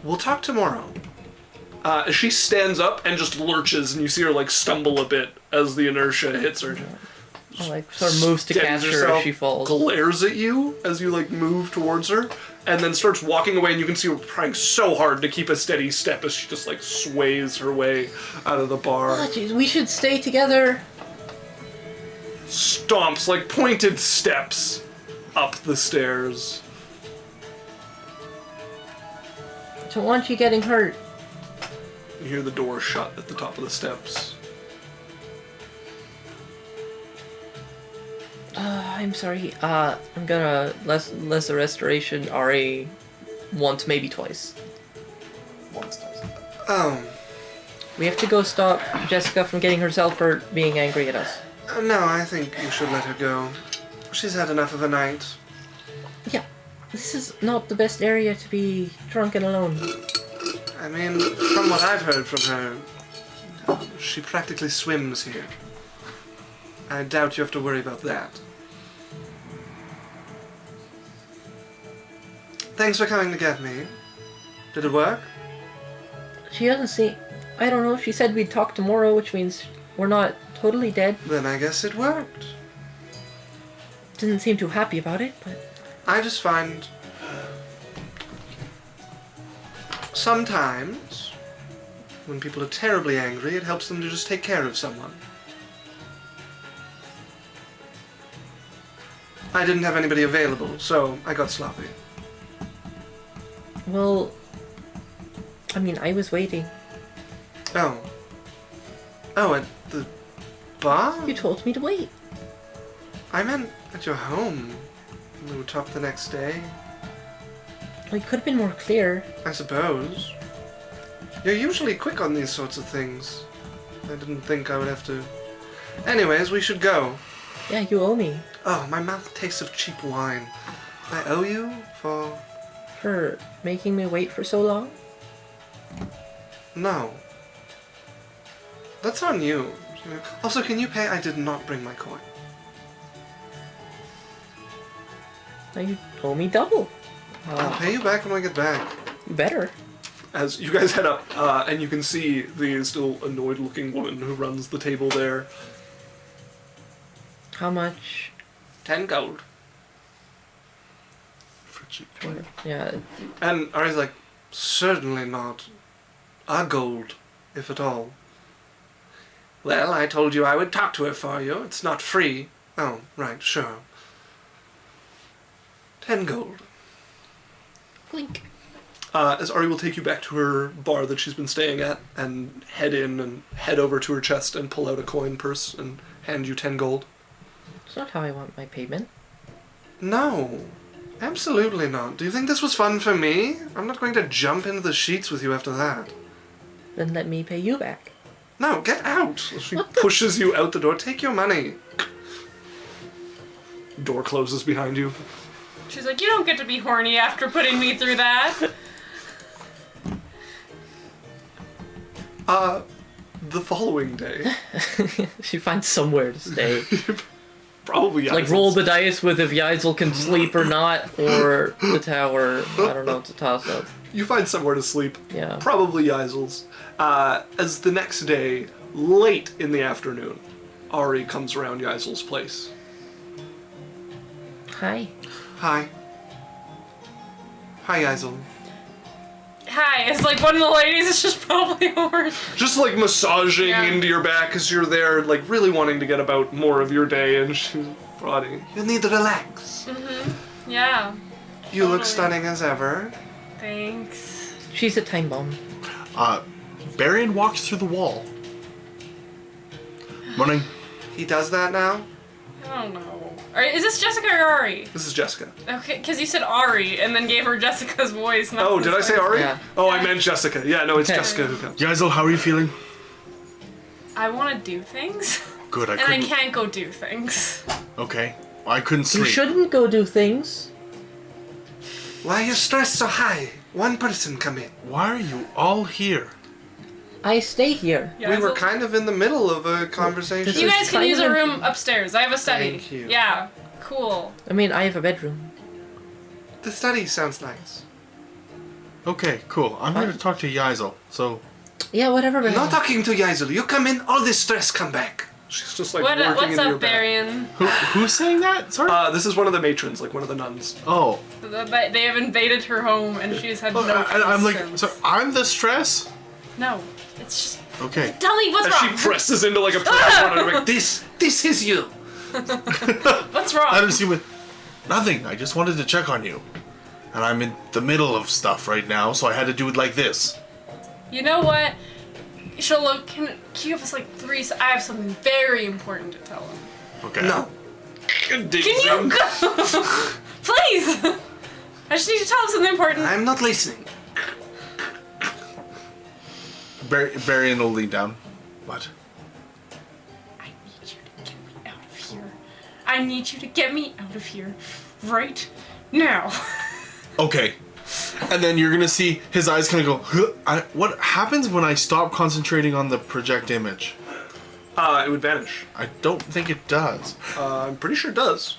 We'll talk tomorrow. She stands up and just lurches, and you see her, like, stumble a bit as the inertia hits her. Like, sort of moves to catch her as she falls. Glares at you as you, like, move towards her, and then starts walking away, and you can see her trying so hard to keep a steady step as she just, like, sways her way out of the bar. Oh, jeez, we should stay together. Stomps, like, pointed steps up the stairs. Don't want you getting hurt. You hear the door shut at the top of the steps. I'm sorry. I'm gonna less a restoration Ari once, maybe twice. Oh. We have to go stop Jessica from getting herself hurt being angry at us. No, I think you should let her go. She's had enough of a night. Yeah, this is not the best area to be drunk and alone. I mean, from what I've heard from her, she practically swims here. I doubt you have to worry about that. Thanks for coming to get me. Did it work? She doesn't see... I don't know, she said we'd talk tomorrow, which means we're not totally dead. Then I guess it worked. Didn't seem too happy about it, but... I just find... sometimes, when people are terribly angry, it helps them to just take care of someone. I didn't have anybody available, so I got sloppy. Well, I mean, I was waiting. Oh. Oh, at the bar? You told me to wait. I meant at your home. We would talk the next day. Well, you could have been more clear. I suppose. You're usually quick on these sorts of things. I didn't think I would have to... Anyways, we should go. Yeah, you owe me. Oh, my mouth tastes of cheap wine. I owe you for... For making me wait for so long? No. That's on you. Also, can you pay? I did not bring my coin. Now you owe me double. I'll pay you back when I get back. Better. As you guys head up, and you can see the still annoyed-looking woman who runs the table there. How much? 10 gold. For cheap wine. Yeah. And Ari's like, certainly not. A gold, if at all. Well, I told you I would talk to her for you. It's not free. Oh, right, sure. 10 gold. Blink. As Ari will take you back to her bar that she's been staying at and head in and head over to her chest and pull out a coin purse and hand you 10 gold. It's not how I want my payment. No, absolutely not. Do you think this was fun for me? I'm not going to jump into the sheets with you after that. Then let me pay you back. No, get out! She pushes you out the door. Take your money. Door closes behind you. She's like, you don't get to be horny after putting me through that. The following day. She finds somewhere to stay. Probably Yaikzal's. Like roll the dice with if Yaikzal can sleep or not, or the tower. I don't know, it's a toss up. You find somewhere to sleep. Yeah. Probably Yaikzal's. As the next day, late in the afternoon, Ari comes around Yaikzal's place. Hi. Hi. Hi, Yaikzal. Hi, it's like one of the ladies is just probably over. Just like massaging Yeah. into your back as you're there, like really wanting to get about more of your day, and she's prodding. You need to relax. Yeah. You look Totally. stunning as ever. Thanks. She's a time bomb. Berrian walks through the wall. Morning. He does that now? I don't know. Is this Jessica or Ari? This is Jessica. Okay, because you said Ari and then gave her Jessica's voice. Not Oh, did I say Ari? Yeah. Oh, I meant Jessica. Yeah, no, it's Okay. Jessica who comes. Yaikzal, how are you feeling? I want to do things, Good, I and I couldn't. can't go do things. Okay. I couldn't You sleep. shouldn't go do things. Why are you stressed so high? One person come in. Why are you all here? I stay here. Yeah, We were so- kind of in the middle of a conversation. You guys can kind use of a room upstairs. I have a study. Thank you. Yeah, cool. I mean, I have a bedroom. The study sounds nice. Okay, cool. I'm here to talk to Yaikzal. So, Yeah, whatever. I'm not talking to Yaikzal. You come in, all this stress come back. She's just like working What's in your up, back. Berrian? who's saying that? Sorry. This is one of the matrons, like one of the nuns. Oh. They have invaded her home, and she's had no. I'm like, peace so since. I'm the stress? No, it's just. Okay. Tell me what's As wrong. she presses into like a platform and like, this is you. What's wrong? I don't see what. Nothing. I just wanted to check on you. And I'm in the middle of stuff right now, so I had to do it like this. You know what? She'll look. Can you give us like 3? I have something very important to tell him. Okay. No. Can you go? Please. I just need to tell him something important. I'm not listening. Berrian will lean down. What? I need you to get me out of here. I need you to get me out of here right now. Okay. And then you're gonna see his eyes kind of go. Huh? What happens when I stop concentrating on the project image? It would vanish. I don't think it does. I'm pretty sure it does.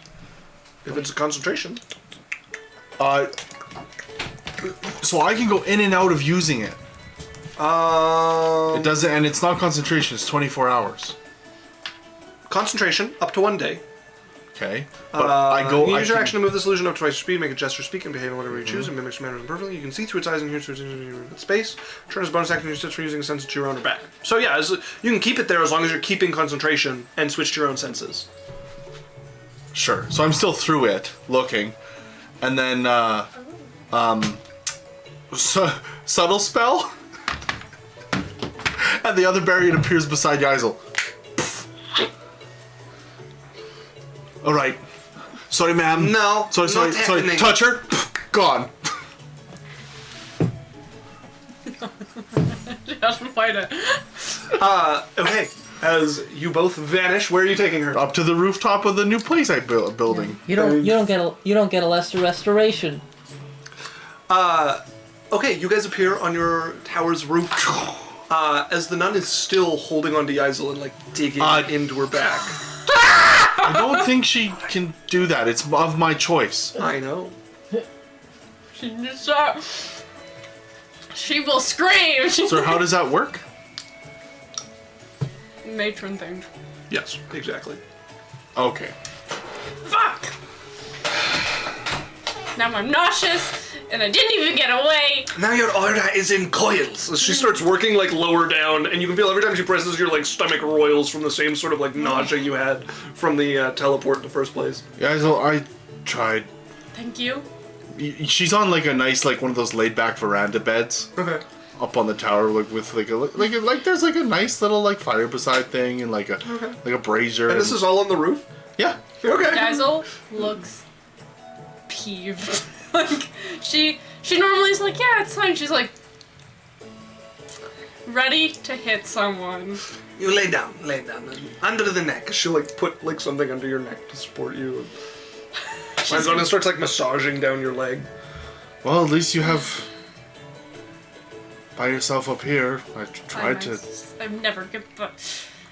If it's a concentration. So I can go in and out of using it. It doesn't, and it's not concentration. It's 24 hours. Concentration, up to 1 day. Okay. But I go. You I use your can- action to move this illusion up to twice your speed, make a gesture, speak, and behave in whatever you choose, and mimics manner perfectly. You can see through its eyes and hear through its space. Turn as bonus action, you switch from using a sense to your own or back. So yeah, you can keep it there as long as you're keeping concentration and switch to your own senses. Sure. So I'm still through it, looking. And then, subtle spell? And the other Berrian appears beside Yaikzal. Alright. Sorry, ma'am. No, Sorry, not happening. Touch her. Gone. She doesn't fight it. Okay. As you both vanish, where are you taking her? Up to the rooftop of the new place I'm building. You don't get a lesser restoration. Okay, you guys appear on your tower's roof. As the nun is still holding onto Yaikzal and like digging into her back. I don't think she can do that. It's of my choice. I know. She will scream. So how does that work? Matron thing. Yes, exactly. Okay. Fuck! Now I'm nauseous, and I didn't even get away. Now your aura is in coils. As she starts working like lower down, and you can feel every time she presses your like stomach roils from the same sort of like nausea you had from the teleport in the first place. Yaikzal, I tried. Thank you. She's on like a nice like one of those laid back veranda beds. Okay. Up on the tower, like with like there's like a nice little like fire beside thing and like a brazier. And this is all on the roof? Yeah. Okay. Yaikzal looks peeved. Like she normally is like, yeah, it's fine. She's like ready to hit someone. You lay down, and under the neck. She'll like put like something under your neck to support you. And then it starts like massaging down your leg. Well, at least you have by yourself up here. I tried to. I'm never good, but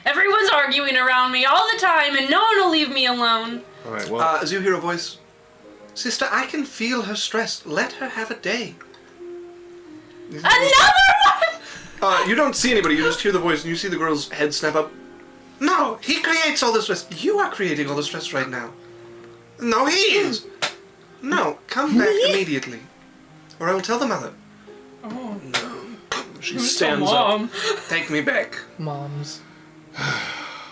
everyone's arguing around me all the time, and no one will leave me alone. All right. Well, as you hear a voice, sister, I can feel her stress. Let her have a day. Another one. You don't see anybody. You just hear the voice, and you see the girl's head snap up. No, he creates all the stress. You are creating all the stress right now. No, he is. No, come back immediately, or I will tell the mother. Oh no. She Who's stands Mom? up. Take me back. Moms.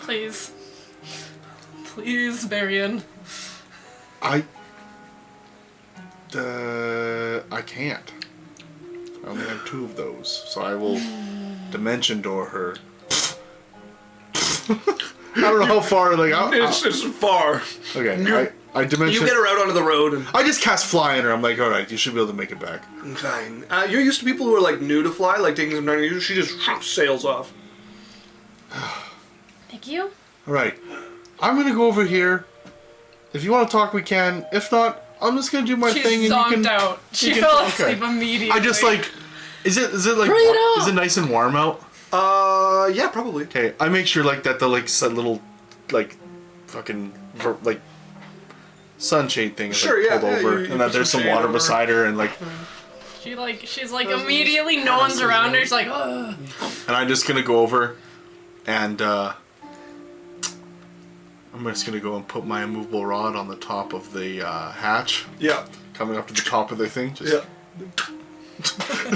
Please. Please, Berrian. I can't. I only have 2 of those, so I will dimension door her. I don't know how far. Like it's far. Okay, I dimension. You get her out onto the road, and I just cast fly on her. I'm like, all right, you should be able to make it back. Fine. You're used to people who are like new to fly, like taking some time. She just sails off. Thank you. All right, I'm gonna go over here. If you want to talk, we can. If not, I'm just gonna do my thing, and you can. She's zonked out. She fell asleep immediately. I just like. Is it like? Is it nice and warm out? Yeah, probably. Okay, I make sure like that the like little, like, fucking like sunshade thing is like, pulled over, and that there's some water beside her, and like. She's like immediately no one's around her. She's like, ugh. And I'm just gonna go over, and I'm just gonna go and put my immovable rod on the top of the hatch. Yeah. Coming up to the top of the thing. Just... Yeah.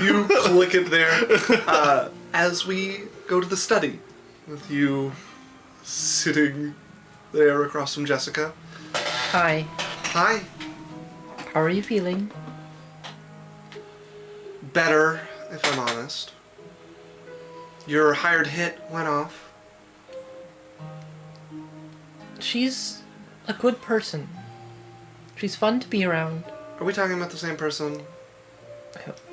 You click it there. As we go to the study, with you sitting there across from Jessica. Hi. Hi. How are you feeling? Better, if I'm honest. Your hired hit went off. She's a good person. She's fun to be around. Are we talking about the same person?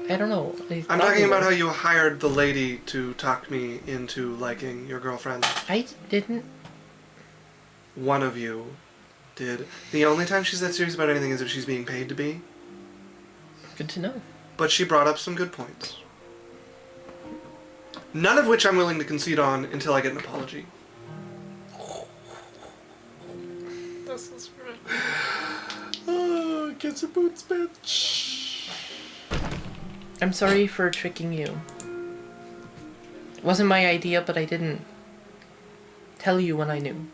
I don't know. I'm talking about how you hired the lady to talk me into liking your girlfriend. I didn't. One of you did. The only time she's that serious about anything is if she's being paid to be. Good to know. But she brought up some good points. None of which I'm willing to concede on until I get an apology. This is rude. Oh, get your boots, bitch. I'm sorry for tricking you. It wasn't my idea, but I didn't tell you when I knew.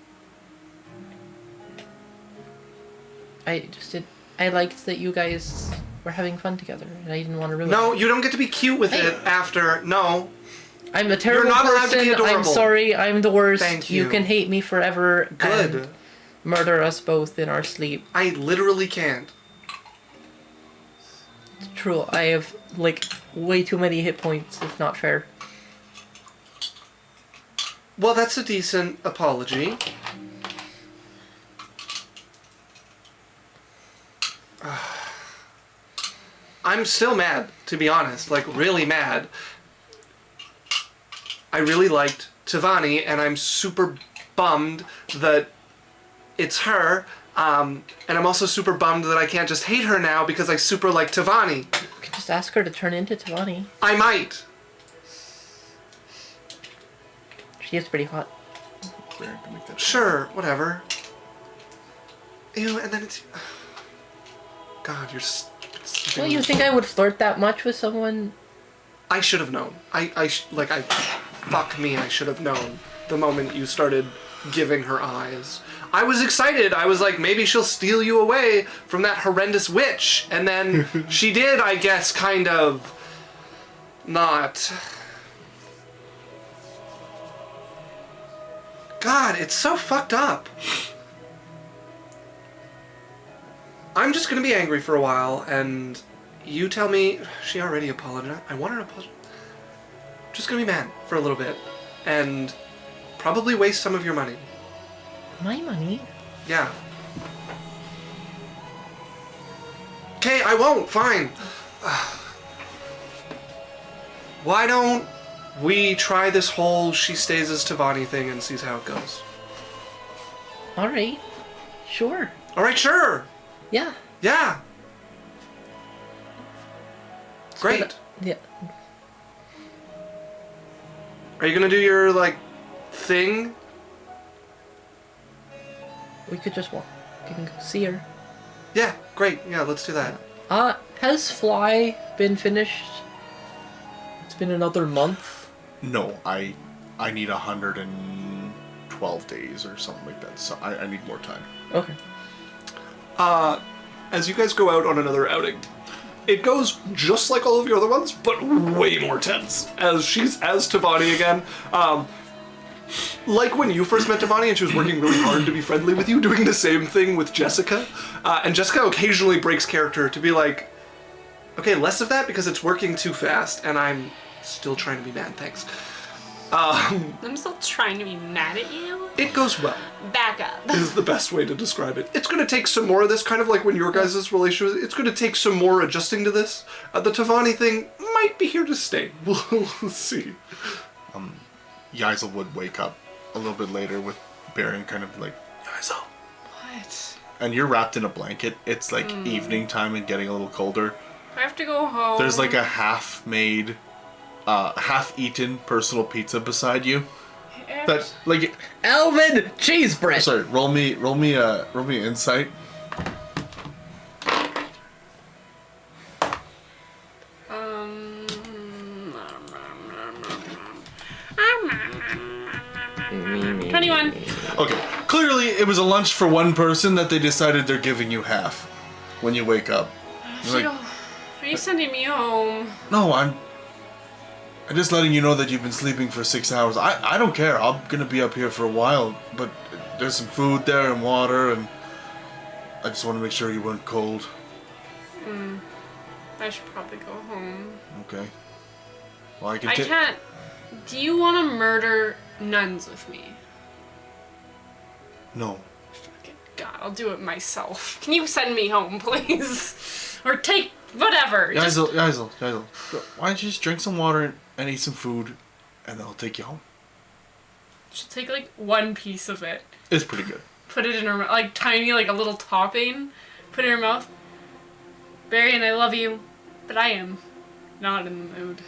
I just did. I liked that you guys were having fun together, and I didn't want to ruin it. No, you don't get to be cute with it after. No. I'm a terrible You're not allowed to person. be adorable. I'm sorry. I'm the worst. Thank you. You can hate me forever. Good. murder us both in our sleep. I literally can't. It's true. I have, like, way too many hit points. It's not fair. Well, that's a decent apology. I'm still mad, to be honest. Like, really mad. I really liked Tevani, and I'm super bummed that it's her. And I'm also super bummed that I can't just hate her now because I super like Tevani. You could just ask her to turn into Tevani. I might. She is pretty hot. Baron can make that Sure, whatever. Ew, and then it's... God, you're stupid. Well, you think I would flirt that much with someone? I should have known. Fuck me, I should have known the moment you started giving her eyes. I was excited. I was like, maybe she'll steal you away from that horrendous witch. And then she did, I guess, kind of not. God, it's so fucked up. I'm just gonna be angry for a while, and you tell me she already apologized. I want her to apologize. Just gonna be mad for a little bit, and probably waste some of your money. My money? Yeah. Okay, I won't. Fine. Why don't we try this whole she stays as Tevani thing and sees how it goes? Alright. Sure. Alright, sure. Yeah. Yeah. Great. Yeah. Are you gonna do your, like, thing? We could just walk and see her. Yeah, great. Yeah, let's do that. Has Fly been finished? It's been another month. No, I need 112 days or something like that. So I need more time. Okay. As you guys go out on another outing, it goes just like all of your other ones, but way more tense. As she's as Tevani again. Like when you first met Tevani and she was working really hard to be friendly with you, doing the same thing with Jessica. And Jessica occasionally breaks character to be like, okay, less of that because it's working too fast, and I'm still trying to be mad, thanks. I'm still trying to be mad at you. It goes well. Back up. Is the best way to describe it. It's going to take some more of this, kind of like when your guys' relationship, it's going to take some more adjusting to this. The Tevani thing might be here to stay. We'll see. Yaikzal would wake up a little bit later with Berrian kind of like, Yaikzal. What? And you're wrapped in a blanket. It's like evening time and getting a little colder. I have to go home. There's like a half-made, half-eaten personal pizza beside you. That like Alvin cheese bread. Sorry, roll me insight. Um, 21. Okay, clearly it was a lunch for one person that they decided they're giving you half when you wake up. You're like, Are you sending me home? no, I'm just letting you know that you've been sleeping for 6 hours. I don't care. I'm gonna be up here for a while, but there's some food there and water, and I just want to make sure you weren't cold. I should probably go home. Okay. Well, I I can't. Do you want to murder nuns with me? No. Fucking God, I'll do it myself. Can you send me home, please? Or take whatever. Yaikzal. Why don't you just drink some water and eat some food, and then I'll take you home. She'll take like one piece of it. It's pretty good. Put it in her mouth, like tiny, like a little topping. Put it in her mouth. Berrian, I love you, but I am not in the mood.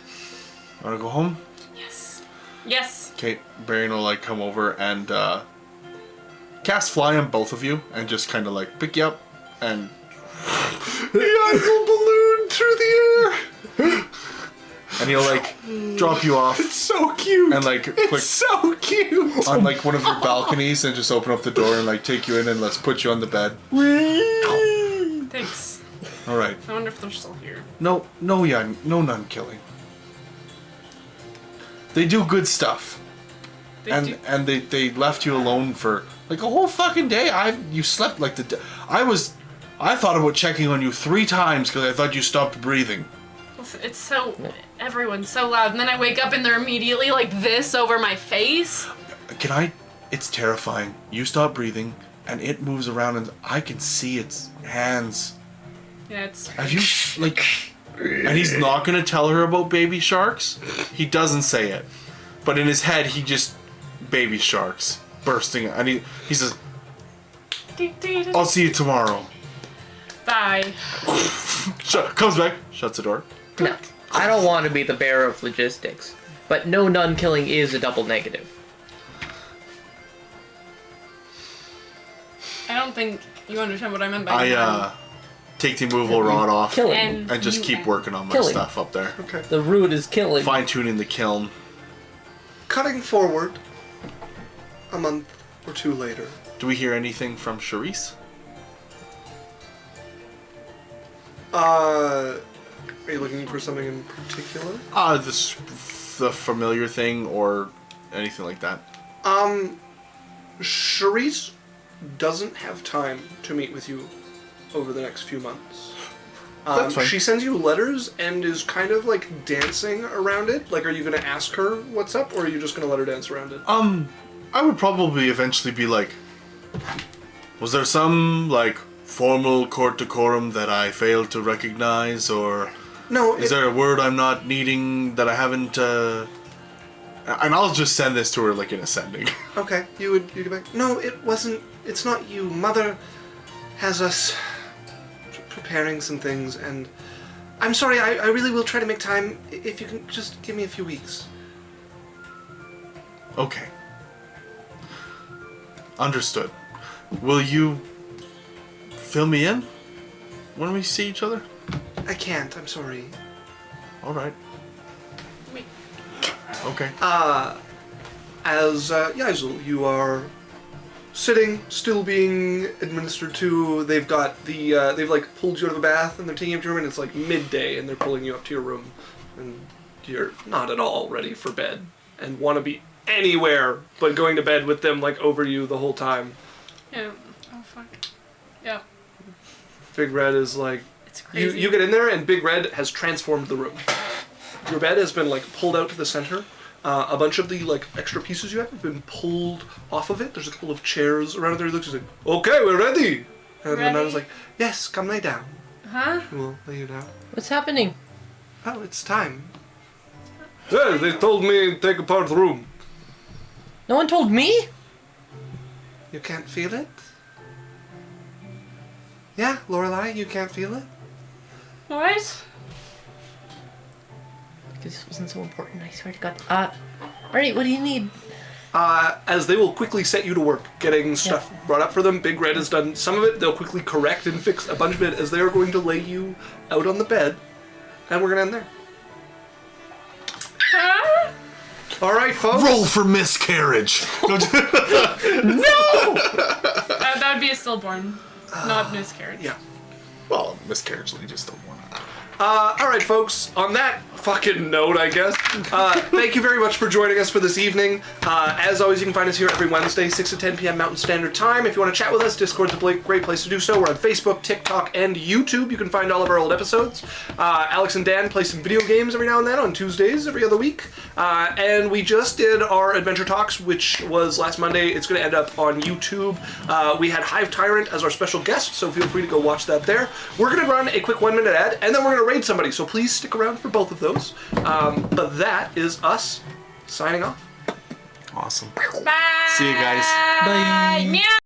Wanna go home? Yes. Yes. Okay, Berrian will like come over and cast fly on both of you and just kind of like pick you up and Yaikzal balloon through the air! and he'll like drop you off It's so cute! and like quick It's so cute! on like one of your balconies and just open up the door and like take you in and let's put you on the bed. Thanks. All right. I wonder if they're still here. No nun killing. They do good stuff. and they left you alone for like a whole fucking day. You slept like I thought about checking on you 3 times because I thought you stopped breathing. It's so... Everyone's so loud. And then I wake up and they're immediately like this over my face. It's terrifying. You stop breathing and it moves around and I can see its hands. Yeah, it's... Have you, like... And he's not going to tell her about baby sharks? He doesn't say it. But in his head, he just... Baby sharks. Bursting. And he says... I'll see you tomorrow. Bye. Comes back. Shuts the door. No, I don't want to be the bearer of logistics, but no nun killing is a double negative. I don't think you understand what I meant by that. Take the immovable rod off Killing. and just keep working on my Killing. stuff up there. Okay. The root is killing. Fine-tuning the kiln. Cutting forward a month or 2 later. Do we hear anything from Sharise? Are you looking for something in particular? The familiar thing or anything like that. Sharise doesn't have time to meet with you over the next few months. That's fine. She sends you letters and is kind of like dancing around it. Like, are you going to ask her what's up, or are you just going to let her dance around it? I would probably eventually be like, was there some, like, formal court decorum that I failed to recognize, or No. is there a word I'm not needing that I haven't, And I'll just send this to her, like, in ascending. Okay, you get back. No, it wasn't. It's not you. Mother has us preparing some things, and I'm sorry. I really will try to make time. If you can just give me a few weeks. Okay. Understood. Will you fill me in when we see each other? I can't. I'm sorry. All right. Wait. Okay. As Yaikzal, you are sitting, still being administered to. They've got they've like pulled you out of the bath and they're taking you up to your room, and it's like midday and they're pulling you up to your room, and you're not at all ready for bed and want to be anywhere but going to bed with them like over you the whole time. Yeah. Oh, fuck. Yeah. Big Red is like, It's crazy. you get in there and Big Red has transformed the room. Your bed has been like pulled out to the center. A bunch of the like extra pieces you have been pulled off of it. There's a couple of chairs around there. He looks like, okay, we're ready. And the nun is like, yes, come lay down. Huh? We'll lay you down. What's happening? Oh, it's time. Yeah, they told me to take apart the room. No one told me? You can't feel it? Yeah, Lorelei, you can't feel it? What? Because this wasn't so important, I swear to God. Alright, what do you need? As they will quickly set you to work, getting stuff brought up for them. Big Red has done some of it. They'll quickly correct and fix a bunch of it as they are going to lay you out on the bed. And we're going to end there. Huh? All right, folks. Roll for miscarriage. That would be a stillborn, not miscarriage. Yeah. Well, miscarriage lead is still one. All right, folks. On that fucking note, I guess. Thank you very much for joining us for this evening. As always, you can find us here every Wednesday, 6 to 10 p.m. Mountain Standard Time. If you want to chat with us, Discord's a great place to do so. We're on Facebook, TikTok, and YouTube. You can find all of our old episodes. Alex and Dan play some video games every now and then on Tuesdays every other week. And we just did our Adventure Talks, which was last Monday. It's going to end up on YouTube. We had Hive Tyrant as our special guest, so feel free to go watch that there. We're going to run a quick 1-minute ad, and then we're going to raid somebody, so please stick around for both of those. But that is us signing off. Awesome. Bye. See you guys. Bye. Meow.